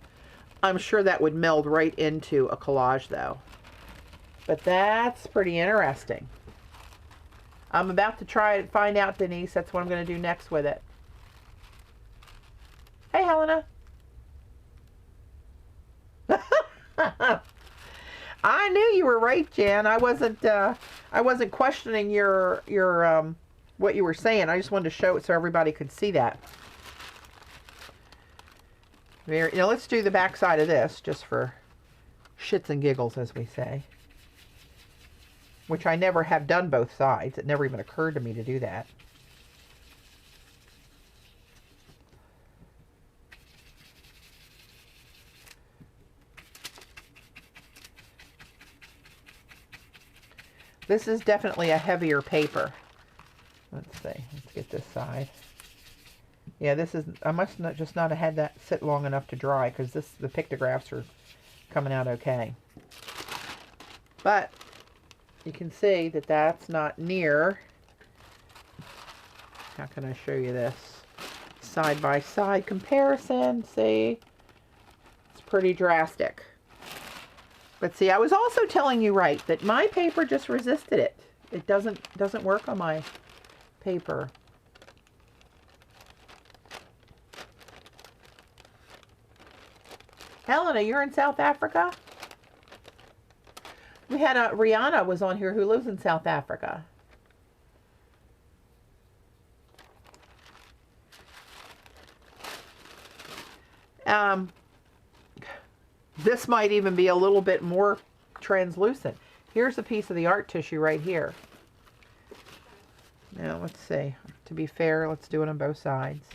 I'm sure that would meld right into a collage though. But that's pretty interesting. I'm about to try it, find out, Denise. That's what I'm going to do next with it. Hey, Helena. I knew you were right, Jan. I wasn't questioning your what you were saying. I just wanted to show it so everybody could see that. Very, now let's do the back side of this just for shits and giggles, as we say. Which I never have done both sides. It never even occurred to me to do that. This is definitely a heavier paper. Let's see. Let's get this side. Yeah, this is, I must not just not have had that sit long enough to dry, because the pictographs are coming out okay. But you can see that that's not near. How can I show you this? Side by side comparison. See? It's pretty drastic. But see, I was also telling you right that my paper just resisted it. It doesn't work on my paper. Helena, you're in South Africa? We had Rihanna was on here who lives in South Africa. This might even be a little bit more translucent. Here's a piece of the art tissue right here. Now let's see. To be fair, let's do it on both sides.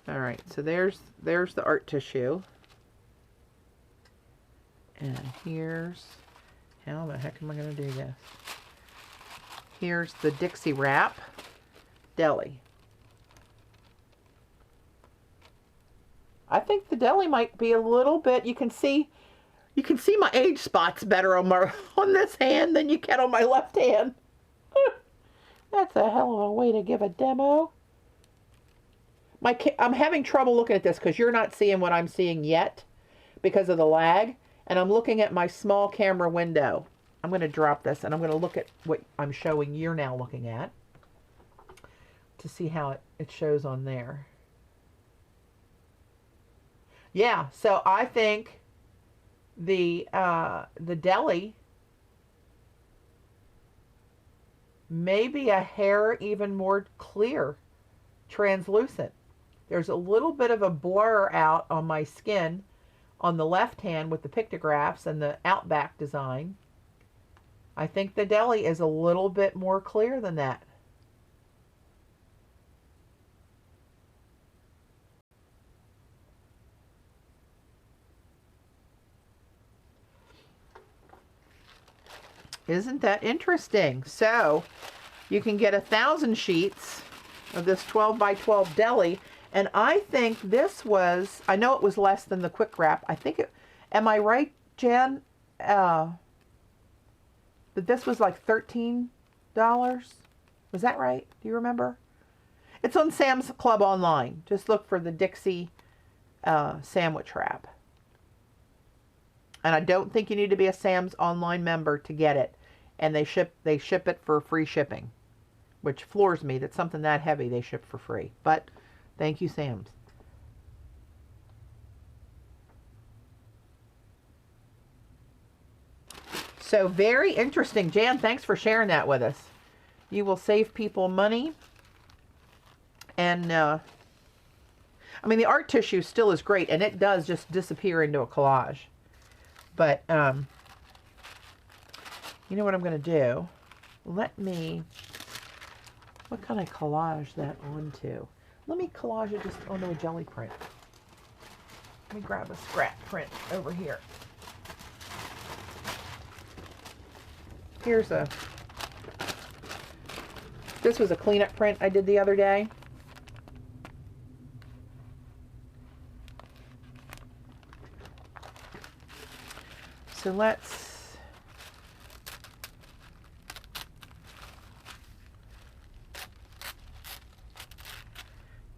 All right, so there's the art tissue. And here's, how the heck am I going to do this? Here's the Dixie wrap, Deli. I think the Deli might be a little bit, you can see my age spots better on this hand than you can on my left hand. That's a hell of a way to give a demo. I'm having trouble looking at this because you're not seeing what I'm seeing yet because of the lag. And I'm looking at my small camera window. I'm going to drop this and I'm going to look at what I'm showing you're now looking at to see how it shows on there. Yeah, so I think the Deli may be a hair even more clear, translucent. There's a little bit of a blur out on my skin on the left hand with the pictographs and the Outback design. I think the Deli is a little bit more clear than that. Isn't that interesting? So you can get 1,000 sheets of this 12 by 12 Deli. And I think this was, I know it was less than the quick wrap. I think it, am I right, Jan? That this was like $13? Was that right? Do you remember? It's on Sam's Club online. Just look for the Dixie sandwich wrap. And I don't think you need to be a Sam's online member to get it. And they ship it for free shipping, which floors me that something that heavy they ship for free. But thank you, Sam's. So very interesting. Jan, thanks for sharing that with us. You will save people money. And, I mean, the art tissue still is great, and it does just disappear into a collage. But, you know what I'm going to do? Let me, what can I collage that onto? Let me collage it just onto a jelly print. Let me grab a scrap print over here. Here's a, this was a cleanup print I did the other day. So let's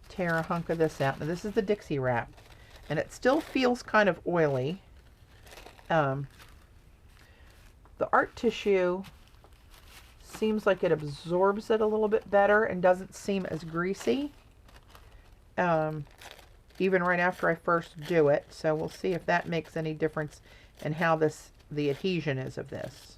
tear a hunk of this out. Now this is the Dixie wrap, and it still feels kind of oily. The art tissue seems like it absorbs it a little bit better and doesn't seem as greasy, even right after I first do it. So we'll see if that makes any difference in how the adhesion is of this.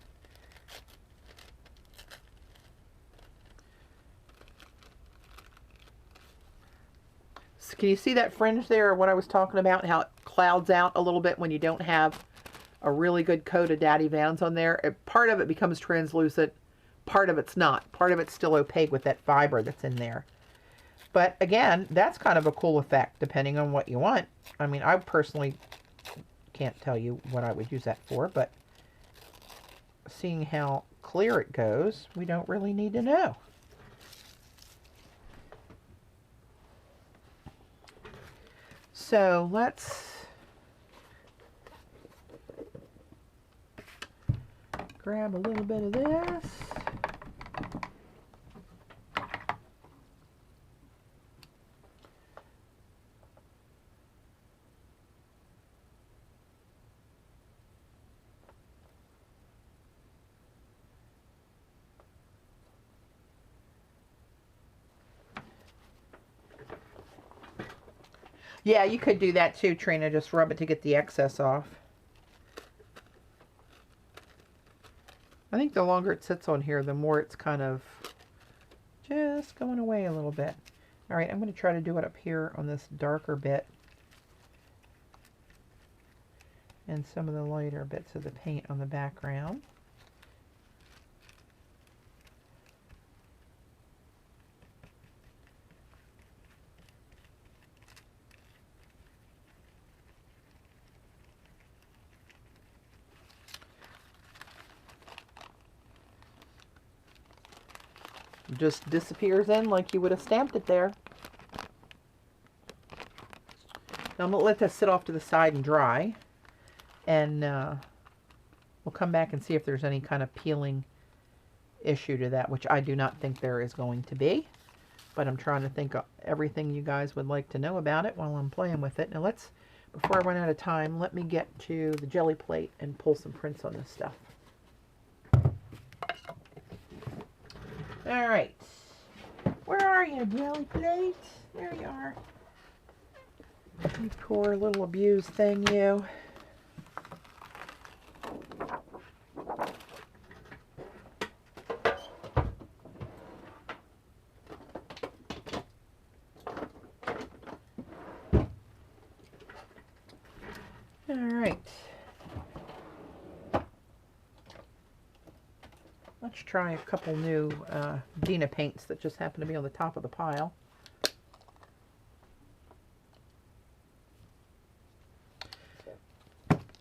So can you see that fringe there, what I was talking about, how it clouds out a little bit when you don't have a really good coat of Daddy Vans on there? Part of it becomes translucent, part of it's not. Part of it's still opaque with that fiber that's in there. But again, that's kind of a cool effect depending on what you want. I mean, I personally can't tell you what I would use that for, but seeing how clear it goes, we don't really need to know. So let's grab a little bit of this. Yeah, you could do that too, Trina. Just rub it to get the excess off. I think the longer it sits on here, the more it's kind of just going away a little bit. All right, I'm going to try to do it up here on this darker bit and some of the lighter bits of the paint on the background. Just disappears in like you would have stamped it there. Now I'm going to let this sit off to the side and dry, and we'll come back and see if there's any kind of peeling issue to that, which I do not think there is going to be, but I'm trying to think of everything you guys would like to know about it while I'm playing with it. Now let's, before I run out of time, let me get to the jelly plate and pull some prints on this stuff. All right, where are you, jelly plate? There you are. You poor little abused thing, you. All right. Let's try a couple new Dina paints that just happen to be on the top of the pile.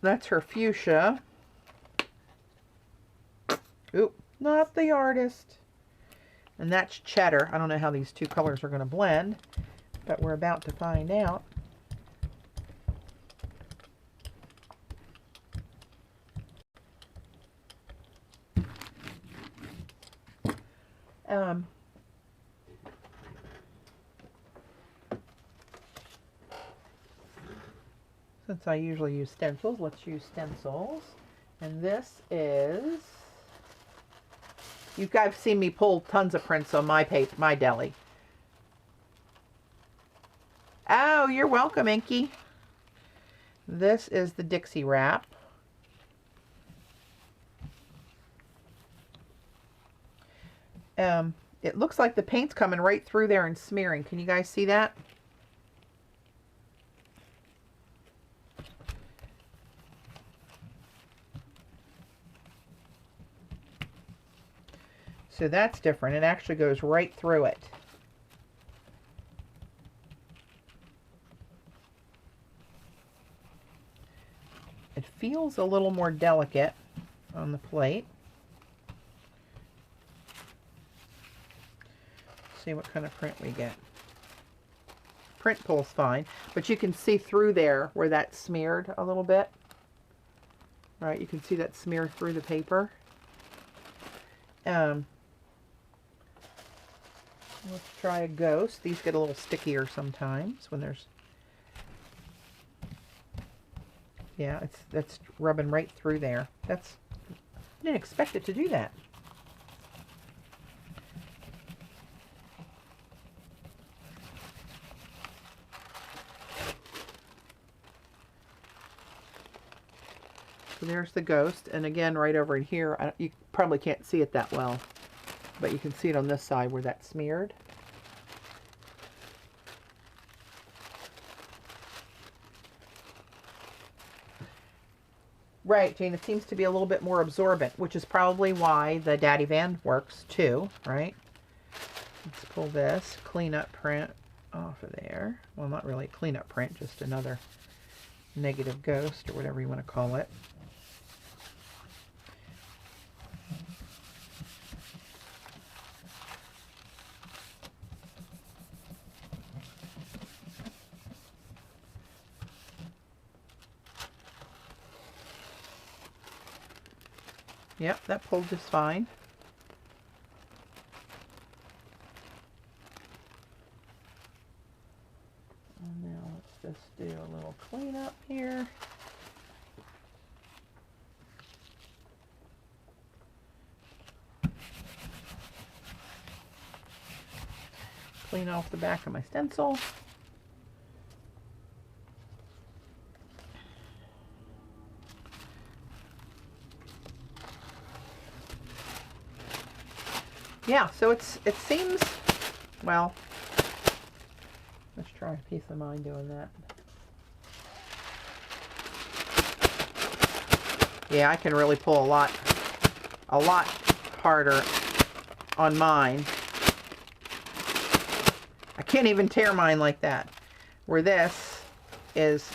That's her fuchsia. Oop, not the artist. And that's cheddar. I don't know how these two colors are going to blend, but we're about to find out. Since I usually use stencils, let's use stencils. And this is, you guys have seen me pull tons of prints on my paper, my Deli. Oh, you're welcome, Inky. This is the Dixie wrap. It looks like the paint's coming right through there and smearing. Can you guys see that? So that's different. It actually goes right through it. It feels a little more delicate on the plate. see what kind of print we get. Print pull's fine, but you can see through there where that's smeared a little bit. Right, you can see that smeared through the paper. Let's try a ghost. These get a little stickier sometimes when there's... Yeah, that's rubbing right through there. I didn't expect it to do that. So there's the ghost, and again right over in here, you probably can't see it that well, but you can see it on this side where that's smeared. Right, Jane, it seems to be a little bit more absorbent, which is probably why the Daddy Van works too, right? Let's pull this cleanup print off of there. Well, not really a cleanup print, just another negative ghost or whatever you want to call it. Yep, that pulled just fine. And now let's just do a little cleanup here. Clean off the back of my stencil. Yeah, so it seems, well, let's try a piece of mine doing that. Yeah, I can really pull a lot harder on mine. I can't even tear mine like that. Where this is,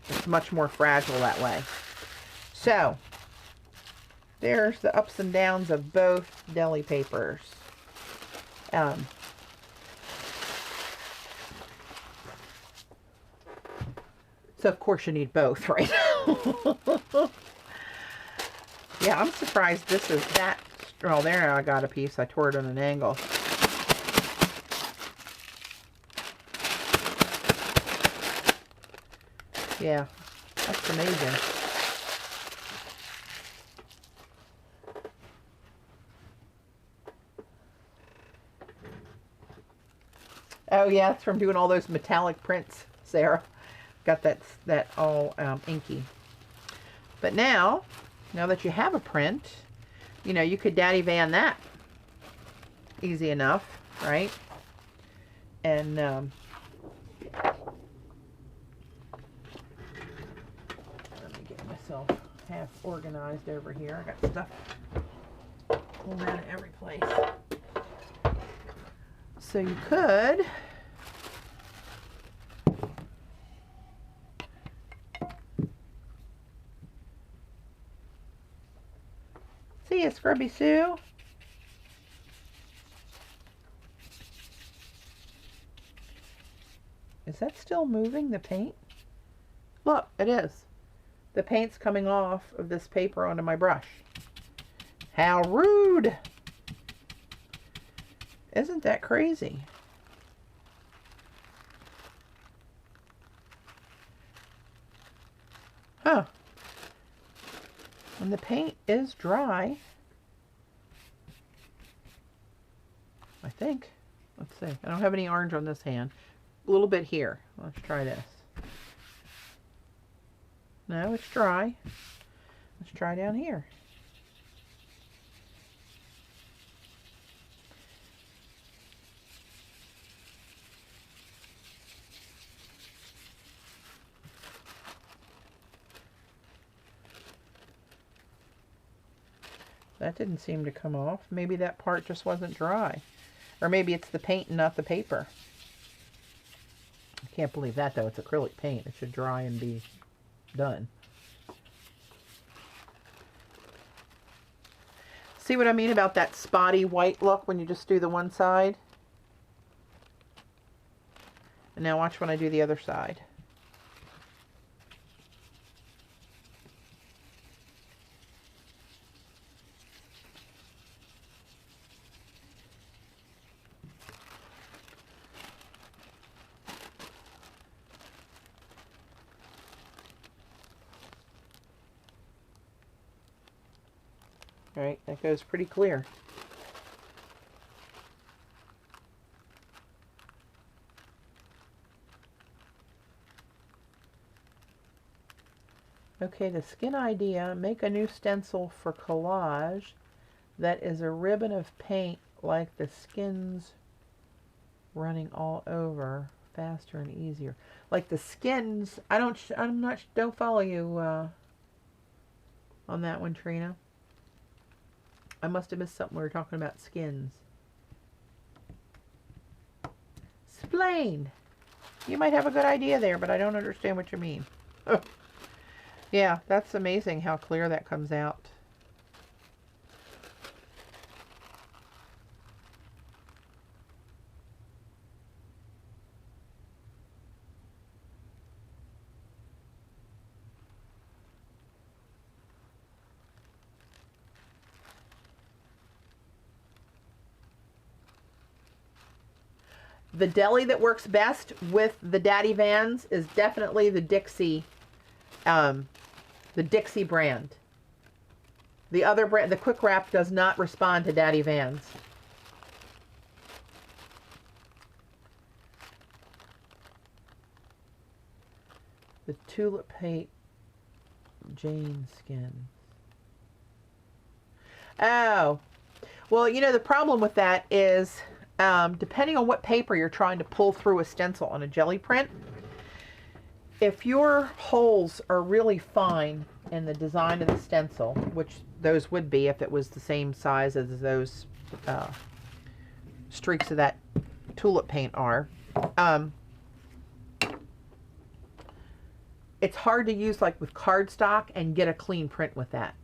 it's much more fragile that way. So, there's the ups and downs of both deli papers. So of course you need both, right? Yeah, I'm surprised this is that. Oh, there I got a piece. I tore it on an angle. Yeah, that's amazing. Oh yeah, it's from doing all those metallic prints, Sarah. Got that all inky. But now that you have a print, you know, you could Daddy Van that easy enough, right? And let me get myself half organized over here. I got stuff pulled out of every place. So you could see ya, Scrubby Sue. Is that still moving, the paint? Look, it is. The paint's coming off of this paper onto my brush. How rude! Isn't that crazy? Huh. And the paint is dry. I think. Let's see. I don't have any orange on this hand. A little bit here. Let's try this. No, it's dry. Let's try down here. That didn't seem to come off. Maybe that part just wasn't dry. Or maybe it's the paint and not the paper. I can't believe that though. It's acrylic paint. It should dry and be done. See what I mean about that spotty white look when you just do the one side? And now watch when I do the other side. All right, that goes pretty clear. Okay, the skin idea, make a new stencil for collage that is a ribbon of paint like the skins running all over, faster and easier. Like the skins, don't follow you on that one, Trina. I must have missed something. We were talking about skins. Splain. You might have a good idea there, but I don't understand what you mean. Yeah, that's amazing how clear that comes out. The Deli that works best with the Daddy Vans is definitely the Dixie brand. The other brand, the Quick Wrap, does not respond to Daddy Vans. The Tulip Paint Jane Skin. Oh, well, you know, the problem with that is depending on what paper you're trying to pull through a stencil on a jelly print, if your holes are really fine in the design of the stencil, which those would be if it was the same size as those streaks of that tulip paint are, it's hard to use like with cardstock and get a clean print with that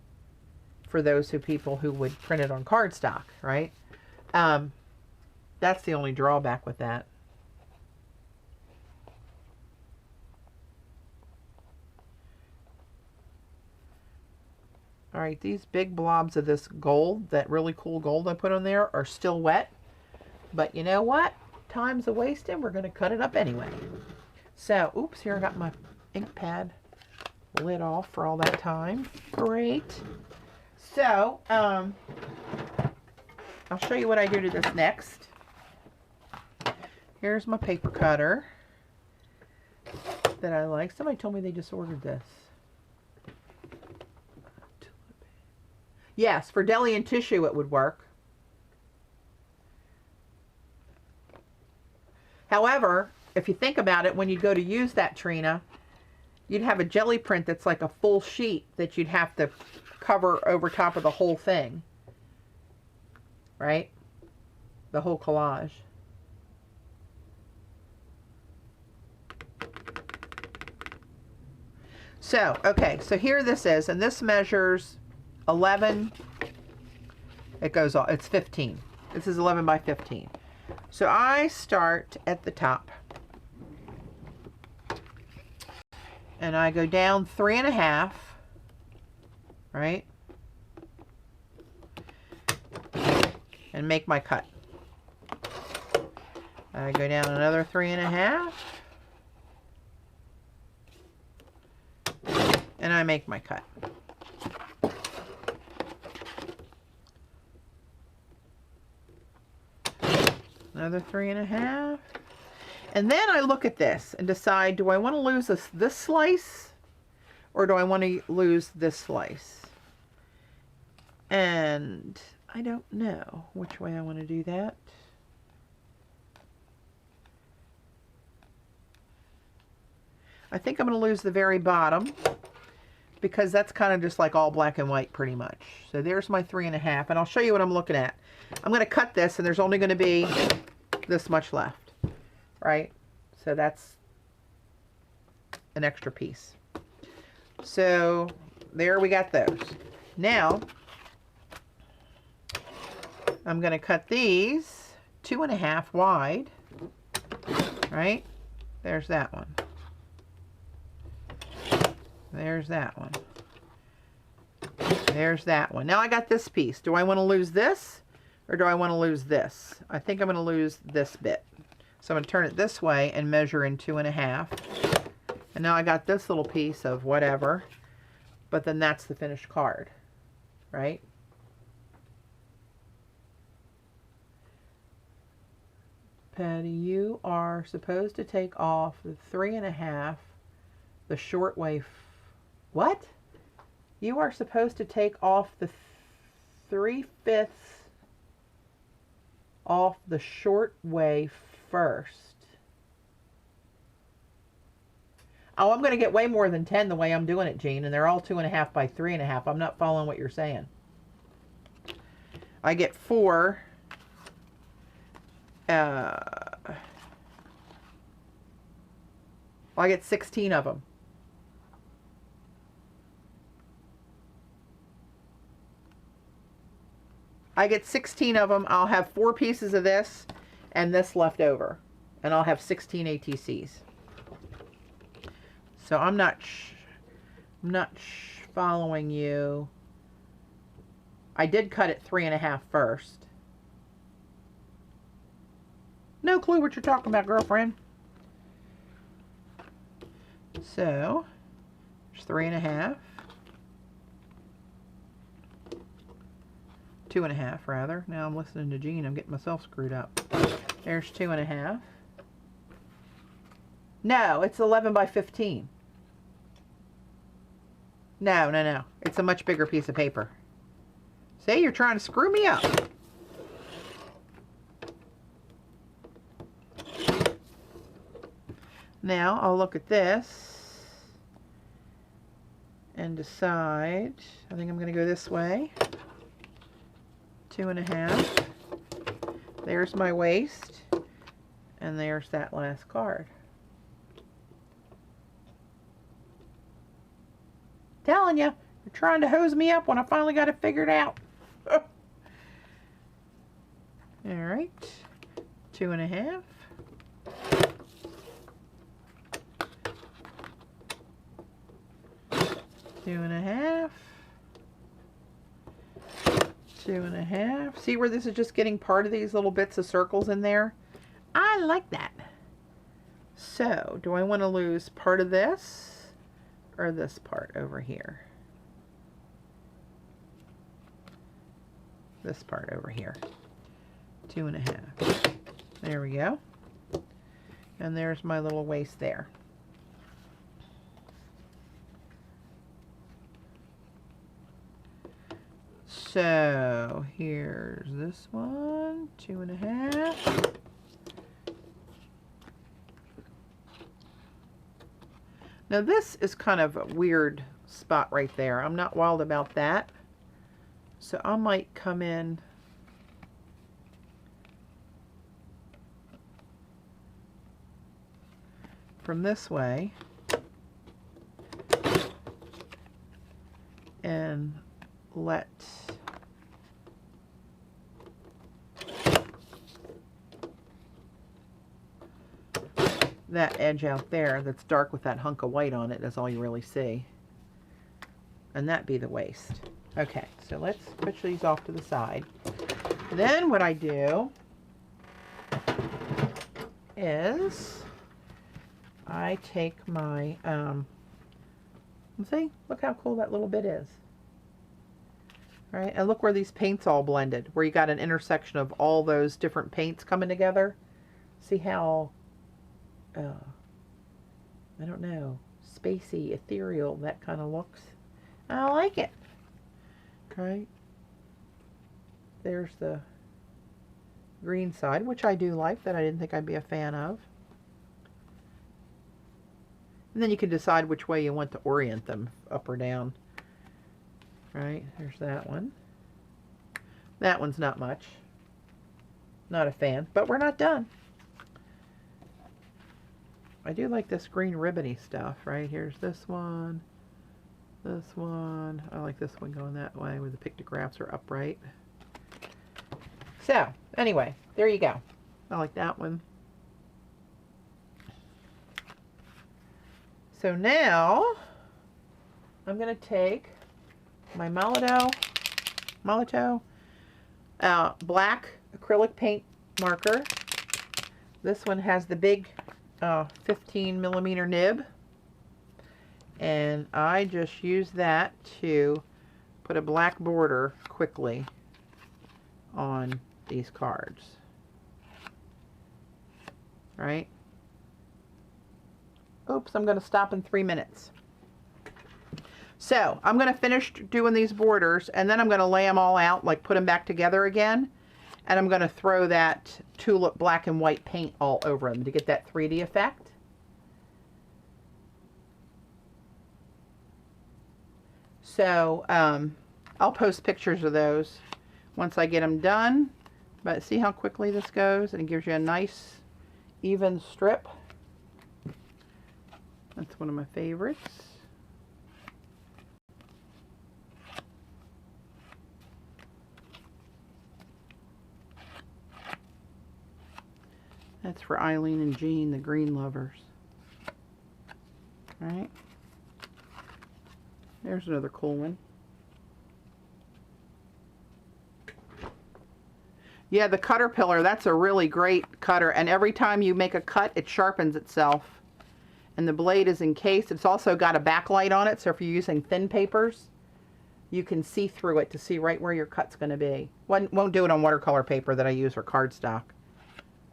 for those people who would print it on cardstock, right? That's the only drawback with that. All right, these big blobs of this gold, that really cool gold I put on there, are still wet. But you know what? Time's a wasting. We're going to cut it up anyway. So, oops, here I got my ink pad lid off for all that time. Great. So, I'll show you what I do to this next. Here's my paper cutter that I like. Somebody told me they just ordered this. Yes, for deli and tissue it would work. However, if you think about it, when you go to use that, Trina, you'd have a jelly print that's like a full sheet that you'd have to cover over top of the whole thing. Right? The whole collage. So, okay, so here this is, and this measures 11, it goes on, it's 15. This is 11 by 15. So I start at the top. And I go down 3.5, right? And make my cut. I go down another 3.5. And I make my cut. Another 3.5. And then I look at this and decide, do I want to lose this slice or do I want to lose this slice? And I don't know which way I want to do that. I think I'm going to lose the very bottom because that's kind of just like all black and white pretty much. So there's my 3.5, and I'll show you what I'm looking at. I'm going to cut this and there's only going to be this much left, right? So that's an extra piece. So there we got those. Now I'm going to cut these 2.5 wide, right? There's that one. There's that one. There's that one. Now I got this piece. Do I want to lose this or do I want to lose this? I think I'm going to lose this bit. So I'm going to turn it this way and measure in 2.5. And now I got this little piece of whatever, but then that's the finished card, right? Patty, you are supposed to take off the 3.5, the short way. What? You are supposed to take off the 3/5 off the short way first. Oh, I'm going to get way more than 10 the way I'm doing it, Jean, and they're all 2.5 by 3.5. I'm not following what you're saying. I get 4. I get 16 of them. I get 16 of them. I'll have 4 pieces of this and this left over. And I'll have 16 ATCs. So I'm not following you. I did cut it 3.5 first. No clue what you're talking about, girlfriend. So, there's 3.5. 2.5 rather. Now I'm listening to Jean. I'm getting myself screwed up. There's 2.5. No, it's 11 by 15. No. It's a much bigger piece of paper. See, you're trying to screw me up. Now I'll look at this and decide. I think I'm going to go this way. 2.5. There's my waist. And there's that last card. Telling you, you're trying to hose me up when I finally got it figured out. All right. 2.5. 2.5. 2.5. See where this is just getting part of these little bits of circles in there? I like that. So, do I want to lose part of this or this part over here? This part over here. 2.5. There we go. And there's my little waist there. So here's this one, 2.5. Now this is kind of a weird spot right there. I'm not wild about that. So I might come in from this way and let that edge out there that's dark with that hunk of white on it is all you really see. And that be the waist. Okay, so let's push these off to the side. Then what I do is I take my, see, look how cool that little bit is. All right, and look where these paints all blended, where you got an intersection of all those different paints coming together. See how, I don't know, spacey, ethereal that kind of looks. I like it. Okay. There's the green side, which I do like, that I didn't think I'd be a fan of. And then you can decide which way you want to orient them, up or down. Right, there's that one. That one's not much. Not a fan, but we're not done. I do like this green ribbony stuff, right? Here's this one. This one. I like this one going that way where the pictographs are upright. So, anyway, there you go. I like that one. So now, I'm going to take my Molotow black acrylic paint marker. This one has the big 15 millimeter nib. And I just use that to put a black border quickly on these cards. Right? Oops, I'm going to stop in 3 minutes. So, I'm going to finish doing these borders, and then I'm going to lay them all out, like put them back together again. And I'm going to throw that tulip black and white paint all over them to get that 3D effect. So, I'll post pictures of those once I get them done. But see how quickly this goes? And it gives you a nice, even strip. That's one of my favorites. That's for Eileen and Jean, the green lovers. All right. There's another cool one. Yeah, the Caterpillar, that's a really great cutter. And every time you make a cut, it sharpens itself. And the blade is encased. It's also got a backlight on it, so if you're using thin papers, you can see through it to see right where your cut's going to be. Won't do it on watercolor paper that I use for cardstock.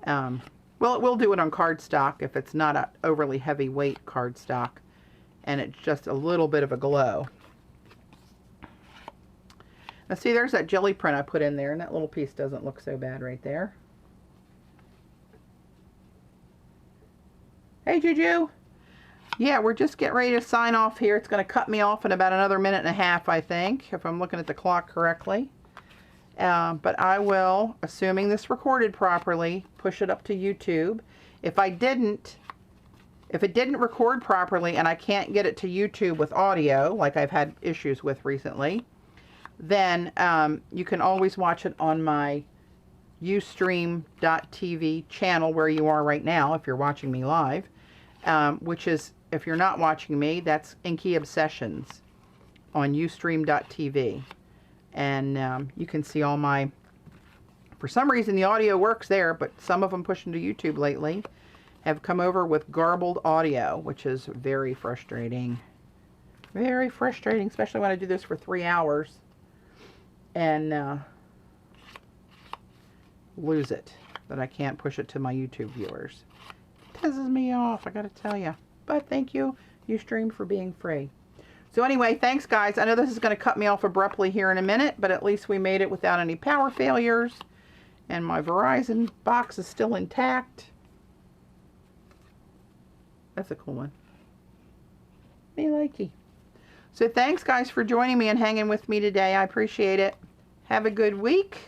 Well, it will do it on cardstock if it's not an overly heavyweight cardstock, and it's just a little bit of a glow. Now see, there's that jelly print I put in there, and that little piece doesn't look so bad right there. Hey, Juju. Yeah, we're just getting ready to sign off here. It's going to cut me off in about another minute and a half, I think, if I'm looking at the clock correctly. But I will, assuming this recorded properly, push it up to YouTube. If it didn't record properly and I can't get it to YouTube with audio, like I've had issues with recently, then you can always watch it on my ustream.tv channel where you are right now if you're watching me live, which is, if you're not watching me, that's Inky Obsessions on ustream.tv. And you can see all my, for some reason the audio works there, but some of them pushing to YouTube lately have come over with garbled audio, which is very frustrating. Very frustrating, especially when I do this for 3 hours and lose it, that I can't push it to my YouTube viewers. It pisses me off, I gotta tell you. But thank you, Ustream, for being free. So anyway, thanks guys. I know this is going to cut me off abruptly here in a minute, but at least we made it without any power failures. And my Verizon box is still intact. That's a cool one. Me likey. So thanks guys for joining me and hanging with me today. I appreciate it. Have a good week.